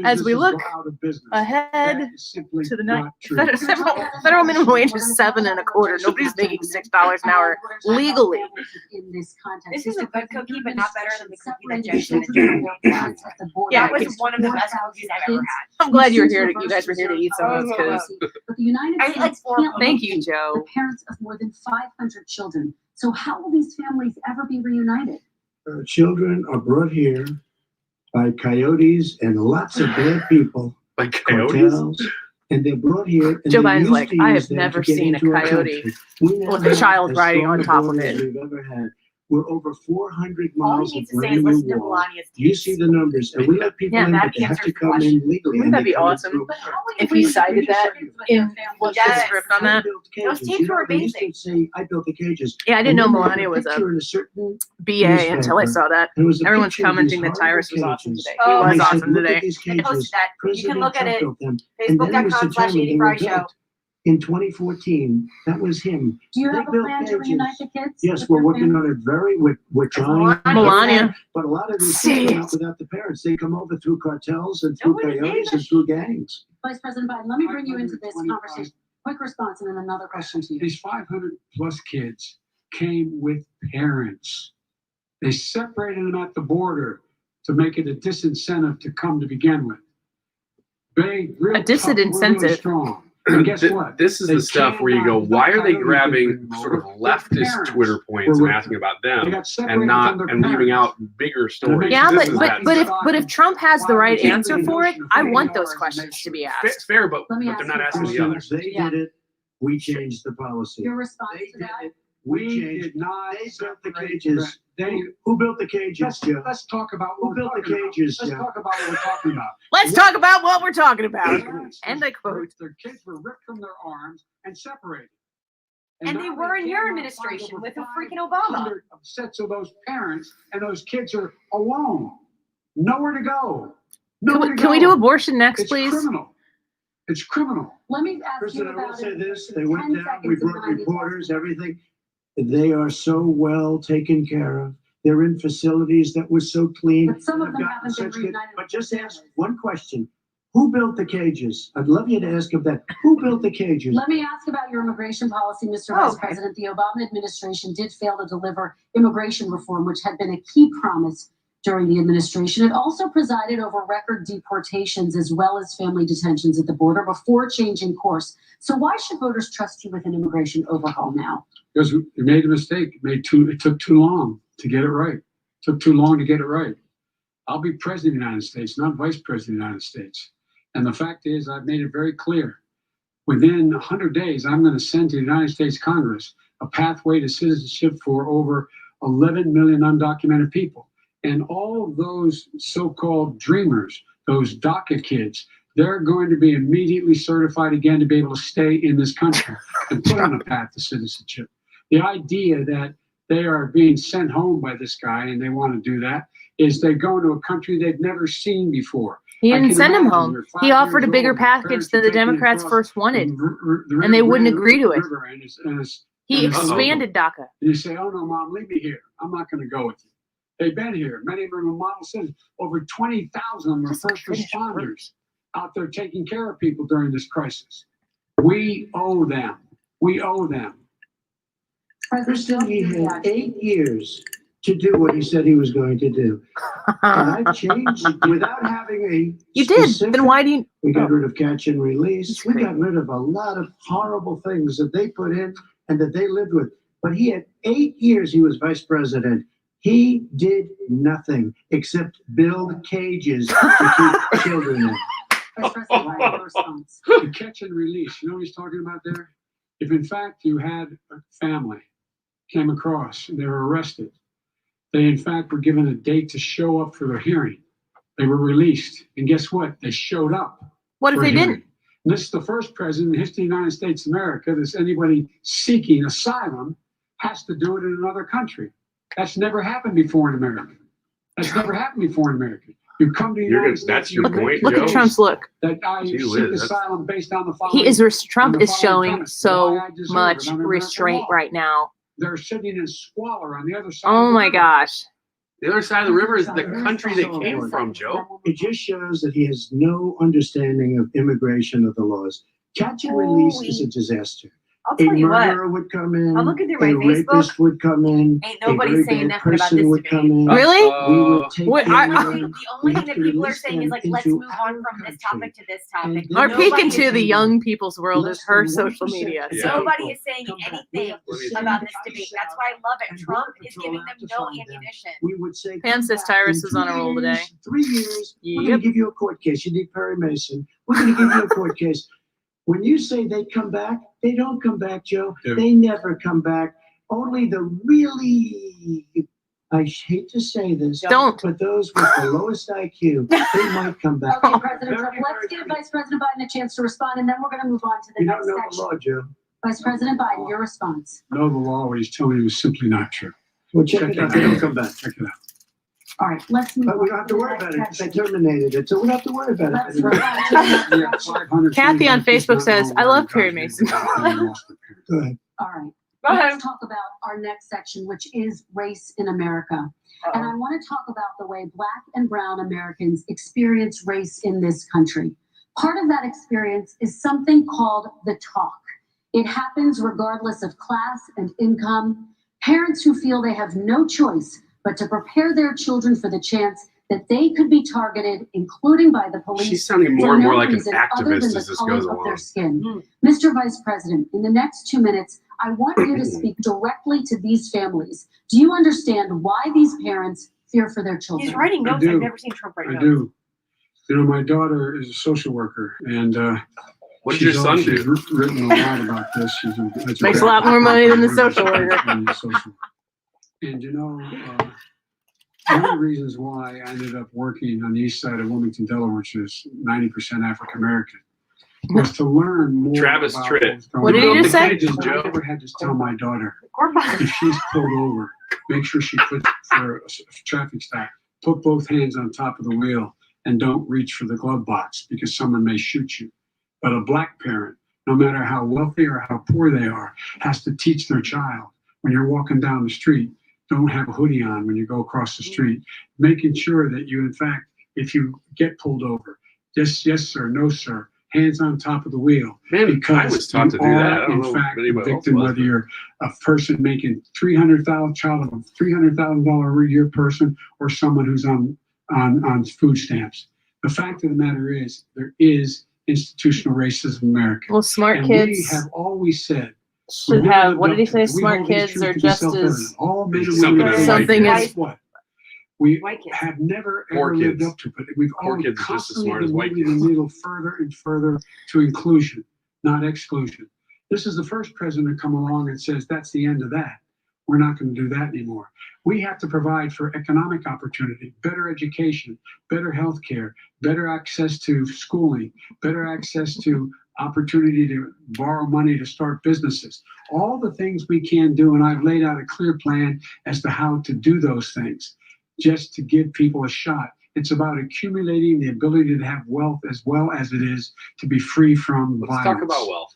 As we look ahead to the night, federal minimum wage is $7.25. Nobody's making $6 an hour legally. In this context. This is a good cookie, but not better than the cookie that Separating Jason children from their parents at the border. That was one of the best cookies I've ever had. I'm glad you guys were here to eat some of those because But the United I ate like States 4 can't thank you, locate Joe. the parents of more than 500 children. So how will these families ever be reunited? Children are brought here by coyotes and lots of bad people, Like coyotes? cartels, and they're brought here. And Joe they're Biden's used like, to I use have them never to get seen a into our coyote country. We now with a have child as riding strong on a top of border it. as we've ever had. We're over 400 All miles he of needs to say brand is new listen to wall. Melania's You tapes. see the numbers, and we let people Yeah, in, that but they have answers to the come question. in legally. Wouldn't and that they be come in awesome through- But how will you if he bring cited that restrictions with their in families? what's Yes. the script on that? Those Those tapes were amazing. I built the cages. Yeah, I didn't And know then they had Melania was a picture in a certain BA until I newspaper. saw that. There was a Everyone's picture of commenting these that Tyrus was horrible awesome cages. today. Oh, He And was they said, awesome "Look at today. these I posted cages. that. You can President look at Trump it. built them." And then it was Facebook.com/Andy determined they Fry were Show. built in 2014. That was him. Do you They have a built plan to cages. reunite the kids? Yes, with we're their working families? on it. We're trying. Melania. But a lot of these Say kids come it. up without the parents. They come over through cartels and through Nobody coyotes and gave a through gangs. Vice President Biden, let me bring you into this 525. conversation. Quick response and then another question to you. These 500 plus kids came with parents. They separated them at the border to make it a disincentive to come to begin with. Big, real A disincentive. Really strong. And guess what? This is They the stuff where you go, cannot- why are they coyotes grabbing bring them sort of over. leftist Parents Twitter points were and with asking about They them got separated and not from their and leaving parents. out bigger stories? Yeah, This but is but that- but if Trump has the right answer for it, I want those questions to be asked. fair, but Let me they're ask not you a asking the question. others. They Yeah. did it. We changed the policy. Your response They to did that? it. We changed. did not They built the separate cages. They, Who built the cages, Joe? let's talk about Who what we're built the talking about. cages, Let's Joe? talk about what we're talking about. Let's talk about what we're talking about. Parents And I quote. Their kids were ripped from their arms and separated. And they now were in your cannot administration find with over a freaking Obama. 500 sets of those parents, and those kids are alone, nowhere to go. Can we do abortion next, It's please? criminal. It's criminal. Let me ask you President, I will about say it. this, they went 10 down, we seconds of brought 90 reporters, everything. They are so well taken care of. They're in facilities that were so clean. But some of them They've haven't gotten been such good- reunited. But just ask one question. Who built the cages? I'd love you to ask him that. Who built the cages? Let me ask about your immigration policy, Mr. Oh, Vice okay. President. The Obama administration did fail to deliver immigration reform, which had been a key promise during the administration. It also presided over record deportations as well as family detentions at the border before changing course. So why should voters trust you with an immigration overhaul now? Because we made a mistake. It took too long to get it right. It took too long to get it right. I'll be president of the United States, not vice president of the United States. And the fact is, I've made it very clear. Within 100 days, I'm going to send to the United States Congress a pathway to citizenship for over 11 million undocumented people. And all of those so-called dreamers, those DACA kids, they're going to be immediately certified again to be able to stay in this country and put on a path to citizenship. The idea that they are being sent home by this guy and they want to do that is they go to a country they've never seen before. He I didn't can send him imagine home. they're 5 He offered a years bigger old, their package parents than are the taking them Democrats across first wanted. the And they wouldn't agree to it. river, and it's He and it's illegal. expanded DACA. And you say, oh no, Mom, leave me here. I'm not going to go with you. They've been here. Many of them are model citizens. Over 20,000 of them are Just first finish responders out there taking care of people during this crisis. We owe them. We owe them. Kristen, he had 8 years to do what he said he was going to do. And I've changed without having a You did. specific- Then why do you? We got rid of catch and release. That's We great. got rid of a lot of horrible things that they put in and that they lived with. But he had 8 years he was vice president. He did nothing except build cages to keep children in. Vice President Biden, your response. The catch and release. You know what he's talking about there? If in fact you had a family came across and they were arrested, they in fact were given a date to show up for their hearing. They were released. And guess what? They showed up. What if for a they hearing. didn't? And this is the first president in the history of the United States of America that anybody seeking asylum has to do it in another country. That's never happened before in America. That's never happened before in America. You come to the United States. That's your you point, make Look at Joe? Trump's look. that I Gee seek whiz, that's- asylum based on the following. He is. Trump on the is following showing premise, so why I deserve it much under American restraint law. right now. They're sitting in squalor on the other side. Oh of the my river. gosh. The other side of the river is the country they came from, Joe. It just shows that he has no understanding of immigration or the laws. Catch and release is a disaster. I'll A tell you what. murderer would come in. I'm looking through a my Facebook. rapist would come in. Ain't a nobody very saying bad nothing about person this would debate. come in. Really? We would take Wait, them I- in. The only We thing have that to people are release saying is them like, let's into move on our from this country. topic to this topic. And Are then Nobody peeking is to the saying- young people's world is Less her than social 1% media. of Yeah. Nobody is saying come back. We anything have to send about them this to debate. ICE That's why I love it. and Trump Border is Patrol giving out them to no find them. ammunition. We would say, Pam come says back Tyrus in is on a 2 roll today. years, 3 years. We're Yep. going to give you a court case. You need Perry Mason. We're going to give you a court case. When you say they come back, they don't come back, Joe. Yeah. They never come back. Only the really, I hate to say this, Don't. but those with the lowest IQ, they might come back. Okay, President Very, Trump, let's very give Vice President Biden a chance to respond, and then we're going to move on to the You next don't know the section. law, Joe. Vice President Biden, your response. No, the law, what he's telling you is simply not true. Well, check it out. They don't come back. Check it out. All right, let's move on. But we don't have to the worry next about it because they section. terminated it, so we don't have to worry about Let's it. move on to the next Yeah, section. 500 Kathy on kids Facebook not says, know I why love God Perry gave Mason. them and lost their parents. Go ahead. All right. Go ahead. Let's talk about our next section, which is race in America. And I want to talk about the way Black and Brown Americans experience race in this country. Part of that experience is something called the talk. It happens regardless of class and income. Parents who feel they have no choice but to prepare their children for the chance that they could be targeted, including by the police. She's sounding for more and no more like an reason other than activist the as this color goes of their along. skin. Mr. Vice President, in the next 2 minutes, I want you to speak directly to these families. Do you understand why these parents fear for their children? He's writing I notes. do. I've never seen Trump write I notes. do. You know, my daughter is a social worker, and What does your son she's do? written a lot about this. She's a Makes a lot more money than the social worker. And you know, one of the reasons why I ended up working on the east side of Wilmington, Delaware, which is 90% African American, was to learn more. Travis about Tritt. what's going What did on. he just say? Cages, I Joe. never had to tell my daughter, Goodbye. if she's pulled over, make sure she puts for a traffic stop, put both hands on top of the wheel and don't reach for the glove box because someone may shoot you. But a Black parent, no matter how wealthy or how poor they are, has to teach their child when you're walking down the street, don't have a hoodie on when you go across the street. Making sure that you, in fact, if you get pulled over, just yes sir, no sir, hands on top of the wheel. Man, because I was taught to do that. I don't in know fact, if anybody else victim, was, whether you're a person making child of a $300,000 a year person, or someone who's on food stamps. The fact of the matter is, there is institutional racism in America. Well, smart And kids we have always said, should have. What did he say? Smart kids are just as all men and Something women as something white as kids. what we White kids. have never Poor ever lived kids. up to, but we've Poor always kids are just as constantly smart as been white moving kids. the needle further and further to inclusion, not exclusion. This is the first president to come along and says that's the end of that. We're not going to do that anymore. We have to provide for economic opportunity, better education, better health care, better access to schooling, better access to opportunity to borrow money to start businesses. All the things we can do, and I've laid out a clear plan as to how to do those things, just to give people a shot. It's about accumulating the ability to have wealth as well as it is to be free from Let's violence. talk about wealth.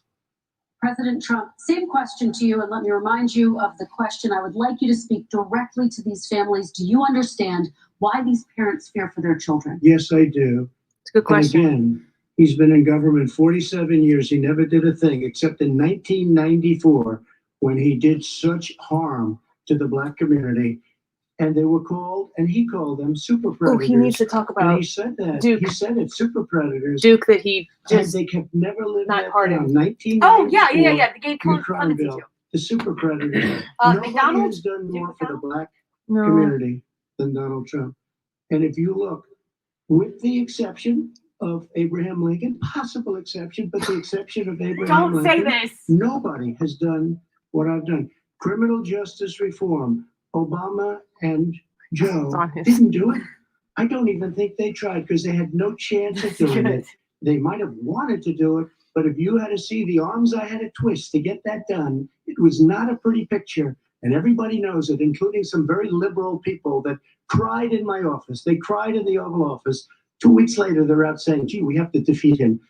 President Trump, same question to you, and let me remind you of the question. I would like you to speak directly to these families. Do you understand why these parents fear for their children? Yes, I do. It's a good question. And again, he's been in government 47 years. He never did a thing except in 1994 when he did such harm to the Black community. And they were called, and he called them super predators. Oh, he needs to talk And about he said that. Duke. He said it, super predators. Duke that he And just they kept never living not that pardoned. down. 1994. Oh, yeah. The gay the code crime clemency bill, too. the super predators. Nobody McDonald's? has done more for the Black no. community than Donald Trump. And if you look, with the exception of Abraham Lincoln, possible exception, but the exception of Abraham Don't say Lincoln, this. nobody has done what I've done. Criminal justice reform, Obama and Joe didn't do it. I don't even think they tried because they had no chance of doing it. They might have wanted to do it, but if you had to see the arms I had to twist to get that done, it was not a pretty picture. And everybody knows it, including some very liberal people that cried in my office. They cried in the Oval Office. 2 weeks later, they're out saying, gee, we have to defeat him.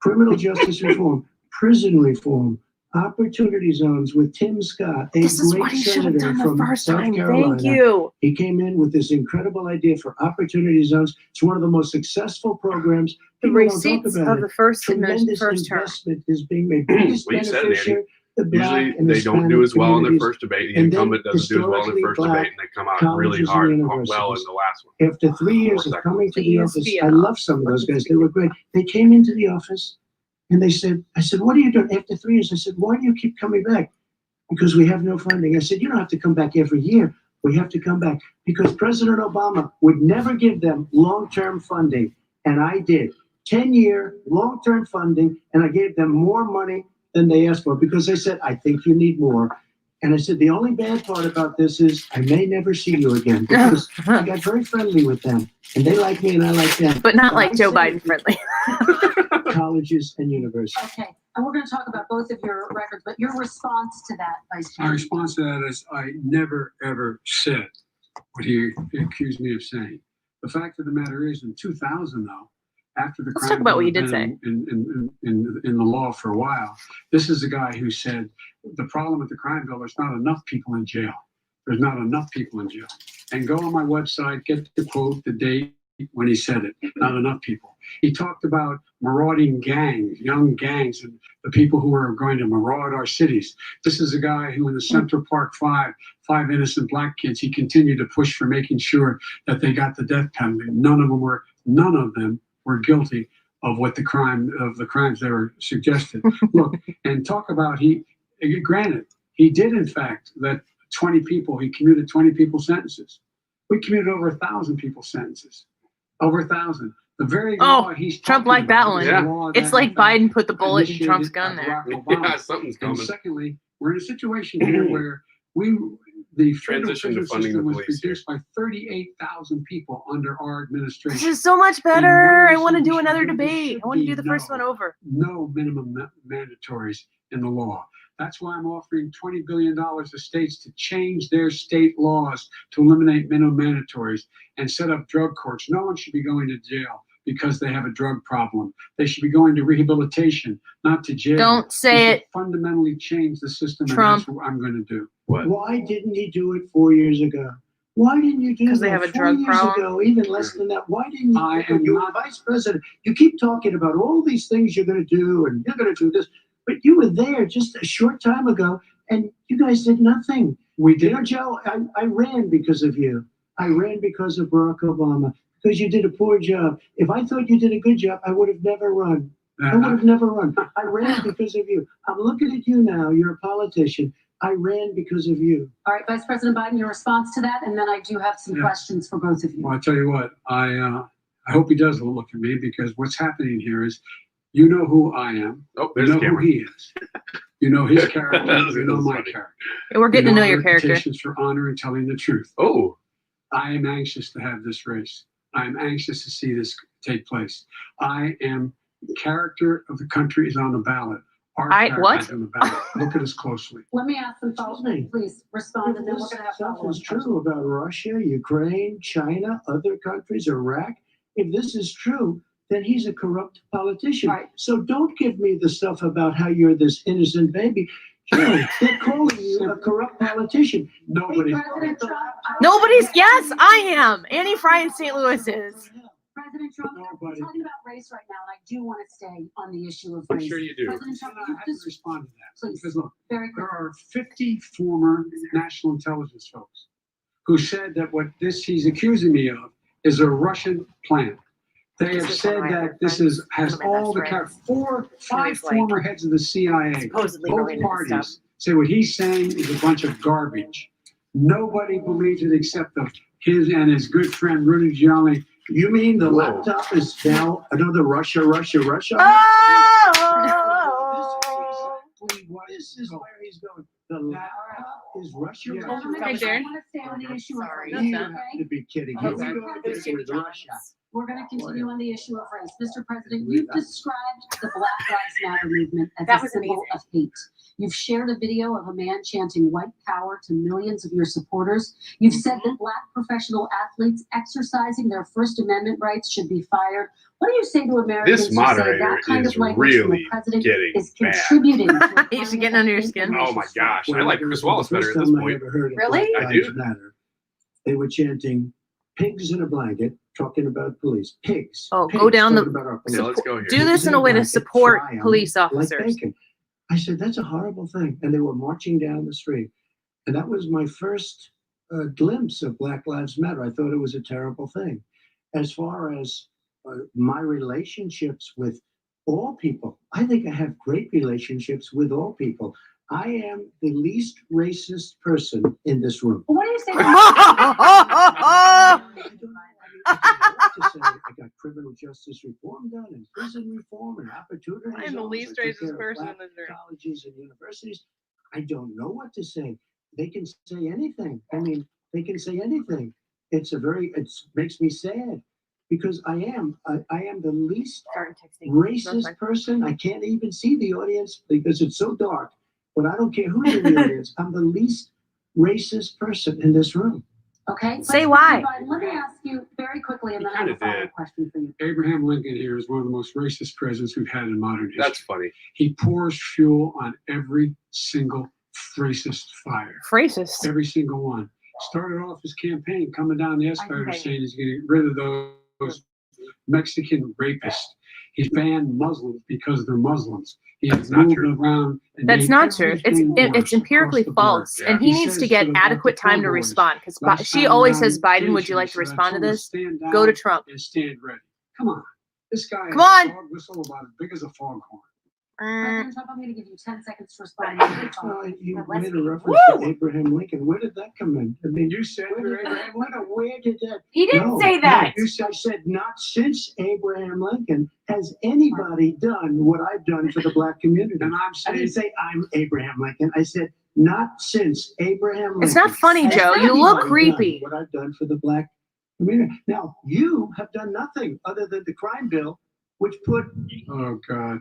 Criminal justice reform, prison reform, opportunity zones with Tim Scott, a This is great what he should have senator done the from first South time. Carolina. Thank you. He came in with this incredible idea for opportunity zones. It's one of the most successful programs. The People don't talk receipts about of it. the first Tremendous term. investment is being made. Biggest Well, you said it, beneficiary, the Black Usually and they don't do Hispanic as well in their communities. first debate. The And then incumbent doesn't do as well in their historically first Black debate, and they come out really colleges and hard, well universities. in the last one. After 3 years of Second. coming to the Please office, be I enough. love some of those guys. They were great. They came into the office and they said, I said, what are you doing? After 3 years, I said, why do you keep coming back? Because we have no funding. I said, you don't have to come back every year. We have to come back because President Obama would never give them long-term funding. And I did 10-year long-term funding. And I gave them more money than they asked for because they said, I think you need more. And I said, the only bad part about this is I may never see you again because I got very friendly with them and they like me and I like them. But not So like I Joe said, Biden friendly. colleges and universities. Okay, and we're going to talk about both of your records, but your response to that, Vice My Chair. response to that is I never, ever said what he accused me of saying. The fact of the matter is, in 2000, though, after the Let's crime talk about what bill you had did been in the law for a while, this is the guy who said the problem with the crime bill, there's not enough people in jail. There's not enough people in jail. And go on my website, get the quote, the date when he said it, not enough people. He talked about marauding gangs, young gangs, and the people who are going to maraud our cities. This is a guy who in the Central Park five innocent Black kids, he continued to push for making sure that they got the death penalty. None of them were guilty of the crimes that were suggested. Look, and talk about granted, he did in fact let 20 people, he commuted 20 people sentences. We commuted over 1,000 people sentences. Over 1,000. The very law he's Trump talking liked that about one. is a law It's that, like in fact, Biden put the bullet in initiated Trump's by gun there. Barack Obama. Yeah, something's And coming. secondly, we're in a situation here where the federal Transition to prison funding system the was police here. reduced by 38,000 people under our This administration. is so much better. And I want to do one another reason there debate. should I want to be do the first one over. no minimum mandatories in the law. That's why I'm offering $20 billion to states to change their state laws to eliminate minimum mandatories and set up drug courts. No one should be going to jail because they have a drug problem. They should be going to rehabilitation, not to jail. Don't say it. Fundamentally change the system, Trump. and that's what I'm going to do. Why didn't he do it 4 years ago? Why didn't you do that? Because they have a 4 drug years problem. ago, even less than that. Why didn't you? I am you were not- vice president. You keep talking about all these things you're going to do, and you're going to do this, but you were there just a short time ago, and you guys did nothing. We You did. know, Joe, I ran because of you. I ran because of Barack Obama, because you did a poor job. If I thought you did a good job, I would have never run. I would have never run. I ran because of you. I'm looking at you now. You're a politician. I ran because of you. All right, Vice President Biden, your response to that, and then I do have some Yeah. questions for both of you. Well, I tell you what, I hope he does look at me, because what's happening here is, you know who I am. Oh, You there's know the who camera. he is. You know his character. That You know was my funny. character. We're getting to know You your character. Reputations for honor and telling the truth. Oh, I am anxious to have this race. I am anxious to see this take place. I am character of the country is on the ballot. Our character what? is on the ballot. Look at us closely. Let me ask some follow-up. Excuse me. Please respond, and then we're This going to have stuff follow-up is true about Russia, Ukraine, China, other countries, Iraq. If this is true, then he's a corrupt politician. Right. So don't give me the stuff about how you're this innocent baby. Joe, they're calling you a corrupt politician. Nobody. President Trump, Nobody's. Yes, I am. Annie Fry in St. Louis is. President Trump, we're Nobody. talking about race right now, and I do want to stay on the issue of I'm race. sure you do. President Trump, I you have to just respond to that. Please. Because look, very quickly. there are 50 former national intelligence folks who said that what he's accusing me of is a Russian plan. They have said that this has all the five former heads of the CIA, Supposedly both related to parties, stuff. say what he's saying is a bunch of garbage. Nobody believes it except his and his good friend Rudy Giuliani. You mean the Whoa. laptop is now another Russia? Oh! This is exactly what this is where he's going. The laptop is Russia. Yeah. Gentlemen, Hey, I Darren. want to stay on the issue of Sorry. race, You That's okay? have to be kidding. Oh, Here we sorry. go It was again Jimmy with Russia. John's. We're going to continue on the issue of race. Mr. President, you've described the Black Lives Matter movement as That a was symbol of hate. You've shared a video of a man chanting white power to millions of your supporters. You've said that Black professional athletes exercising their First Amendment rights should be fired. What do you say to Americans This who say moderator that kind is of language from the really president getting is bad. contributing to He's getting under your skin. Oh my gosh, I Well, like it was Chris Wallace the better first at this time I point. ever heard of Really? Black I Lives do. Matter. They were chanting pigs in a blanket, talking about police. Pigs. Oh, pigs, go down talking the- about our police. Yeah, let's go here. Do this in a way to support police like officers. bacon. I said, that's a horrible thing. And they were marching down the street. And that was my first glimpse of Black Lives Matter. I thought it was a terrible thing. As far as my relationships with all people, I think I have great relationships with all people. I am the least racist person in this room. What do you say to I got criminal justice reform done and prison reform and opportunity. I'm the zones. least I took racist care of person black in this room. colleges and universities. I don't know what to say. They can say anything. I mean, they can say anything. It makes me sad because I am the least racist person. I can't even see the audience because it's so dark. But I don't care who's in the audience. I'm the least racist person in this room. Okay. Say Vice why. President Biden, let me ask you very quickly, and You then I have a kinda did. follow-up question for you. Abraham Lincoln here is one of the most racist presidents we've had in modern history. That's funny. He pours fuel on every single racist fire. Racist. Every single one. Started off his campaign coming down the escalator saying he's getting rid of those Mexican rapists. He's banned Muslims because they're Muslims. He has not moved true. around. And That's made not true. It's everything it's worse empirically across the board. false, Yeah. and he He needs says to get to the adequate time to boys, respond. Because last she time always around says, in "Biden, would you Asia, like he to said, I respond to told him this?" stand Go to down Trump. and stand ready. Come on. This guy Come has on. a dog whistle about as big as a foghorn. President Trump, I'm going to give you 10 seconds to respond. And then we'll follow. Well, you Let's made a see. reference to Abraham Lincoln. Where did that come in? I mean, You said where did Abraham Lincoln? Where did that? He didn't No, say that. No, I said not since Abraham Lincoln has anybody done what I've done for the black community. And I'm I didn't saying say I'm Abraham Lincoln. I said not since Abraham Lincoln. It's not funny, has Joe. You look anybody done creepy. What I've done for the black community. Now you have done nothing other than the crime bill which put Oh, God.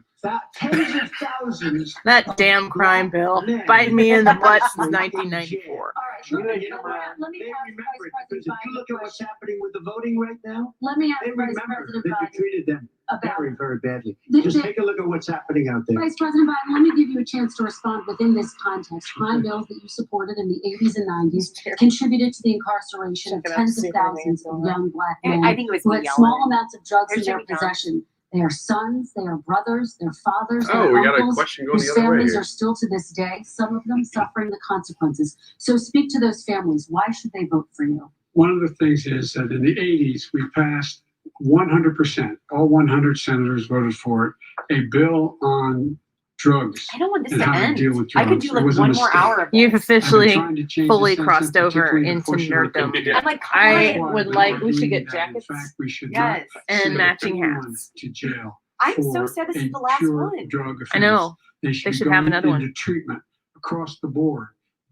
tens of thousands. That damn crime bill biting me in the butt since 1994. All right, let me ask They Vice remember it, President because if you look at what's happening with the voting right now, Let me ask they Vice remember President that you Biden treated them about very, very badly. The- Just the- take a look at what's happening out there. Vice President Biden, let me give you a chance to respond within this context. Crime bills that you supported in the 80s and 90s contributed to the incarceration of tens of thousands of young black men I think it was who me had yelling. small amounts of drugs in There's their Jimmy John's. possession. They are sons, they are brothers, their fathers, Oh, their we got a uncles, question going whose the other way families here. are still to this day, some of them suffering the consequences. So speak to those families. Why should they vote for you? One of the things is that in the 80s, we passed 100%, all 100 senators voted for it, a bill on drugs I don't want this and to how to end. deal with I drugs. could do It like was a one more mistake. hour of You've this. I've been officially trying to change fully the crossed census, over particularly into unfortunately, nerddom. Yeah. I'm like, I come on. would we like- are we should doing get that. jackets. In fact, we should Yes. not And send matching anyone hats. to jail. I'm so for sad this a is the last pure one. drug offense. I know. They should, They should be have going another one. into treatment across the board.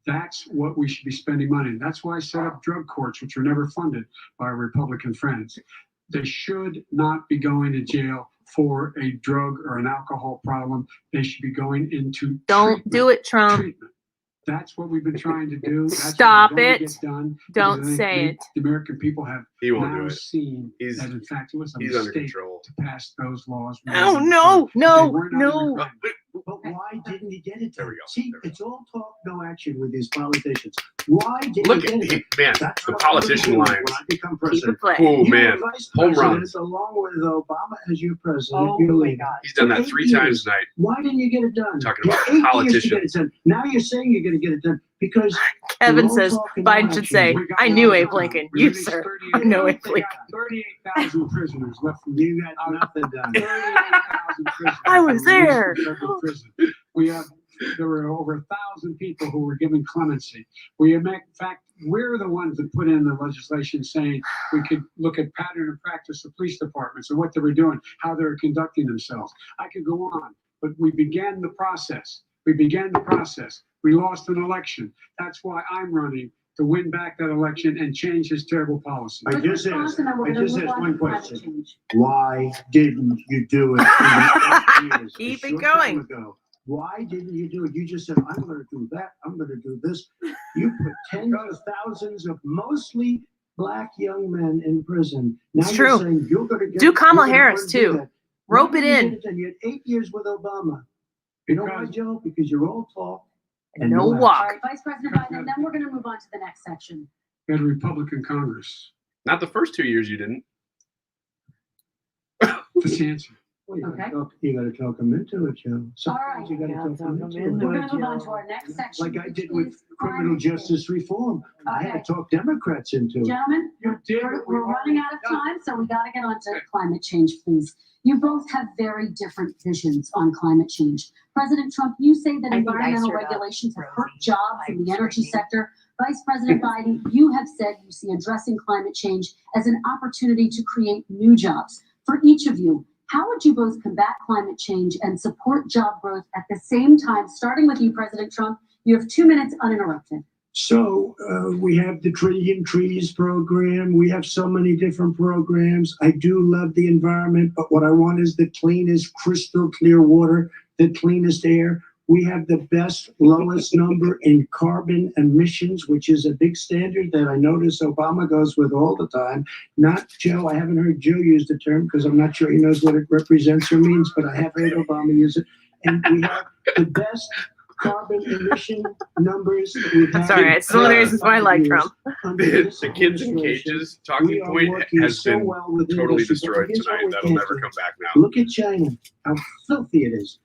That's what we should be spending money on. That's why I set up drug courts, which were never funded by our Republican friends. They should not be going to jail for a drug or an alcohol problem. They should be going into Don't do it, Trump. treatment. That's what we've been trying to do. That's Stop what we're going to it. get done. Don't Because I think say it. The American people have He won't do now it. seen He's that in fact it was a he's under mistake control. to pass those laws. Oh, no, no, They were not no. required. But why didn't he get it There done? we go. See, There we it's all talk, no action with these politicians. Why didn't Look he at get it he, done? man, That's the what I'm gonna politician do lines. when I become Keep it president. playing. Oh You were man, vice home president runs. along with Obama as your president. Oh your my leader. God. He's done For that 8 3 years. times tonight. Why didn't you get it done? Talking You about had 8 years to politicians. get it done. Now you're saying you're going to get it done because Kevin you're all says talk and no Biden should action. say, We got I a knew lot Abe done. Lincoln. We You, released sir. 38 I know Abe they Lincoln. got 38,000 prisoners left from You got nothing done. 38,000 prisoners. I was were released there. from federal prison. There were over 1,000 people who were given clemency. In fact, we're the ones that put in the legislation saying we could look at pattern and practice of police departments and what they were doing, how they were conducting themselves. I could go on, but we began the process. We lost an election. That's why I'm running to win back that election and change this terrible policy. I just asked And then we're I gonna just move asked on one to climate question. change. Why didn't you do it? In the 8 years? Keep A it short going. time ago. Why didn't you do it? You just said, I'm going to do that. I'm going to do this. You put tens of thousands of mostly black young men in prison. Now It's you're true. saying you're going to get Do Kamala you're gonna Harris, undo too. that. Rope Why it didn't you in. get done? You had 8 years with Obama. You know why, Because- Joe? Because you're all talk and No action. walk. All right, Vice President Biden, and then we're going to move on to the next section. We had a Republican Congress. Not the first 2 years you didn't. That's the answer. Well, you Okay. got to talk them into it, Joe. All Sometimes right. you got to talk them into it. We're going to move on to our next section. Like I which did with is criminal climate change. justice reform. I had Okay. to talk Democrats into it. Gentlemen, You did we're, what we we're running out of time, so we got to get on to climate change, please. You both have very different visions on climate change. President Trump, you say that I think I environmental stirred up regulations have hurt Rosie jobs by in the energy screaming. sector. Vice President Biden, you have said you see addressing climate change as an opportunity to create new jobs. For each of you, how would you both combat climate change and support job growth at the same time? Starting with you, President Trump, you have 2 minutes uninterrupted. So we have the Trillion Trees program. We have so many different programs. I do love the environment, but what I want is the cleanest, crystal clear water, the cleanest air. We have the best, lowest number in carbon emissions, which is a big standard that I notice Obama goes with all the time. Not Joe. I haven't heard Joe use the term because I'm not sure he knows what it represents or means, but I have heard Obama use it. And we have the best carbon emission numbers that we've had. That's all right. It's one of the reasons why I like Trump. Under The this kids in administration. cages We talking are point working has so been well with totally industry, but destroyed here's what tonight. we That'll can't never do. come back now. Look at China, how filthy it is.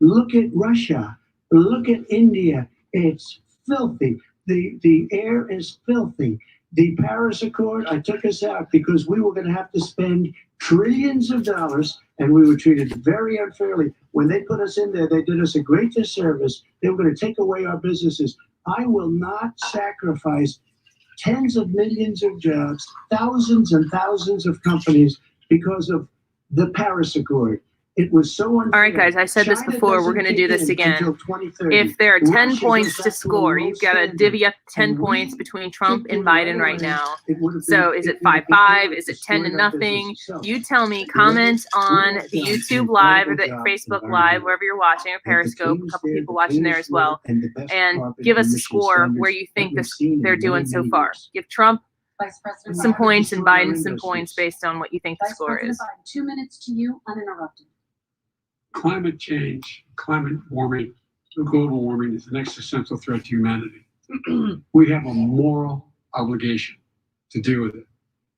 Look at Russia. Look at India. It's filthy. The air is filthy. The Paris Accord, I took us out because we were going to have to spend trillions of dollars and we were treated very unfairly. When they put us in there, they did us a great disservice. They were going to take away our businesses. I will not sacrifice tens of millions of jobs, thousands and thousands of companies because of the Paris Accord. It was so unfair. All right, guys, I said this China before. We're doesn't going to do kick this in again. until 2030. If there are 10 Russia points goes to back a score, low you've got to standard. divvy up 10 And points we between Trump kicked and in Biden right right away. now. It would have So been- is it would have 5-5? been Is it 10 to destroyed our nothing? business itself. You tell me. Comment on the YouTube Live or the Facebook Live, wherever you're watching, or Periscope. A couple people watching there as well. And give us a score where you think they're doing so far. Give Trump Vice President some Biden. points and Biden some points based on what you think the Vice score President is. Biden, 2 minutes to you, uninterrupted. Climate change, climate warming, global warming is an existential threat to humanity. We have a moral obligation to deal with it.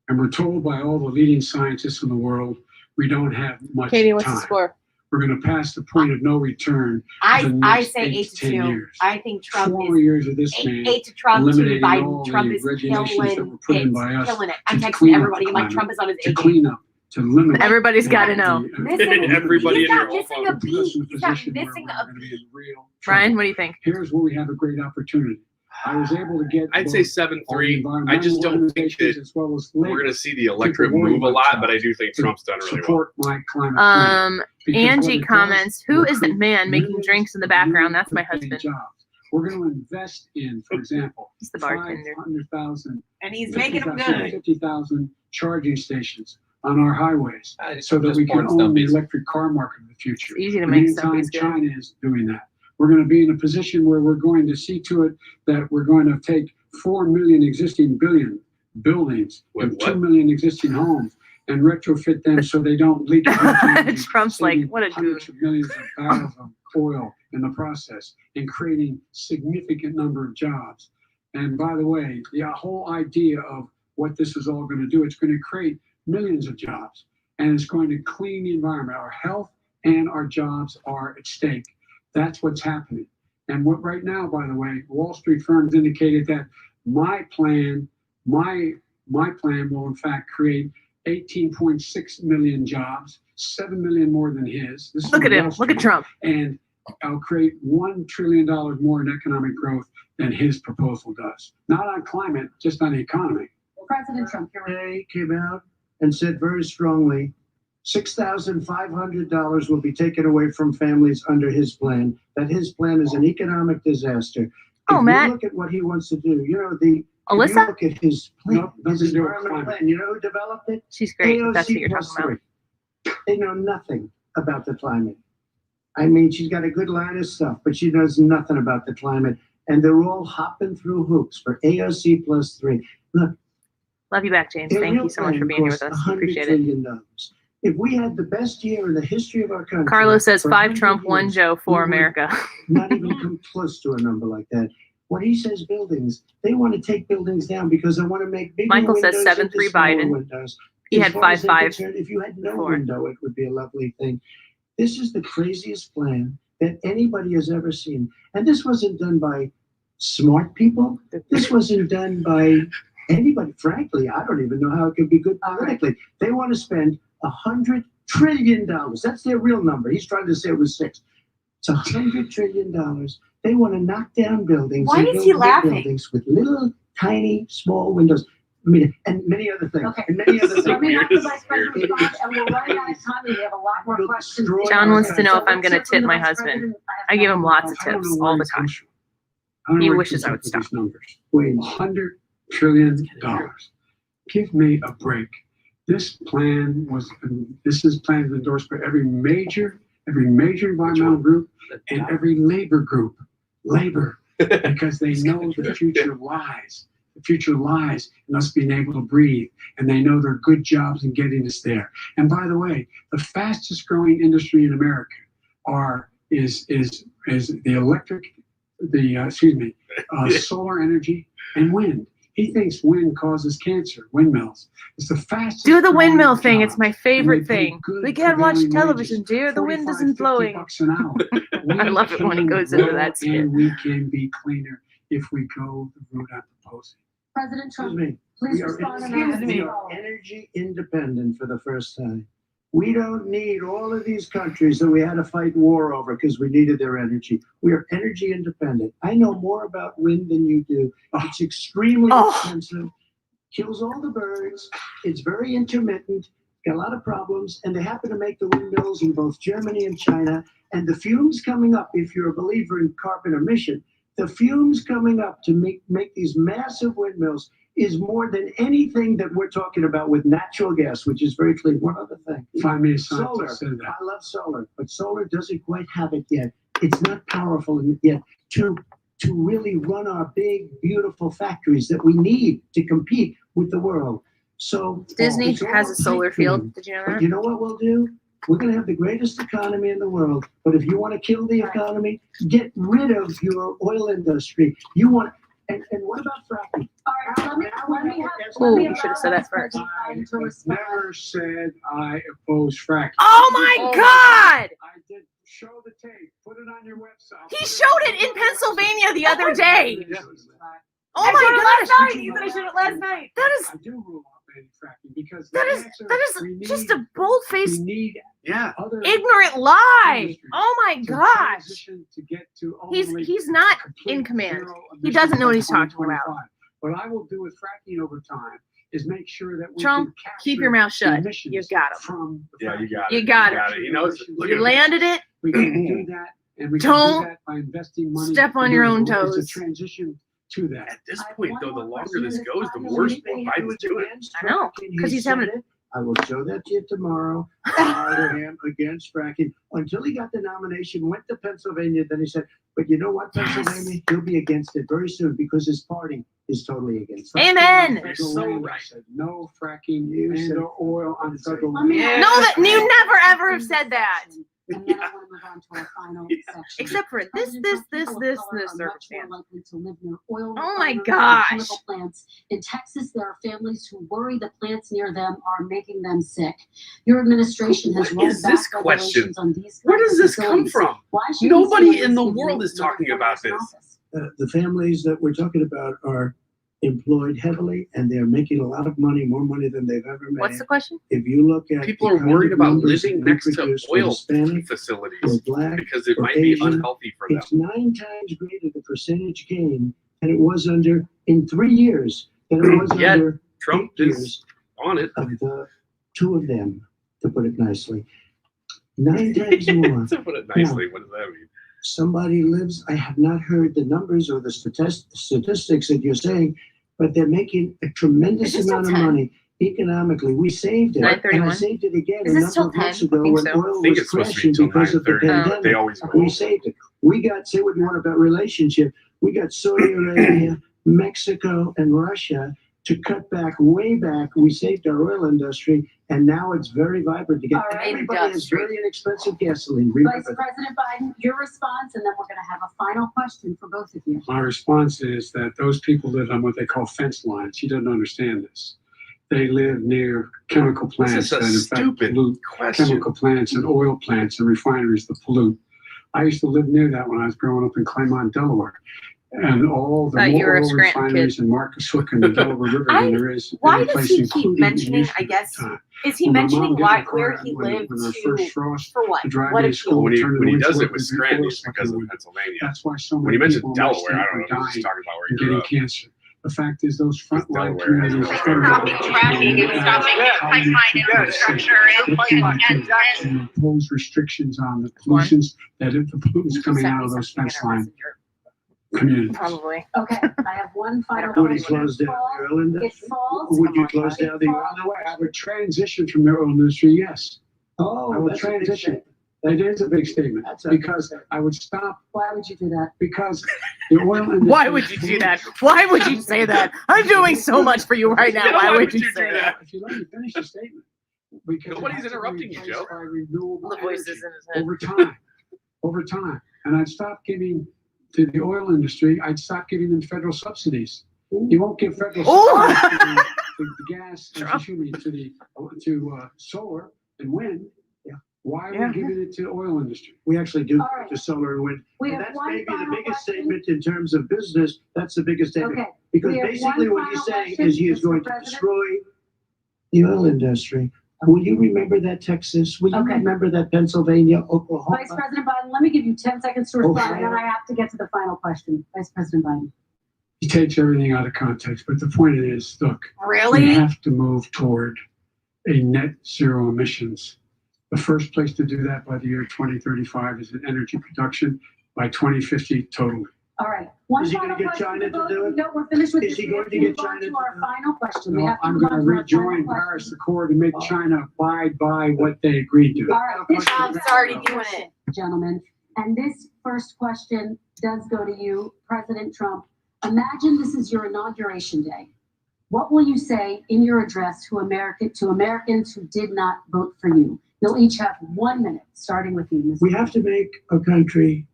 And we're told by all the leading scientists in the world, we don't have much Katie, what's the time. score? We're going to pass the point of no return. in the I next say 8 to 10 2. years. I think Trump 4 is years of this man 8 to Trump, 2 to eliminating all Biden. Trump the is regulations that were killing put in it. by us Killing it. I'm to texting clean up everybody. the I'm like, climate, Trump is on his to A game. clean up, to limit. Everybody's got to know. Everybody He's in not your missing a put us in beat. He's not position where missing we're a gonna be beat. in real trouble. Ryan, what do you think? Here's where we have a great opportunity. I was able to get. I'd say both all the 7-3. I just environmental don't think organizations that as well as we're labor going to see the electorate worry move a about lot, jobs but I do think to Trump's done really well. support my climate plan. Because what Angie it does, comments, who we'll is that create man making millions drinks in the of background? new That's my good-paying husband. jobs. We're going to invest in, for example, He's the bartender. 500,000, And he's making them 50,000, good. 50,000 charging stations on our highways so that just we can pouring own the Stumpies. electric car market of the future. It's easy to In make the meantime, Stumpies good. China is doing that. We're going to be in a position where we're going to see to it that we're going to take 4 million existing buildings Wait, and what? 2 million existing homes and retrofit them so they don't leak. energy, Trump's like, saving what a goon. hundreds of millions of barrels of oil in the process and creating significant number of jobs. And by the way, the whole idea of what this is all going to do, it's going to create millions of jobs and it's going to clean the environment. Our health and our jobs are at stake. That's what's happening. And what right now, by the way, Wall Street firms indicated that my plan will in fact create 18.6 million jobs, 7 million more than his. This is Look at on him. Wall Look at Street. Trump. And I'll create $1 trillion more in economic growth than his proposal does. Not on climate, just on the economy. President Trump, Today came out and said very strongly, $6,500 will be taken away from families under his plan. That his plan is an economic disaster. Oh, If Matt. you look at what he wants to do, you know, if you Alyssa? look at his plan, Nope, his doesn't do it environmental climate. plan, you know who developed it? She's great. If that's what AOC you're plus talking about. 3. They know nothing about the climate. I mean, she's got a good line of stuff, but she knows nothing about the climate. And they're all hopping through hoops for AOC plus 3. Look, Love you back, James. their Thank real you so much for plan being here with cost us. $100 Appreciate it. trillion. If we had the best year in the history of our country. Carlos says for 5 100 Trump, 1 years, Joe, 4 we would America. not even come close to a number like that. When he says buildings, they want to take buildings down because they want to make bigger Michael says windows 7-3 into smaller Biden. windows. He As had far as they're 5-5 concerned, if you had no before. window, it would be a lovely thing. This is the craziest plan that anybody has ever seen. And this wasn't done by smart people. This wasn't done by anybody. Frankly, I don't even know how it could be good politically. They want to spend $100 trillion. That's their real number. He's trying to say it was 6. It's $100 trillion. They want to knock down buildings. Why and is build he new laughing? Buildings with little, tiny, small windows. I mean, and many other things. Okay. And many other Let things. me Weird. have the Vice President respond, and we're running out of time, and we have a lot more It'll questions. destroy John wants to know So if I'm let's going to hear from tip the my Vice husband. President. I give him lots of I don't tips know where all the he time. comes from. I don't know He where wishes comes I up would with stop. these numbers. Wait, $100 trillion. Give me a break. This plan is endorsed by every major environmental group and every labor group. Labor, because they know the future lies. The future lies in us being able to breathe, and they know there are good jobs in getting us there. And by the way, the fastest growing industry in America is solar energy and wind. He thinks wind causes cancer. Windmills. It's the fastest. Do the growing windmill thing. job. It's my And favorite they pay thing. good We can't watch prevailing television, wages, dear. The wind 45, isn't 50 blowing. bucks an hour. I love it when he goes into that skit. And we can be cleaner if we go the route I'm proposing. President Excuse Trump, me. please We are, respond. and Excuse answer me. we the are call. energy independent for the first time. We don't need all of these countries that we had to fight war over because we needed their energy. We are energy independent. I know more about wind than you do. It's extremely Oh. expensive, kills all the birds. It's very intermittent. got a lot of problems, and they happen to make the windmills in both Germany and China. And the fumes coming up, if you're a believer in carbon emission, the fumes coming up to make these massive windmills is more than anything that we're talking about with natural gas, which is very clean. One other thing. 5 minutes Solar. said that. I love solar, but solar doesn't quite have it yet. It's not powerful yet to really run our big, beautiful factories that we need to compete with the world. So Disney it's all has a solar pipe dream. field. Did you know But that? you know what we'll do? We're going to have the greatest economy in the world. But if you want to kill the economy, get rid of your oil industry. You want, and what about fracking? All right, let me Ooh, you should have said that first. I never said I oppose fracking. Oh my God! I did show the tape. Put it on your website. He showed it in Pennsylvania the other day. Oh I showed it my last gosh! night. You said I showed it last night. That is I do rule out banning fracking because that the is answer that we is just need- a bold-faced, We need Yeah. other ignorant lie. industries Oh my to gosh! transition to get to ultimately He's not complete in command. zero He doesn't know what he's emissions talking by about. 2025. What I will do with fracking over time is make sure that we Trump, can capture keep your mouth shut. emissions You got him. from the Yeah, you fracking. got You it. got it. He knows it. Look You at him. landed it. We can do that, and we Don't can do that by investing money. step on in your own renewable. It's toes. a transition to that. At this point, though, the longer this goes, the worse Biden's doing. I know, because he's having it. I will show that to you tomorrow. I am against fracking. Until he got the nomination, went to Pennsylvania, then he said, but you know what, Pennsylvania? He'll be against it very soon because his party is totally against it. Amen. Federal so land, right. I said, no fracking You said- and or oil on federal Let me land. No, that you never ever have said that. And then I want to move on to our final section. Except for this President Trump, people of color are much more circumstance. likely to live near oil Oh my refineries and gosh. chemical plants. In Texas, there are families who worry the plants near them are making them sick. Your administration has What rolled is back this question? regulations on these Where kinds does of this come facilities. from? Why should Nobody these in the families world give is you another talking about 4 years in this. office? The families that we're talking about are employed heavily, and they're making a lot of money, more money than they've ever made. What's the question? If you look at People the are kind worried of about numbers living that we next to produce for oil Hispanic, for facilities Black, because it for might be Asian, unhealthy for them. it's 9 times greater the percentage gain than it was under in 3 years than it was Yet, under Trump 8 is years on it. of the 2 of them, to put it nicely. 9 times more. To put it nicely, what does that mean? Somebody lives, I have not heard the numbers or the statistics that you're saying, but they're making a tremendous Is this till amount of 10? money economically. We saved it, and I 9:31? saved it again Is a this number till of months 10? I ago think when so. I oil think was it's supposed to be crashing until because of the 9:30. pandemic. They always We roll. saved it. We got, say what you want about relationship, we got Saudi Arabia, Mexico, and Russia to cut back, way back. We saved our oil industry, and now it's very vibrant again. All right. Everybody has Industry. very inexpensive gasoline. Vice Remember that. President Biden, your response, and then we're going to have a final question for both of you. My response is that those people live on what they call fence lines. He doesn't understand this. They live near chemical plants This is a that in fact stupid pollute. question. Chemical plants and oil plants and refineries that pollute. I used to live near that when I was growing up in Claymont, Delaware. And all the Thought you more were a oil Scranton refineries and Marcus Hook and the Delaware River than there is Why any does place, he keep including in mentioning, Houston I at guess, the time. is he When my mom mentioning got in why, the car where he when lived her to, first frost for what? to drive What me to if school, When he, turn to when the he does windshield it with and do Scranton, oil it's slick because in the of wind. Pennsylvania. That's why so When many he mentioned people in my Delaware, state I are don't know. He's just dying talking about where and he grew getting up. cancer. The fact is those frontline Delaware has communities no are Stopping traffic and stopping pipeline infrastructure and impose restrictions on the pollutions that if the pollutants coming out of those fence line communities. Probably. Okay, I have one final Would he question. close down the oil It industry? falls. Would you close down the oil By the way, I would transition from the oil industry, yes. Oh, I would that's a big transition. statement. That is a big statement That's a big because I would stop Why would you do that? because the oil industry. Why would you do that? Why would you say that? I'm doing so much for you right now. Why would you say do that? If you let me finish the statement. Because it Nobody's has to be interrupting you, replaced Joe. by renewable The voices energy in his head. over time. And I'd stop giving to the oil industry, I'd stop giving them federal subsidies. You won't give federal Oh! subsidies to the gas, excuse me, to solar and wind. Yeah. Why are Yeah. we giving it to the oil industry? We actually do All right. the solar and wind. We And have that's one maybe the final biggest question. statement in terms of business. That's the biggest statement. Okay. Because We have basically one what he's final saying question, is he is Mr. going to President. destroy the oil industry. Will you remember that, Texas? Will you Okay. remember that, Pennsylvania, Oklahoma? Vice President Biden, let me give you 10 seconds to respond, and then Ohio. I have to get to the final question. Vice President Biden. He takes everything out of context, but the point is, look, we really? have to move toward a net zero emissions. The first place to do that by the year 2035 is in energy production, by 2050 totally. All right. One Is he final gonna get question China for to both do of it? you. No, we're finished with Is this. he We going have to to get move on China to to our do it? final question. We No, have to I'm move going on to to our rejoin final question. Paris Accord and make China abide by what they agreed to. All right. This Trump's already doing it. Gentlemen, and this first question does go to you, President Trump. Imagine this is your inauguration day. What will you say in your address to Americans who did not vote for you? You'll each have 1 minute, starting with you, Mr. We have to make a country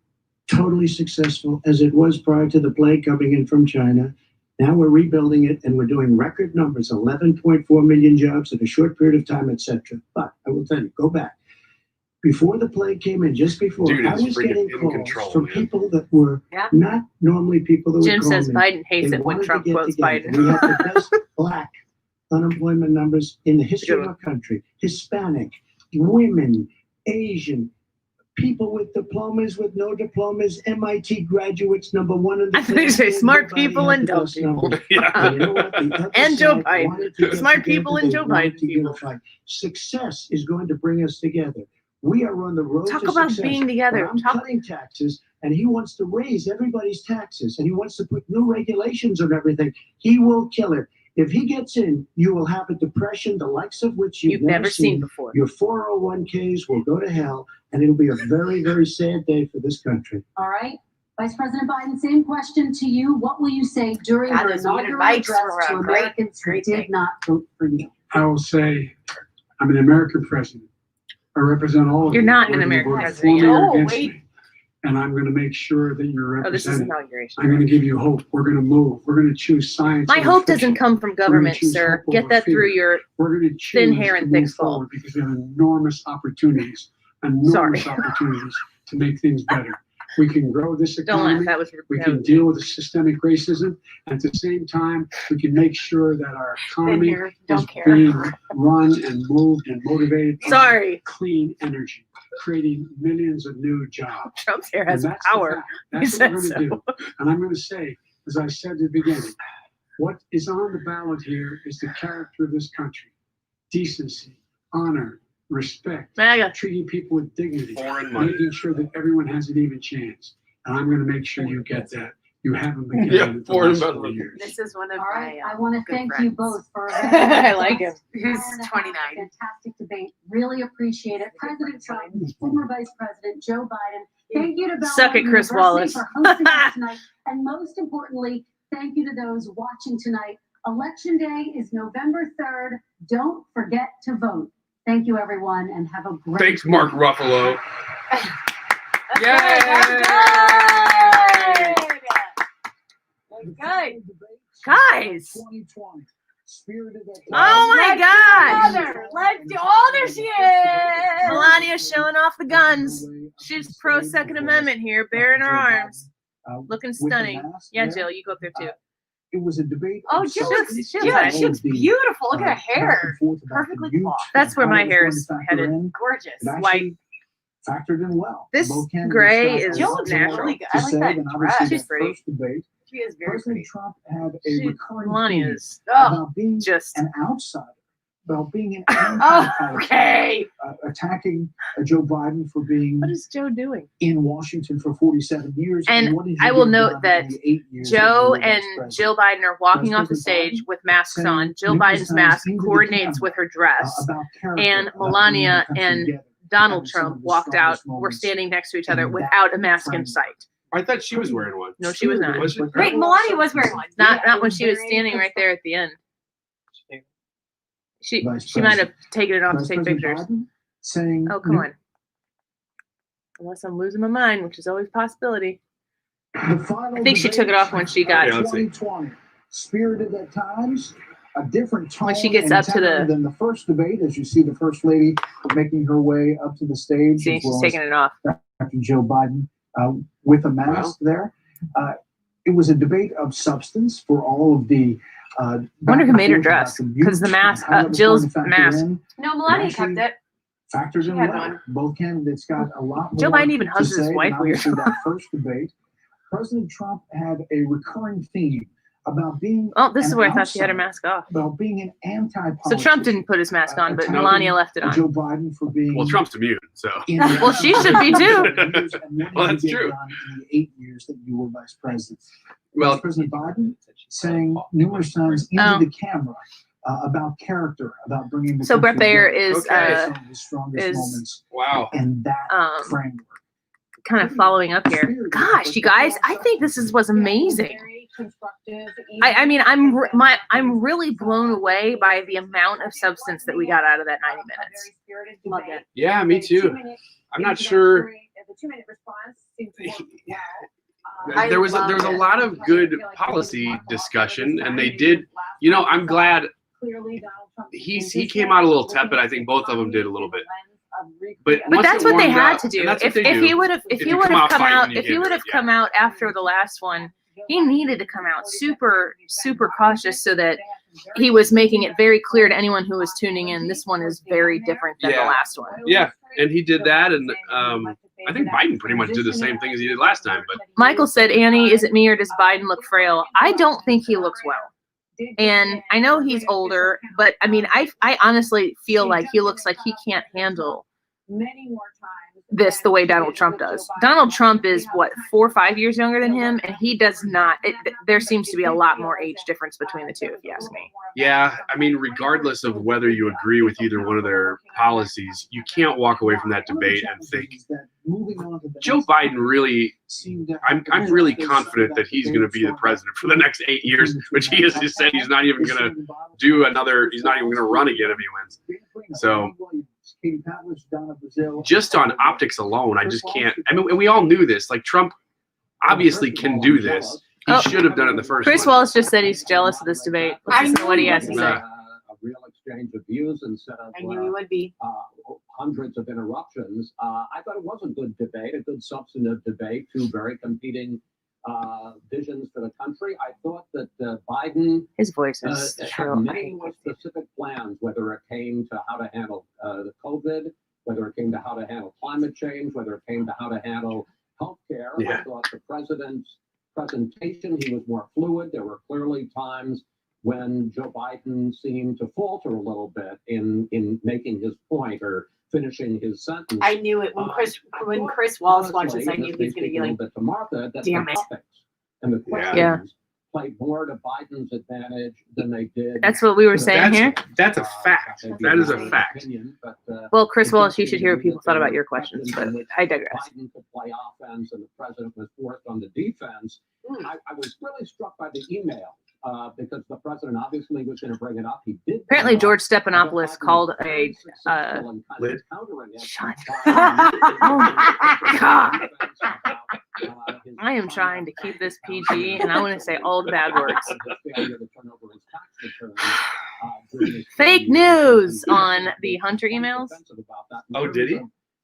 totally successful as it was prior to the plague coming in from China. Now we're rebuilding it and we're doing record numbers, 11.4 million jobs in a short period of time, etc. But I will tell you, go back. Before the plague came in, just before, Dude I is was freaking getting in calls control, from man. people that were Yeah. not normally people that would Jim call says me. Biden hates They it when wanted to Trump get quotes together. Biden. We have the best black unemployment numbers in the history of our country. Hispanic, women, Asian, people with diplomas, with no diplomas, MIT graduates, number one in the I think you say class. smart Nobody people had and the dumb best people. numbers. Yeah. And you know what? The other And Joe side Biden. wanted to get Smart people together. and They Joe wanted Biden to people. unify. Success is going to bring us together. We are on the road Talk to about success. being together. But I'm cutting taxes, and he wants to raise everybody's taxes, and he wants to put new regulations on everything. He will kill it. If he gets in, you will have a depression the likes of which You've never seen before. Your 401ks will go to hell, and it'll be a very, very sad day for this country. All right. Vice President Biden, same question to you. What will you say during God, your those muted inaugural mics address were to a great Americans who thing. did not vote for you? I will say, I'm an American president. I represent all of you. You're not an whether you American vote president for me yet. or Oh, against wait. me. And I'm going to make sure that you're Oh, this is represented. inauguration. I'm going to give you hope. We're going to move. We're going to choose science. My over hope fiction. doesn't come from We're gonna government, choose sir. hope Get over that fear. through your We're going to choose thin hair to and thick move skull. forward because we have enormous opportunities, enormous opportunities to make things better. We can grow this Don't laugh. economy. That was We can deal with the systemic racism. And at the same time, we can make sure that our economy here, is don't care. being run and moved and motivated by Sorry. clean energy, creating millions of new jobs. Trump's hair And has that's the power. fact. He That's what said we're going to so. do. And I'm going to say, as I said at the beginning, what is on the ballot here is the character of this country: decency, honor, respect, MAGA. treating people with dignity, Foreign money. making sure that everyone has an even chance. And I'm going to make sure you get that. You haven't been Yeah, getting it the foreign last 4 money. years. This is one of All right. my I want to good thank friends. you both for a I like him. Who's hour and a half 29. Fantastic debate. Really appreciate it. President Trump, former Vice President Joe Biden. Thank you to Belmont Suck it, Chris University Wallace. for hosting us tonight. And most importantly, thank you to those watching tonight. Election Day is November 3rd. Don't forget to vote. Thank you, everyone, and have a great Thanks, Mark night. Ruffalo. Good. Guys. 2020. Spirited at Oh my God. Let's do. Oh, there she is. Melania showing off the guns. She's pro Second Amendment here, bearing her arms. Looking stunning. Yeah, Jill, you go up there too. It was a debate. Oh, of Jill substance. looks, She Jill, looks she looks beautiful. Look at her hair. Perfectly coiffed. That's where my hair is headed. Gorgeous. White. Factored in well. This Both candidates gray got is a Jill lot looks natural. really good. to I like say, that and dress. obviously She's that pretty. first debate, She is very President pretty. Trump had a recurring Melania theme is about being just. an outsider, about being an Oh, anti-fighter, okay. attacking Joe Biden for being What is Joe doing? in Washington for 47 years. And what did he I will get note done that in the 8 years Joe that he was and president? Jill Biden are walking off the Vice President stage Biden with masks saying on. Jill numerous Biden's times mask into the coordinates camera, with her dress. about character, And about Melania bringing the country and together, Donald having some Trump of the walked out. strongest We're moments. standing next to each other And without a mask in framed sight. I thought she was wearing one. No, she was not. Was she? Wait, Melania was wearing one. Not when she was standing right there at the end. She Vice might have President. taken it off to Vice take President pictures. Biden saying, Oh, come on. Unless I'm losing my mind, which is always a possibility. The final I think she took it off when she got Yeah, let's see. 2020. Spirited at times, a different tone When she gets and up to tenor the- than the first debate, as you see the first lady making her way up to the stage, See, as she's well taking it off. as Dr. Joe Biden with a mask there. It was a debate of substance for all of the. I wonder who made her dress, because the mask, Jill's mask. No, Melania Actually, kept it. Factors in She had well. one. Both candidates got a lot more. Joe Biden even to hugs his say wife than weird. obviously that first debate. President Trump had a recurring theme about being. Oh, this is an where I thought she had her outsider, mask off. About being an So Trump didn't put his mask on, but attacking Melania left it on. Joe Biden for being. Well, Trump's immune, so. Well, she should be too. Well, that's true. In the 8 years that you were vice president. Well, Vice President Biden saying numerous times into the camera about character, about bringing the So Brett country Baer together. is Some of the strongest moments wow. in that framework. Kind of following up here. Gosh, you guys, I think this was amazing. I mean, I'm really blown away by the amount of substance that we got out of that 90 minutes. Love it. Yeah, me too. I'm not sure. There was a lot of good policy discussion, and they did. You know, I'm glad he came out a little tepid. I think both of them did a little bit. But that's what they had to do. If he would have come out after the last one, he needed to come out super cautious so that he was making it very clear to anyone who was tuning in. This one is very different than the last one. Yeah, and he did that, and I think Biden pretty much did the same thing as he did last time. But Michael said, "Annie, is it me or does Biden look frail?" I don't think he looks well. And I know he's older, but I mean, I honestly feel like he looks like he can't handle this the way Donald Trump does. Donald Trump is what, 4 or 5 years younger than him, and he does not. There seems to be a lot more age difference between the two, if you ask me. yeah, I mean, regardless of whether you agree with either one of their policies, you can't walk away from that debate and think Joe Biden really. I'm really confident that he's going to be the president for the next 8 years, which he has just said he's not even going to do another. He's not even going to run again if he wins. So. Just on optics alone, I just can't. I mean, and we all knew this. Like, Trump obviously can do this. He should have done it in the first Chris one. Wallace just said he's jealous of this debate. Listen to what he has to say. A real exchange of views instead of I knew he would be. hundreds of interruptions. I thought it was a good debate, a good substantive debate, two very competing visions for the country. I thought that Biden His voice is had shrill. many more specific plans, whether it came to how to handle the COVID, whether it came to how to handle climate change, whether it came to how to handle healthcare. Yeah. I thought the president's presentation, he was more fluid. There were clearly times when Joe Biden seemed to falter a little bit in making his point or finishing his sentence. I knew it when Chris Wallace watched this. I knew he was going to be like, bit to Martha, that damn the it. topics and the questions played more to Biden's advantage than they did. That's what we were saying here. That's a fact. That is a fact. Well, Chris Wallace, you should hear what people thought about your questions, but I digress. Biden could play offense and the president was forced on the defense. I was really struck by the email because the president obviously was going to bring it up. He did. Apparently, George Stephanopoulos called a Lid? Shut. Oh my God. I am trying to keep this PG, and I want to say all the bad words. Fake news on the Hunter emails. Oh, did he?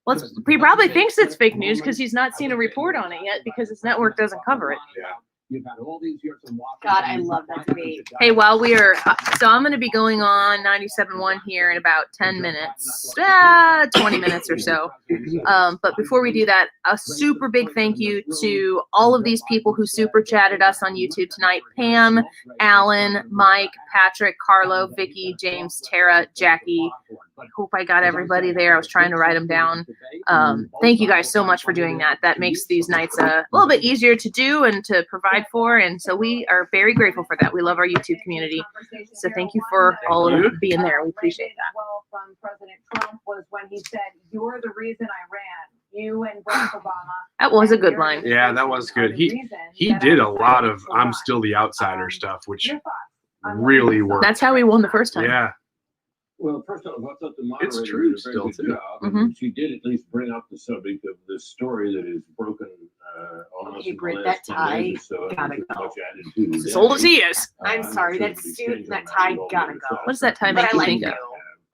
Well, he probably thinks it's fake news because he's not seen a report on it yet because his network doesn't cover it. Yeah. You've had all these years in Washington. God, I love that debate. Hey, while we are, so I'm going to be going on 97.1 here in about 10 minutes, 20 minutes or so. But before we do that, a super big thank you to all of these people who super chatted us on YouTube tonight. Pam, Alan, Mike, Patrick, Carlo, Vicky, James, Tara, Jackie. I hope I got everybody there. I was trying to write them down. Thank you guys so much for doing that. That makes these nights a little bit easier to do and to provide for. And so we are very grateful for that. We love our YouTube community. So thank you for all of being there. We appreciate that. Well, from President Trump was when he said, "You're the reason I ran. You and Barack Obama." That was a good line. Yeah, that was good. He did a lot of "I'm still the outsider" stuff, which really worked. That's how we won the first time. Yeah. Well, first off, I thought the It's moderator true did a very still, good too. job, and she did at least bring up the subject of the story that is broken on us Okay, in the Britt, last that 10 days tie or so. gotta There's go. much added to As that. old as he is. I'm sorry, that suit and that tie gotta go. What does that tie But make I you like think you. of?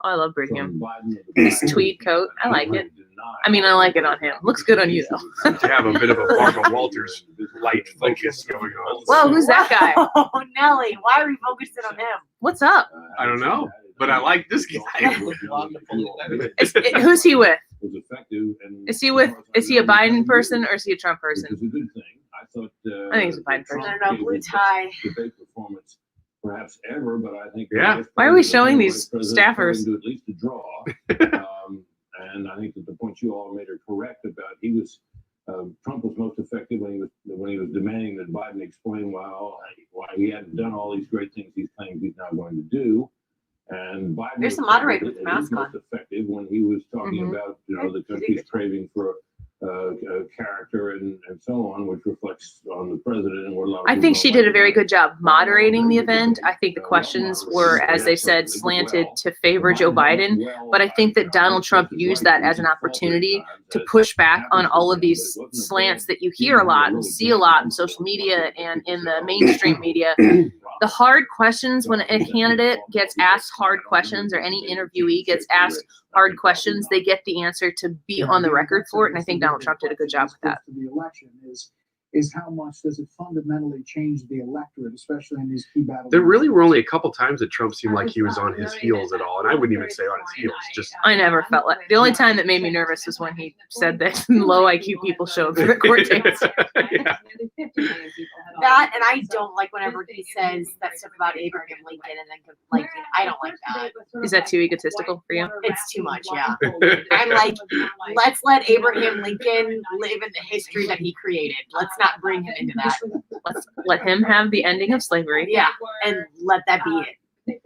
Oh, I love Brigham. Biden This tweed coat, I like it. I mean, I like it on him. Looks good on you, though. To have a bit of a Barbara Walters light focus going on. Whoa, who's that guy? Oh, Nelly, why are we focusing on him? What's up? I don't know, but I like this guy. Who's he with? Was effective and Is he a Biden person or is he a Trump person? Which is a good thing. I thought. I think he's a Biden person. I don't know, blue tie. Debate performance perhaps ever, but I think Yeah. Why are we showing these staffers? to at least a draw. And I think that the points you all made are correct about Trump was most effective when he was demanding that Biden explain why he hadn't done all these great things he's claimed he's now going to do. And Biden There's was a moderator probably with a mask most effective when he was talking about the country's craving for character and so on, which reflects on the president and what a lot of I people think don't she like did a very about good job moderating the event. I think the questions were, as they said, slanted to favor Joe Biden. But I think that Donald Trump used that as an opportunity to push back on all of these slants that you hear a lot and see a lot in social media and in the mainstream media. The hard questions, when a candidate gets asked hard questions or any interviewee gets asked hard questions, they get the answer to be on the record for it. And I think Donald Trump did a good job with that. The election is how much does it fundamentally change the electorate, especially in these key battles. There really were only a couple times that Trump seemed like he was on his heels at all, and I wouldn't even say on his heels. Just I never felt like the only time that made me nervous was when he said that low IQ people showed for the court dates. That, and I don't like whenever he says that stuff about Abraham Lincoln and then I don't like that. Is that too egotistical for you? It's too much, yeah. I'm like, let's let Abraham Lincoln live in the history that he created. Let's not bring him into that. Let's let him have the ending of slavery. Yeah, and let that be it.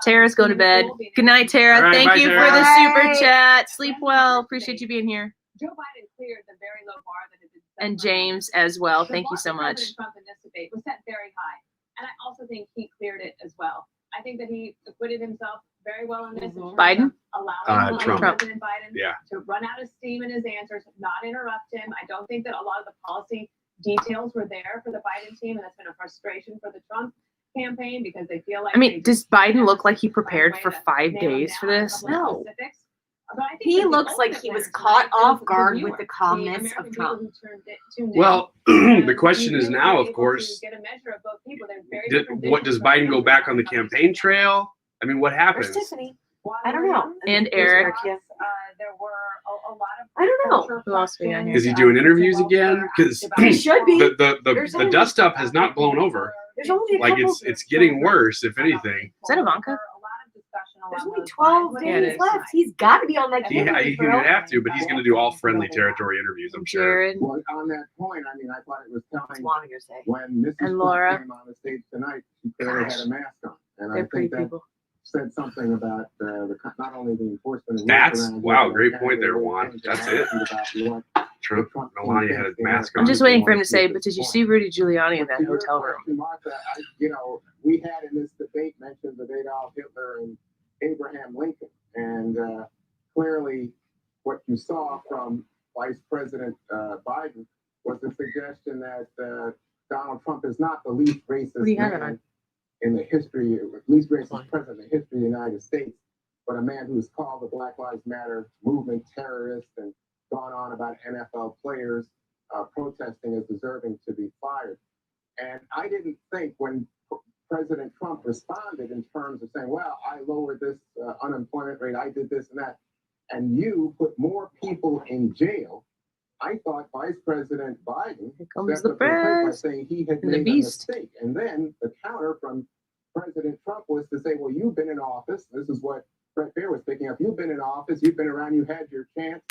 Tara's going to bed. Good night, Tara. All right, Thank bye, you Tara. for the super Bye. chat. Sleep well. Appreciate you being here. Joe Biden cleared the very low bar that had been set And for James as well. The Thank you bar so for much. President Trump in this debate was set very high, and I also think he cleared it as well. I think that he acquitted himself very well in this. in terms Biden? of allowing Trump. President Biden Yeah. to run out of steam in his answers, not interrupt him. I don't think that a lot of the policy details were there for the Biden team, and that's been a frustration for the Trump campaign because they feel like. I mean, does Biden look like he prepared for 5 days for this? No. He looks like he was caught off guard with the calmness of Trump. Well, the question is now, of course, what does Biden go back on the campaign trail? I mean, what happens? Where's Tiffany? I don't know. And Eric. There were a lot of. I don't know. Who else we got here? Is he doing interviews again? Because He should be. the dust up has not blown over. There's only a Like couple. it's getting worse, if anything. Is that Ivanka? There's only 12 Yeah, it days is. left. He's got to be on that He campaign would trail. have to, but he's going to do all friendly territory interviews, I'm sure. Jared Well, on that point, I mean, I thought it was That's telling what I'm gonna say. when Mrs. And Laura. Trump came on the stage tonight, she clearly had a mask on. And they're I pretty think that people. said something about not only the enforcement. of That's rules around wow, it, great but point there, really Juan. changed That's the it. attitude about what Trump, Melania had a mask on. I'm just waiting for him to say, but did you see Rudy Giuliani in that To your hotel room? question, Martha, we had in this debate mentioned of Adolf Hitler and Abraham Lincoln. And clearly, what you saw from Vice President Biden was the suggestion that Donald Trump is not the least racist do you have it man on? in the history, least racist president in the history of the United States, but a man who's called the Black Lives Matter movement terrorist and gone on about NFL players protesting as deserving to be fired. And I didn't think when President Trump responded in terms of saying, well, I lowered this unemployment rate, I did this and that, and you put more people in jail, I thought Vice President Biden comes stepped the up to the plate by best saying he had and the made a beast. mistake. And then the counter from President Trump was to say, well, you've been in office. This is what Brett Baer was picking up. You've been in office. You've been around. You had your chance.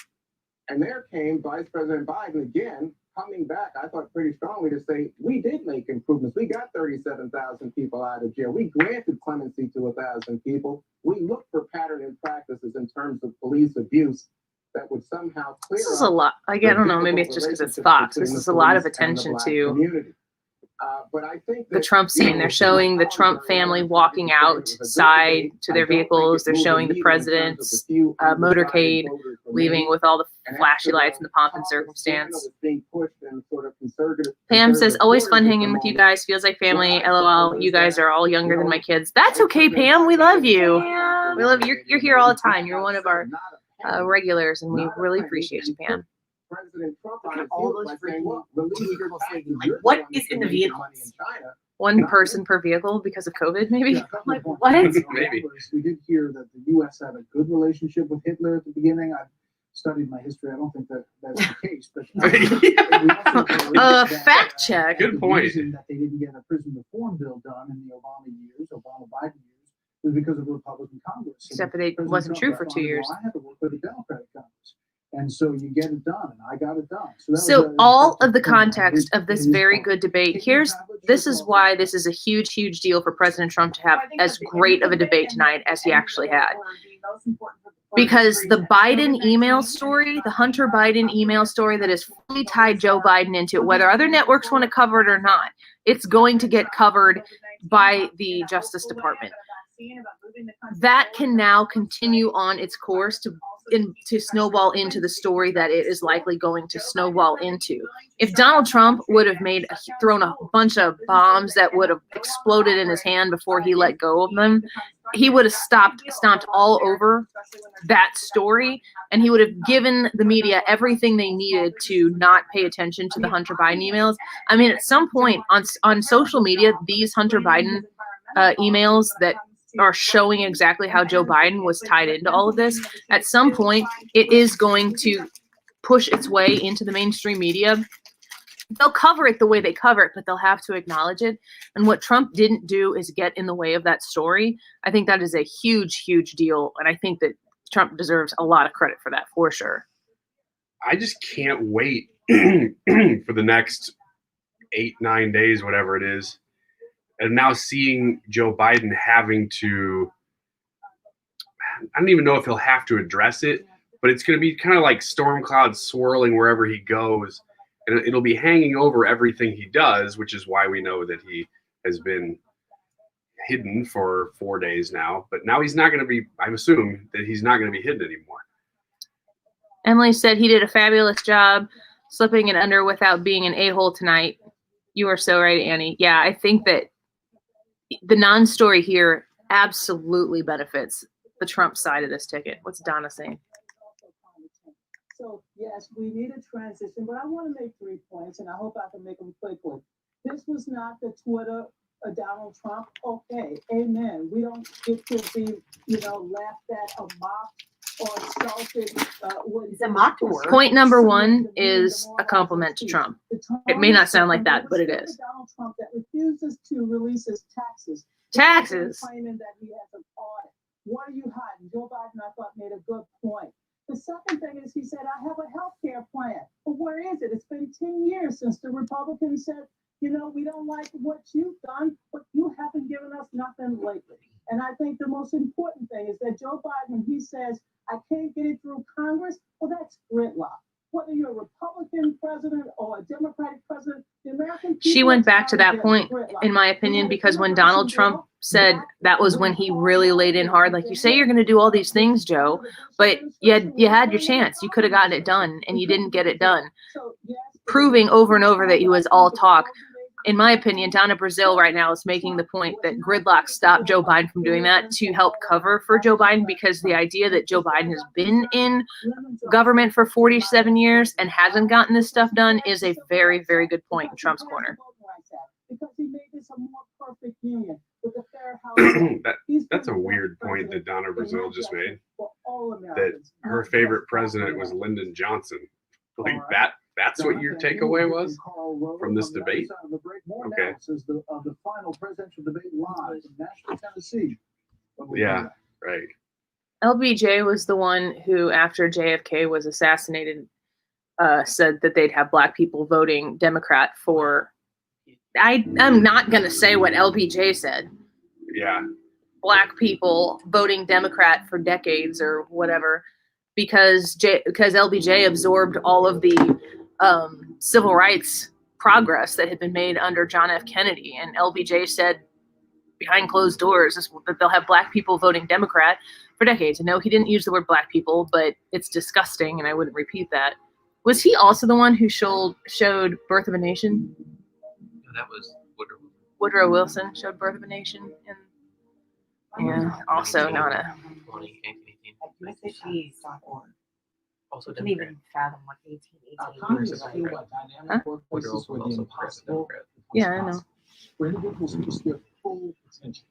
And there came Vice President Biden again, coming back, I thought pretty strongly to say, we did make improvements. We got 37,000 people out of jail. We granted clemency to 1,000 people. We looked for pattern and practices in terms of police abuse that would somehow clear This is up a lot. Like, I don't know. Maybe it's just because it's Fox. This is a lot of attention to But I think the Trump scene. They're showing the Trump family walking outside to their vehicles. They're showing the president's motorcade leaving with all the flashy lights and the pomp and circumstance. Pam says, always fun hanging with you guys. Feels like family. LOL. You guys are all younger than my kids. That's okay, Pam. We love you. We love you. You're here all the time. You're one of our regulars, and we really appreciate you, Pam. President Trump on his all heels those by saying, freaking well, vehicles leaving. Like, what is in the vehicles? One person per vehicle because of COVID, maybe? Like, what? Maybe. We did hear that the U.S. had a good relationship with Hitler at the beginning. studied my history, I don't think that that's the case. But we also know that, fact check. Good the point. reason that they didn't get a prison reform bill done in the Obama-Biden years, was because of the Republican Congress. Except that it President wasn't true Trump for 2 years. well, I had to work with the Democratic Congress. And so you get it done, and I got it done. So all of the context of this very good debate, this is why this is a huge, huge deal for President Trump to have as great of a debate tonight as he actually had. Because the Biden email story, the Hunter Biden email story that has fully tied Joe Biden into it, whether other networks want to cover it or not, it's going to get covered by the Justice Department. That can now continue on its course to snowball into the story that it is likely going to snowball into. If Donald Trump would have thrown a bunch of bombs that would have exploded in his hand before he let go of them, he would have stomped all over that story, and he would have given the media everything they needed to not pay attention to the Hunter Biden emails. I mean, at some point on social media, these Hunter Biden emails that are showing exactly how Joe Biden was tied into all of this, at some point, it is going to push its way into the mainstream media. They'll cover it the way they cover it, but they'll have to acknowledge it. And what Trump didn't do is get in the way of that story. I think that is a huge, huge deal. And I think that Trump deserves a lot of credit for that, for sure. I just can't wait for the next 8-9 days, whatever it is. And now seeing Joe Biden having to, I don't even know if he'll have to address it, but it's going to be kind of like storm clouds swirling wherever he goes. And it'll be hanging over everything he does, which is why we know that he has been hidden for 4 days now. But now he's not going to be, I assume that he's not going to be hidden anymore. Emily said he did a fabulous job slipping it under without being an a-hole tonight. You are so right, Annie. Yeah, I think that the non-story here absolutely benefits the Trump side of this ticket. What's Donna saying? So, yes, we need a transition, but I want to make 3 points, and I hope I can make them quickly. This was not the Twitter of Donald Trump. Okay, amen. We don't get to be, laughed at or mocked or insulted. It's a mock word. Point number 1 is a compliment to Trump. It may not sound like that, but it is. Donald Trump that refuses to release his taxes. Taxes. Claiming that he has an audit. What are you hiding? Joe Biden, I thought, made a good point. The second thing is he said, I have a health care plan. But where is it? It's been 10 years since the Republicans said, we don't like what you've done, but you haven't given us nothing lately. And I think the most important thing is that Joe Biden, when he says, I can't get it through Congress, well, that's gridlock. Whether you're a Republican president or a Democratic president, the American people. She went back to that point, in my opinion, because when Donald Trump said that was when he really laid in hard, like, you say you're going to do all these things, Joe, but you had your chance. You could have gotten it done, and you didn't get it done. Proving over and over that he was all talk. In my opinion, Donna Brazil right now is making the point that gridlock stopped Joe Biden from doing that to help cover for Joe Biden, because the idea that Joe Biden has been in government for 47 years and hasn't gotten this stuff done is a very, very good point in Trump's corner. Because he made this a more perfect union with a fair house. That's a weird point that Donna Brazil just made. That her favorite president was Lyndon Johnson. Like that's what your takeaway was from this debate? Okay. Of the final presidential debate live in Nashville, Tennessee. Yeah, right. LBJ was the one who, after JFK was assassinated, said that they'd have black people voting Democrat for. I'm not going to say what LBJ said. Yeah. Black people voting Democrat for decades or whatever, because LBJ absorbed all of the civil rights progress that had been made under John F. Kennedy. And LBJ said behind closed doors that they'll have black people voting Democrat for decades. And no, he didn't use the word black people, but it's disgusting, and I wouldn't repeat that. Was he also the one who showed Birth of a Nation? That was Woodrow Wilson showed Birth of a Nation. And also not a... Also couldn't even fathom what 1818 was. Yeah, I know. For individuals who just give full attention.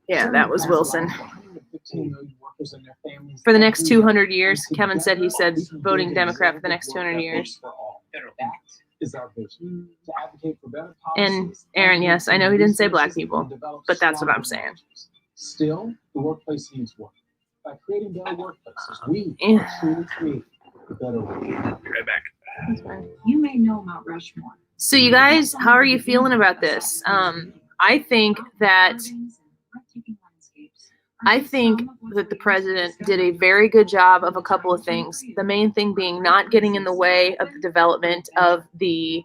Yeah, that was Wilson. 115 million working workers and their families. For the next 200 years. Kevin said he said voting Democrat for the next 200 years. That is our vision, to advocate for better And policies. Aaron, yes, I know he didn't say black people, but that's what I'm saying. Still, the workplace needs work. By creating better workplaces, we Yeah. truly create a better world. Be right back. That's fine. You may know Mount Rushmore. So you guys, how are you feeling about this? I think that the president did a very good job of a couple of things. The main thing being not getting in the way of the development of the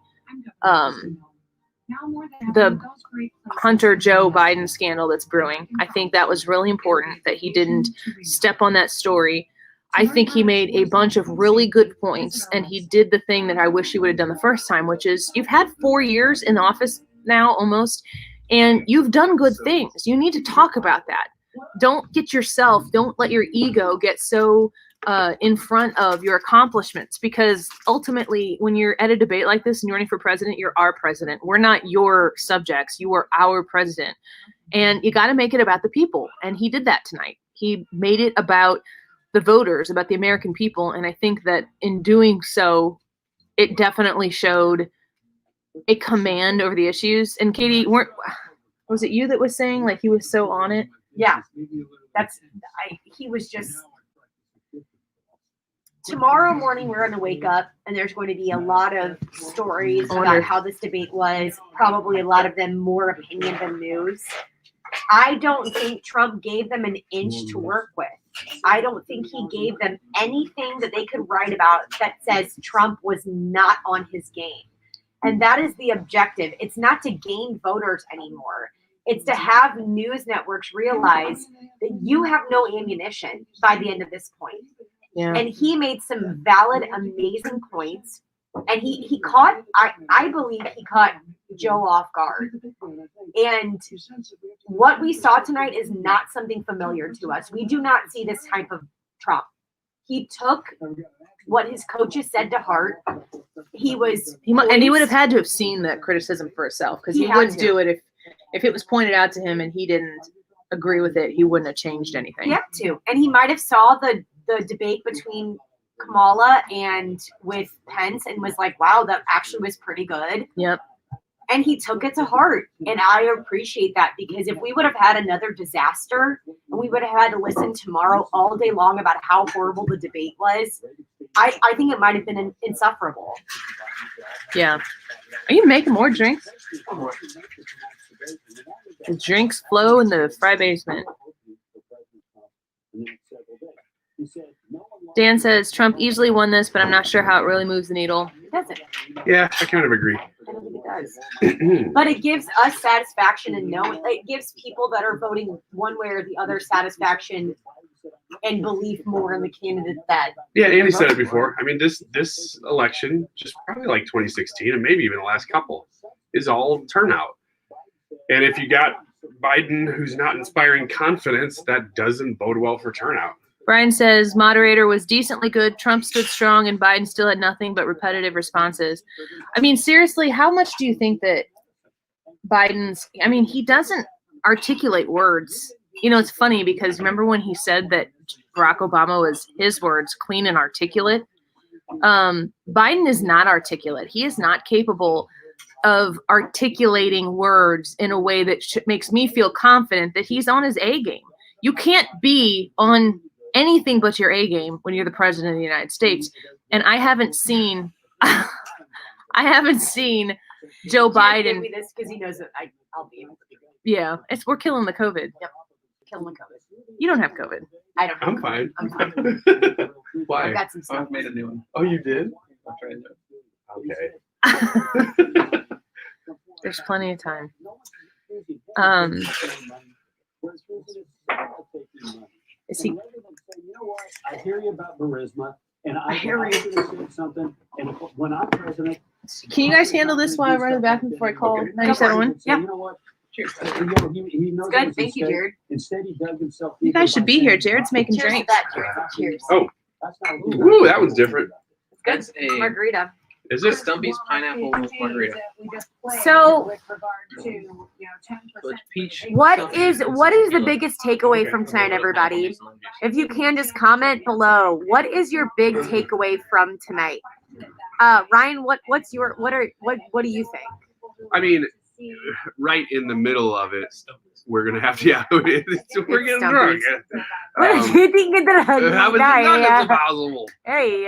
Hunter Joe Biden scandal that's brewing. I think that was really important that he didn't step on that story. I think he made a bunch of really good points, and he did the thing that I wish he would have done the first time, which is you've had 4 years in office now almost, and you've done good things. You need to talk about that. Don't let your ego get so in front of your accomplishments, because ultimately when you're at a debate like this and you're running for president, you're our president. We're not your subjects. You are our president. And you got to make it about the people. And he did that tonight. He made it about the voters, about the American people. And I think that in doing so, it definitely showed a command over the issues. And Katie, was it you that was saying like he was so on it? Yeah, he was just. Tomorrow morning, we're going to wake up, and there's going to be a lot of stories about how this debate was. Probably a lot of them more opinion than news. I don't think Trump gave them an inch to work with. I don't think he gave them anything that they could write about that says Trump was not on his game. And that is the objective. It's not to gain voters anymore. It's to have news networks realize that you have no ammunition by the end of this point. Yeah. And he made some valid, amazing points. And he caught, I believe he caught Joe off guard. And what we saw tonight is not something familiar to us. We do not see this type of Trump. He took what his coaches said to heart. He would have had to have seen that criticism for himself, because he wouldn't do it if it was pointed out to him and he didn't agree with it. He wouldn't have changed anything. He had to, and he might have saw the debate between Kamala and with Pence and was like, "Wow, that actually was pretty good." Yep. And he took it to heart, and I appreciate that, because if we would have had another disaster and we would have had to listen tomorrow all day long about how horrible the debate was, I think it might have been insufferable. Yeah. Are you making more drinks? The drinks flow in the fry basement. Dan says Trump easily won this, but I'm not sure how it really moves the needle. It doesn't. Yeah, I kind of agree. I don't think it does. But it gives us satisfaction in knowing. It gives people that are voting one way or the other satisfaction and belief more in the candidate that. Yeah, Andy said it before. I mean, this election, just probably like 2016 and maybe even the last couple, is all turnout. And if you got Biden, who's not inspiring confidence, that doesn't bode well for turnout. Brian says moderator was decently good. Trump stood strong and Biden still had nothing but repetitive responses. I mean, seriously, how much do you think that he doesn't articulate words. You know, it's funny because remember when he said that Barack Obama was, his words, clean and articulate? Biden is not articulate. He is not capable of articulating words in a way that makes me feel confident that he's on his A game. You can't be on anything but your A game when you're the president of the United States. And I haven't seen Joe Biden. Give me this because he knows that I'll be able to do it. Yeah, we're killing the COVID. Yep, killing the COVID. You don't have COVID. I don't. I'm fine. I'm fine. Why? I've got some stuff. I've made a new one. Oh, you did? I'll try it. Okay. There's plenty of time. Is he? I hear you about charisma, and I hear you say something. And when I'm president, can you guys handle this while I run to the bathroom before I call 97.1? Yeah. You know what? Cheers. He knows good. Thank you, Jared. Instead, he dug himself. You guys should be here. Jared's making drinks. Cheers. Oh, ooh, that one's different. It's good. Margarita. Is it Stumpy's pineapple margarita? So, with regard to 10%. So it's peach. what is the biggest takeaway from tonight, everybody? If you can, just comment below. What is your big takeaway from tonight? Ryan, what do you think? I mean, right in the middle of it, we're gonna have to. We're getting drunk. What are you thinking that That was impossible. Hey.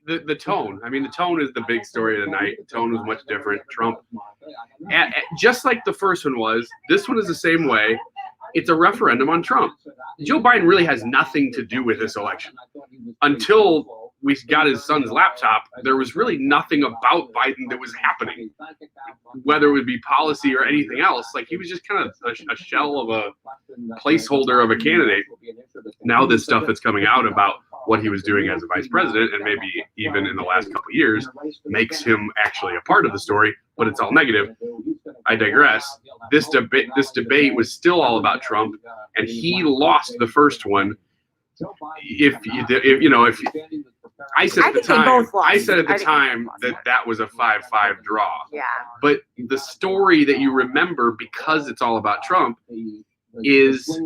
The tone. I mean, the tone is the big story of the night. The tone was much different. Trump, just like the first one was, this one is the same way. It's a referendum on Trump. Joe Biden really has nothing to do with this election. Until we got his son's laptop, there was really nothing about Biden that was happening, whether it would be policy or anything else. Like, he was just kind of a shell of a placeholder of a candidate. Now this stuff that's coming out about what he was doing as a vice president, and maybe even in the last couple of years, makes him actually a part of the story, but it's all negative. I digress. This debate was still all about Trump, and he lost the first one. I said at the time that was a 5-5 draw. Yeah. But the story that you remember, because it's all about Trump, is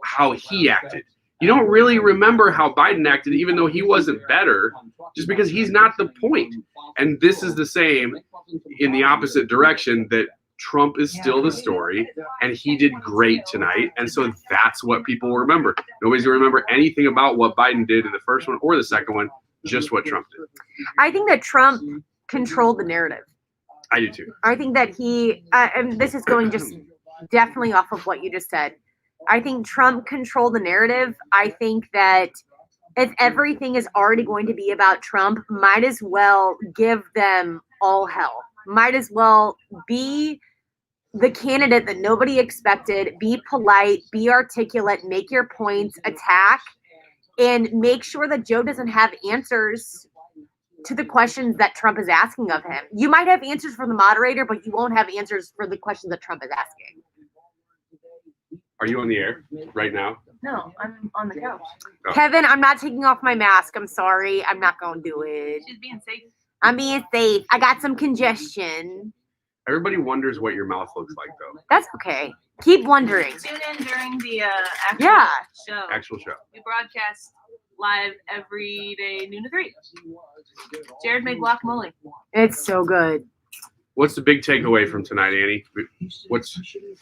how he acted. You don't really remember how Biden acted, even though he wasn't better, just because he's not the point. And this is the same in the opposite direction, that Trump is still the story, and he did great tonight. And so that's what people will remember. Nobody's going to remember anything about what Biden did in the first one or the second one, just what Trump did. I think that Trump controlled the narrative. I do too. I think that and this is going just definitely off of what you just said. I think Trump controlled the narrative. I think that if everything is already going to be about Trump, might as well give them all hell. Might as well be the candidate that nobody expected, be polite, be articulate, make your points, attack, and make sure that Joe doesn't have answers to the questions that Trump is asking of him. You might have answers for the moderator, but you won't have answers for the questions that Trump is asking. Are you on the air right now? No, I'm on the couch. Oh. Kevin, I'm not taking off my mask. I'm sorry. I'm not going to do it. She's being safe. I'm being safe. I got some congestion. Everybody wonders what your mouth looks like, though. That's okay. Keep wondering. Tune in during the Actual show. We broadcast live every day, noon to 3. Jared made guacamole. It's so good. What's the big takeaway from tonight, Annie?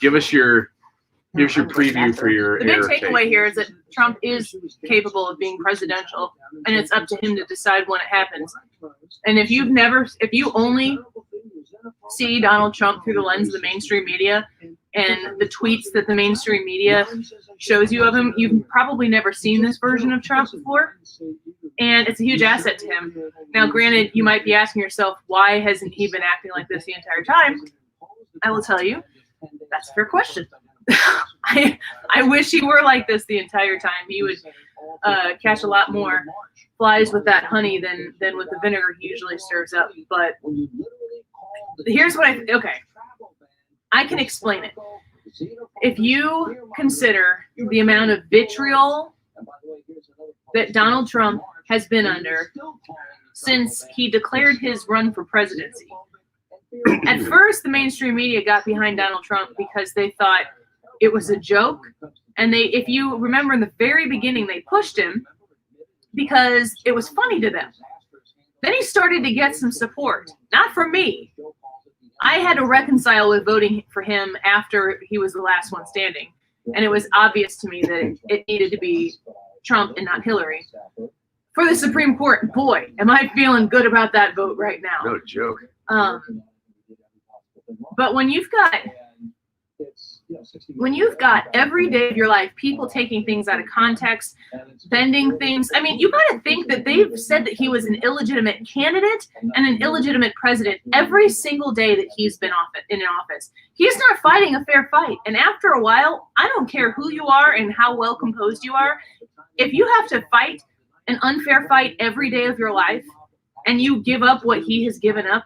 Give us your preview for your The big air takeaway take. here is that Trump is capable of being presidential, and it's up to him to decide when it happens. And if you only see Donald Trump through the lens of the mainstream media and the tweets that the mainstream media shows you of him, you've probably never seen this version of Trump before. And it's a huge asset to him. Now, granted, you might be asking yourself, why hasn't he been acting like this the entire time? I will tell you, that's a fair question. I wish he were like this the entire time. He would catch a lot more flies with that honey than with the vinegar he usually serves up. But here's what I can explain it. If you consider the amount of vitriol that Donald Trump has been under since he declared his run for presidency. At first, the mainstream media got behind Donald Trump because they thought it was a joke. And if you remember in the very beginning, they pushed him because it was funny to them. Then he started to get some support, not from me. I had to reconcile with voting for him after he was the last one standing. And it was obvious to me that it needed to be Trump and not Hillary. For the Supreme Court, boy, am I feeling good about that vote right now. No joke. But when you've got every day of your life people taking things out of context, bending things. I mean, you got to think that they've said that he was an illegitimate candidate and an illegitimate president every single day that he's been in office. He's not fighting a fair fight. And after a while, I don't care who you are and how well composed you are. If you have to fight an unfair fight every day of your life and you give up what he has given up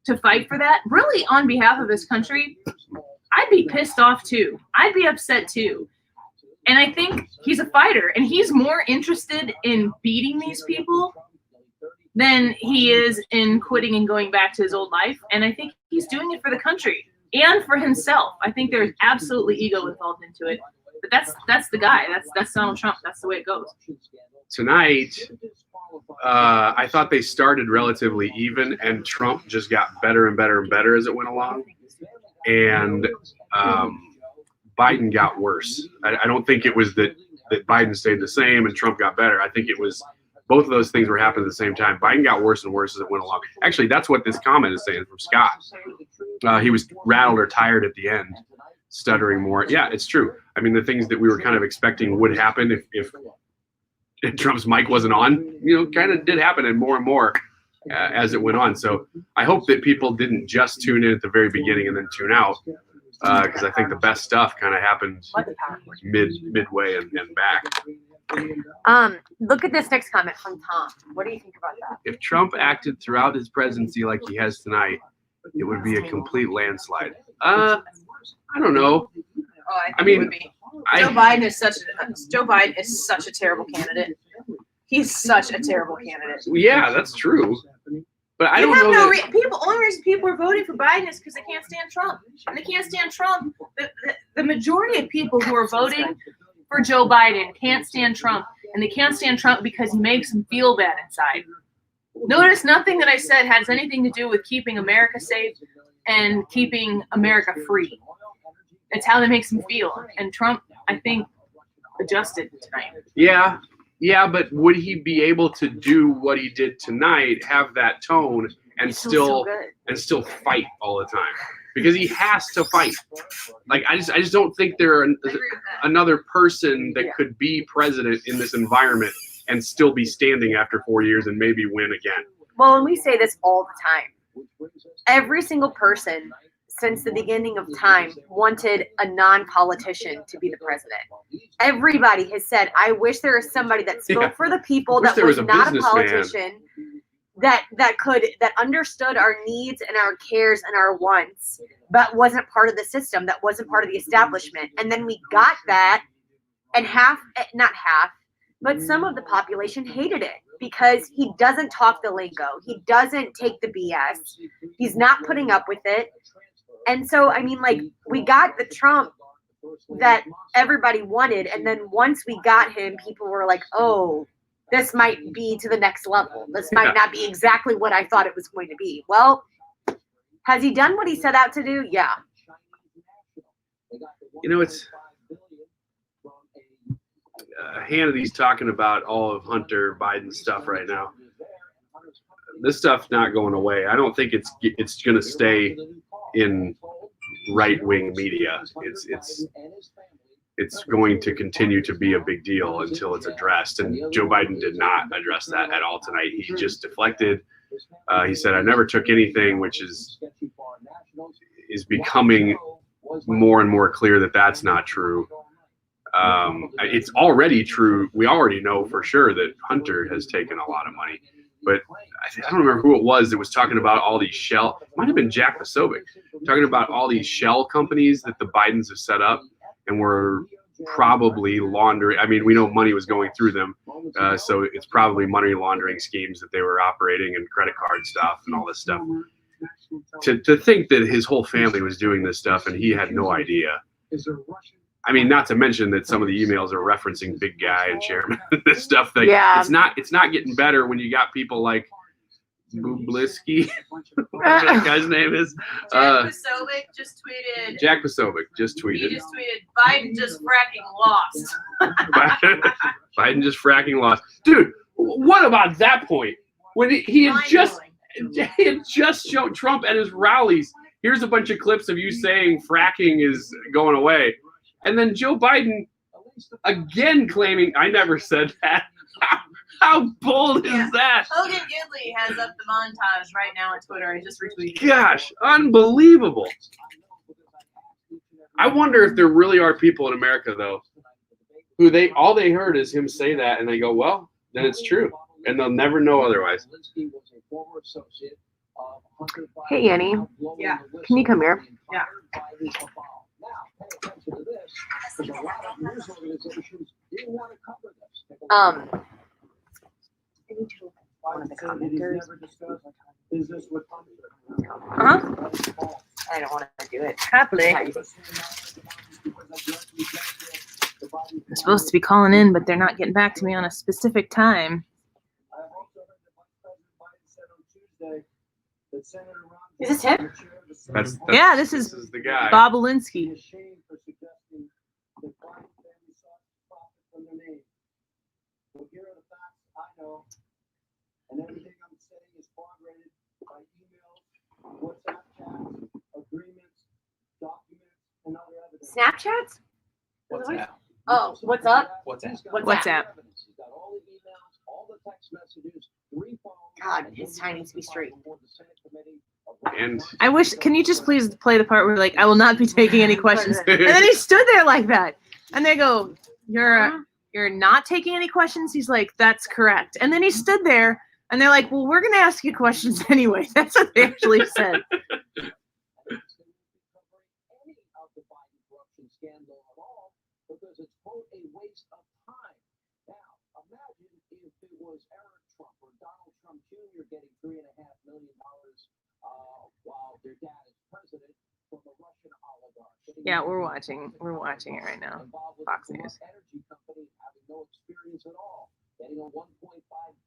to fight for that, really on behalf of his country, I'd be pissed off too. I'd be upset too. And I think he's a fighter and he's more interested in beating these people than he is in quitting and going back to his old life. And I think he's doing it for the country and for himself. I think there's absolutely ego involved into it. But that's the guy. That's Donald Trump. That's the way it goes. Tonight, I thought they started relatively even, and Trump just got better and better and better as it went along. And Biden got worse. I don't think it was that Biden stayed the same and Trump got better. I think it was both of those things were happening at the same time. Biden got worse and worse as it went along. Actually, that's what this comment is saying from Scott. He was rattled or tired at the end, stuttering more. Yeah, it's true. I mean, the things that we were kind of expecting would happen if Trump's mic wasn't on, kind of did happen, and more as it went on. So I hope that people didn't just tune in at the very beginning and then tune out, because I think the best stuff kind of happened midway and back. Look at this next comment from Tom. What do you think about that? If Trump acted throughout his presidency like he has tonight, it would be a complete landslide. I don't know. Oh, I think it would be. Joe Biden is such a terrible candidate. He's such a terrible candidate. Yeah, that's true. But I don't know. Only reason people are voting for Biden is because they can't stand Trump. And they can't stand Trump. The majority of people who are voting for Joe Biden can't stand Trump. And they can't stand Trump because he makes them feel bad inside. Notice nothing that I said has anything to do with keeping America safe and keeping America free. It's how that makes them feel. And Trump, I think, adjusted tonight. Yeah, but would he be able to do what he did tonight, have that tone, and still fight all the time? Because he has to fight. Like I just don't think there are another person that could be president in this environment and still be standing after 4 years and maybe win again. Well, and we say this all the time. Every single person since the beginning of time wanted a non-politician to be the president. Everybody has said, I wish there was somebody that spoke for the people, that was not a politician, that understood our needs and our cares and our wants, but wasn't part of the system, that wasn't part of the establishment. And then we got that, and not half, but some of the population hated it because he doesn't talk the lingo. He doesn't take the BS. He's not putting up with it. And so, I mean, like, we got the Trump that everybody wanted. And then once we got him, people were like, oh, this might be to the next level. This might not be exactly what I thought it was going to be. Well, has he done what he set out to do? Yeah. It's Hannity's talking about all of Hunter Biden's stuff right now. This stuff's not going away. I don't think it's going to stay in right-wing media. It's going to continue to be a big deal until it's addressed. And Joe Biden did not address that at all tonight. He just deflected. He said, I never took anything, which is becoming more and more clear that that's not true. It's already true. We already know for sure that Hunter has taken a lot of money. But I don't remember who it was that was talking about all these shell. It might have been Jack Posobiec, talking about all these shell companies that the Bidens have set up and were probably laundering. I mean, we know money was going through them, so it's probably money laundering schemes that they were operating and credit card stuff and all this stuff. To think that his whole family was doing this stuff and he had no idea. I mean, not to mention that some of the emails are referencing Big Guy and Chairman and this stuff. It's not getting better when you got people like Bublisky, whatever that guy's name is. Jack Posobiec just tweeted. Jack Posobiec just tweeted. He just tweeted, Biden just fracking lost. Biden just fracking lost. Dude, what about that point? When he had just shown Trump at his rallies, here's a bunch of clips of you saying fracking is going away. And then Joe Biden again claiming, I never said that. How bold is that? Hogan Gidley has up the montage right now on Twitter. I just retweeted. Gosh, unbelievable. I wonder if there really are people in America, though, who all they heard is him say that, and they go, well, then it's true. And they'll never know otherwise. Hey, Annie. Yeah. Can you come here? Yeah. one of the Biden said that he's commenters. never discussed business with Hunter. I don't want to do it. Happily. I'm supposed to be calling in, but they're not getting back to me on a specific time. I've also heard that Vice President Biden said on Tuesday that Senator Ron Is this him? That's Yeah, this is the guy. Bob Alinsky. is ashamed for suggesting that Biden family sought to profit from their name. Well, here are the facts I know, and everything I'm saying is corroborated by emails, WhatsApp chats, agreements, documents, and other evidence. Snapchats? What's that? Oh, what's up? What's that? WhatsApp. He's got all the emails, all the text messages, 3 phones. God, his tie needs to be straight. And I wish, can you just please play the part where like, I will not be taking any questions. And then he stood there like that. And they go, you're not taking any questions? He's like, that's correct. And then he stood there and they're like, well, we're going to ask you questions anyway. That's what they actually said. Because it's, quote, a waste of time. Now, imagine if it was Eric Trump or Donald Trump Jr. getting $3.5 million while their dad is president from a Russian oligarch. Yeah, we're watching it right now. Fox News. Energy company having no experience at all, getting a $1.5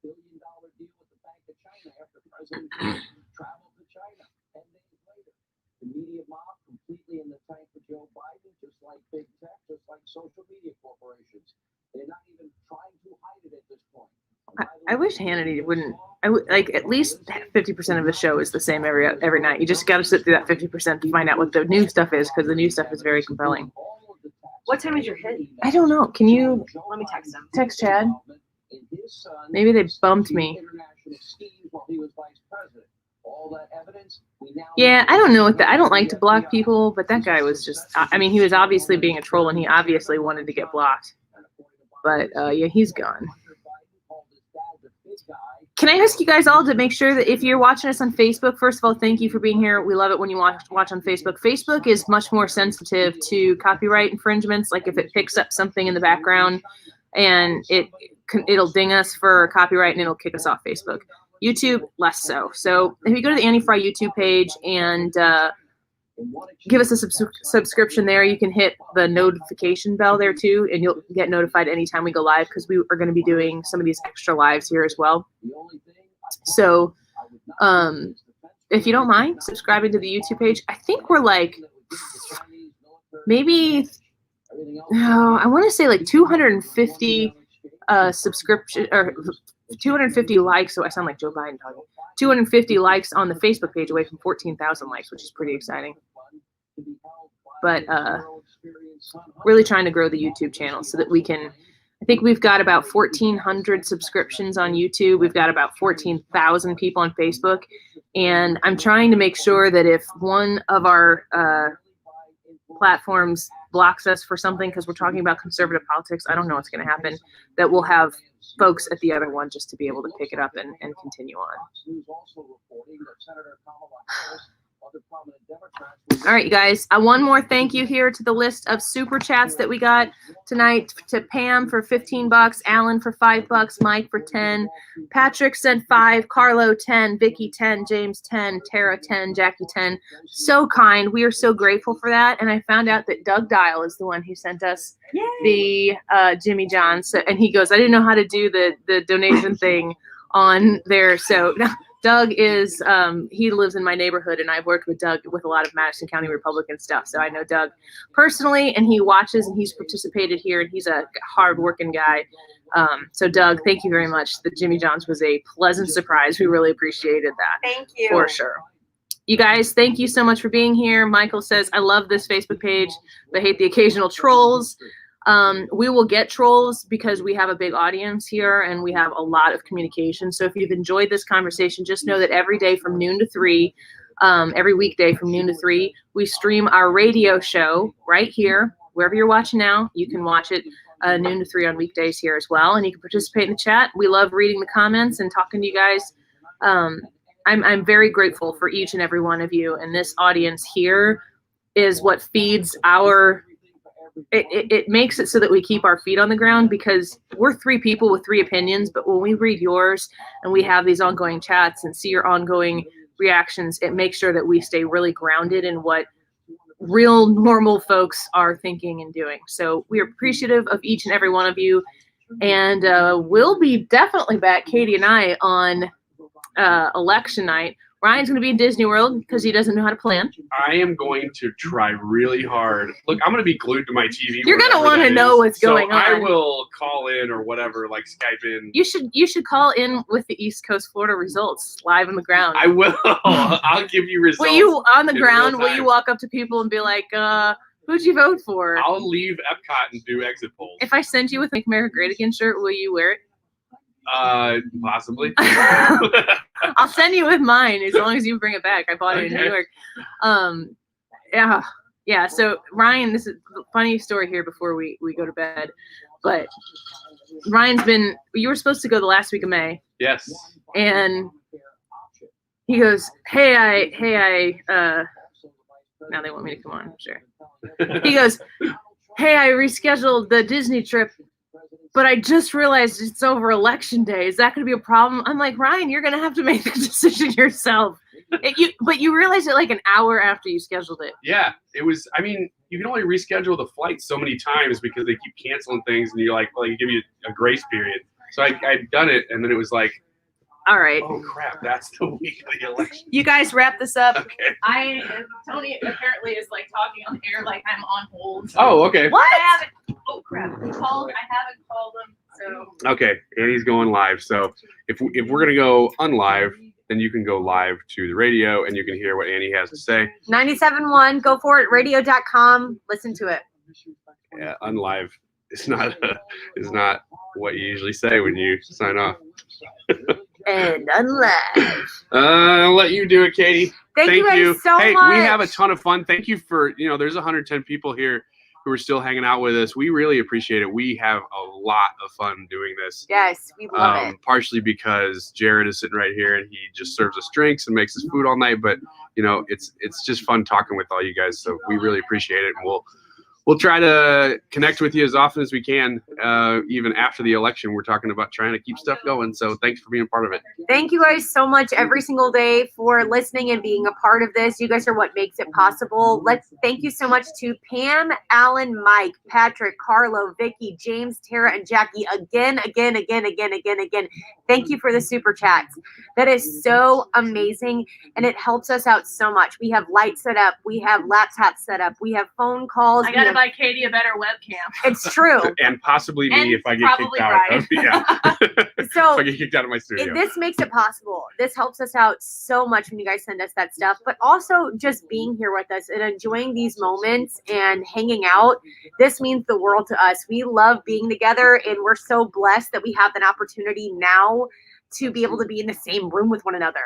billion deal with the Bank of China after President Trump traveled to China 10 days later. The media mob completely in the tank for Joe Biden, just like big tech, just like social media corporations. They're not even trying to hide it at this point. I wish Hannity wouldn't. Like at least 50% of the show is the same every night. You just got to sit through that 50% to find out what the new stuff is, because the new stuff is very compelling. What time is your hit? I don't know. Can you Let me text him. text Chad? Maybe they bumped me. Yeah, I don't know what I don't like to block people, but that guy was just. I mean, he was obviously being a troll, and he obviously wanted to get blocked. But yeah, he's gone. Can I ask you guys all to make sure that if you're watching us on Facebook, first of all, thank you for being here. We love it when you watch on Facebook. Facebook is much more sensitive to copyright infringements. Like if it picks up something in the background and it'll ding us for copyright and it'll kick us off Facebook. YouTube, less so. So if you go to the Annie Fry YouTube page and give us a subscription there, you can hit the notification bell there too, and you'll get notified anytime we go live, because we are going to be doing some of these extra lives here as well. So if you don't mind subscribing to the YouTube page, I think we're like maybe I want to say like 250 subscription or 250 likes. So I sound like Joe Biden talking. 250 likes on the Facebook page away from 14,000 likes, which is pretty exciting. But really trying to grow the YouTube channel so that we can, I think we've got about 1,400 subscriptions on YouTube. We've got about 14,000 people on Facebook. And I'm trying to make sure that if one of our platforms blocks us for something because we're talking about conservative politics, I don't know what's going to happen, that we'll have folks at the other one just to be able to pick it up and continue on. All right, you guys. One more thank you here to the list of super chats that we got tonight. To Pam for $15, Alan for $5, Mike for 10, Patrick sent 5, Carlo 10, Vicky 10, James 10, Tara 10, Jackie 10. So kind. We are so grateful for that. And I found out that Doug Dial is the one who sent us the Jimmy John's. So, and he goes, I didn't know how to do the donation thing on there. So Doug is, he lives in my neighborhood, and I've worked with Doug with a lot of Madison County Republican stuff. So I know Doug personally, and he watches and he's participated here, and he's a hard-working guy. So Doug, thank you very much. The Jimmy John's was a pleasant surprise. We really appreciated that. Thank you. For sure. You guys, thank you so much for being here. Michael says, I love this Facebook page, but hate the occasional trolls. We will get trolls because we have a big audience here and we have a lot of communication. So if you've enjoyed this conversation, just know that every day from noon to 3, every weekday from noon to 3, we stream our radio show right here. Wherever you're watching now, you can watch it noon to 3 on weekdays here as well. And you can participate in the chat. We love reading the comments and talking to you guys. I'm very grateful for each and every one of you. And this audience here is what feeds our it makes it so that we keep our feet on the ground, because we're three people with three opinions, but when we read yours and we have these ongoing chats and see your ongoing reactions, it makes sure that we stay really grounded in what real normal folks are thinking and doing. So we're appreciative of each and every one of you, and we'll be definitely back, Katie and I, on election night. Ryan's going to be in Disney World because he doesn't know how to plan. I am going to try really hard. Look, I'm going to be glued to my TV. You're going to want to know what's going on. I will call in or whatever, like Skype in. You should call in with the East Coast Florida results live on the ground. I will. I'll give you results. Will you, on the ground, will you walk up to people and be like, who'd you vote for? I'll leave Epcot and do exit polls. If I send you with Make America Great Again shirt, will you wear it? Possibly. I'll send you with mine as long as you bring it back. I bought it in New York. Yeah. So Ryan, this is a funny story here before we go to bed. But Ryan's you were supposed to go the last week of May. Yes. And he goes, hey, now they want me to come on, sure. He goes, hey, I rescheduled the Disney trip, but I just realized it's over Election Day. Is that going to be a problem? I'm like, Ryan, you're going to have to make the decision yourself. But you realized it like an hour after you scheduled it. Yeah, it was. I mean, you can only reschedule the flight so many times because they keep canceling things, and you're like, well, you give you a grace period. So I'd done it, and then it was like, all right. Oh crap! That's the week of the election. You guys wrap this up. Okay. Tony apparently is like talking on air like I'm on hold. Oh, okay. What? Oh crap! I haven't called them. So. Okay, Annie's going live. So if we're gonna go unlive, then you can go live to the radio and you can hear what Annie has to say. 97.1, go for it, radio.com. Listen to it. Yeah, unlive is not what you usually say when you sign off. And unlive. I'll let you do it, Katie. Thank you guys so hey, much. We have a ton of fun. Thank you for, there's 110 people here who are still hanging out with us. We really appreciate it. We have a lot of fun doing this. Yes, we love it. Partially because Jared is sitting right here and he just serves us drinks and makes us food all night. But, it's just fun talking with all you guys. So we really appreciate it. And we'll try to connect with you as often as we can. Even after the election, we're talking about trying to keep stuff going. So thanks for being a part of it. Thank you guys so much every single day for listening and being a part of this. You guys are what makes it possible. Thank you so much to Pam, Alan, Mike, Patrick, Carlo, Vicky, James, Tara, and Jackie again. Thank you for the super chats. That is so amazing, and it helps us out so much. We have lights set up. We have laptops set up. We have phone calls. I gotta buy Katie a better webcam. It's true. And possibly me if I get kicked out. So if I get kicked out of my studio. This makes it possible. This helps us out so much when you guys send us that stuff, but also just being here with us and enjoying these moments and hanging out. This means the world to us. We love being together, and we're so blessed that we have an opportunity now to be able to be in the same room with one another.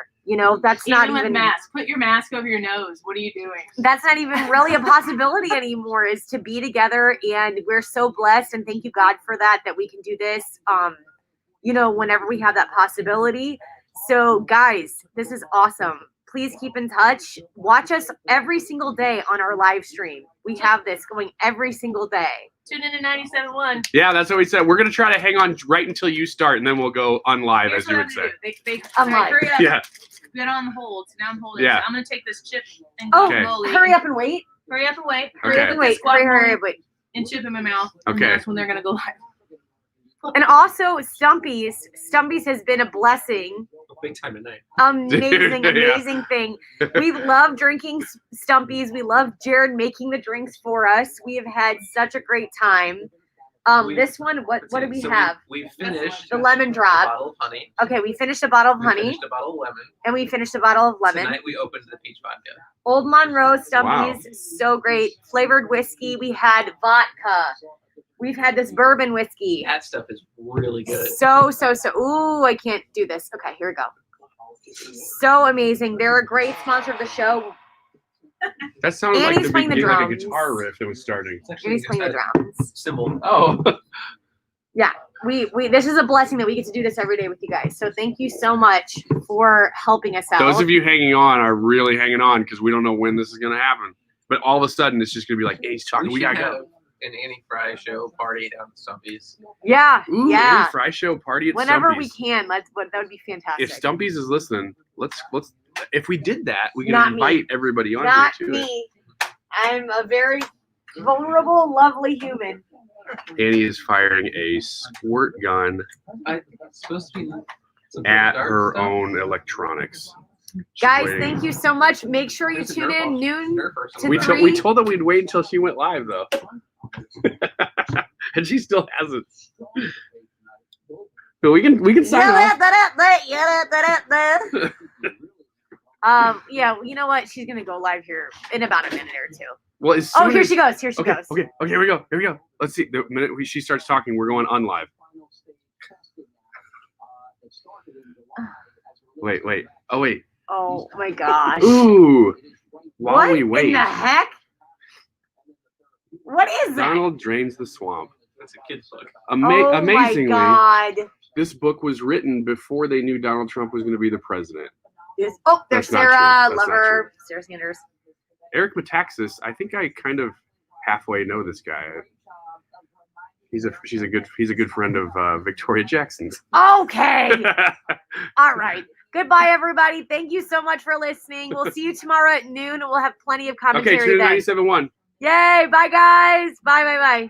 That's not even mask. Put your mask over your nose. What are you doing? That's not even really a possibility anymore, is to be together. And we're so blessed, and thank you, God, for that we can do this, whenever we have that possibility. So guys, this is awesome. Please keep in touch. Watch us every single day on our live stream. We have this going every single day. Tune in to 97.1. Yeah, that's what we said. We're going to try to hang on right until you start, and then we'll go unlive, as you would say. Hurry up. Yeah. Been on hold. So now I'm holding. Yeah. So I'm going to take this chip and go slowly. Hurry up and wait. Hurry up and wait. Hurry up and wait. Hurry up and wait. And chip in my mouth. Okay. And that's when they're going to go live. And also, Stumpy's has been a blessing. Big time tonight. Amazing thing. We love drinking Stumpy's. We love Jared making the drinks for us. We have had such a great time. This one, what do we have? We finished the lemon drop. A bottle of honey. Okay, we finished a bottle of honey. We finished a bottle of lemon. And we finished a bottle of lemon. Tonight we opened the peach vodka. Old Monroe Stumpy's, so great. Flavored whiskey. We had vodka. We've had this bourbon whiskey. That stuff is really good. So. Ooh, I can't do this. Okay, here we go. So amazing. They're a great sponsor of the show. That sounded Annie's like playing the like a drums. guitar riff that was starting. Annie's playing the drums. Symbol. Oh. Yeah, we this is a blessing that we get to do this every day with you guys. So thank you so much for helping us out. Those of you hanging on are really hanging on because we don't know when this is going to happen. But all of a sudden, it's just going to be like, hey, he's talking. We got to go. an Annie Fry show party down at Stumpy's. Yeah, Ooh, yeah. Annie Fry show party at Whenever Stumpy's. we can, that would be fantastic. If Stumpy's is listening, let's. If we did that, we can Not invite me. everybody on Not here to it. me. I'm a very vulnerable, lovely human. Annie is firing a squirt gun I think it's supposed to be at her own electronics. She's Guys, waiting. thank you so much. Make sure you tune in noon to We 3. told her we'd wait until she went live though, and she still hasn't. But we can sign off. Yeah, you know what? She's gonna go live here in about a minute or two. Well, as Oh, soon here as- she goes. Here she okay, goes. Okay, here we go. Here we go. Let's see. The minute she starts talking, we're going on live. Wait. Oh wait. Oh my gosh. Ooh. While What we wait, in the heck? What is that? Donald drains the swamp. That's a kid's book. Oh Amazingly, my God. this book was written before they knew Donald Trump was going to be the president. There's That's not Sarah. true. That's Love not her. Sarah Sanders. Eric Metaxas, I think I kind of halfway know this guy. He's a good friend of Victoria Jackson's. Okay. All right. Goodbye, everybody. Thank you so much for listening. We'll see you tomorrow at noon. We'll have plenty of commentary Okay, tune in then. 97.1. Yay. Bye, guys. Bye.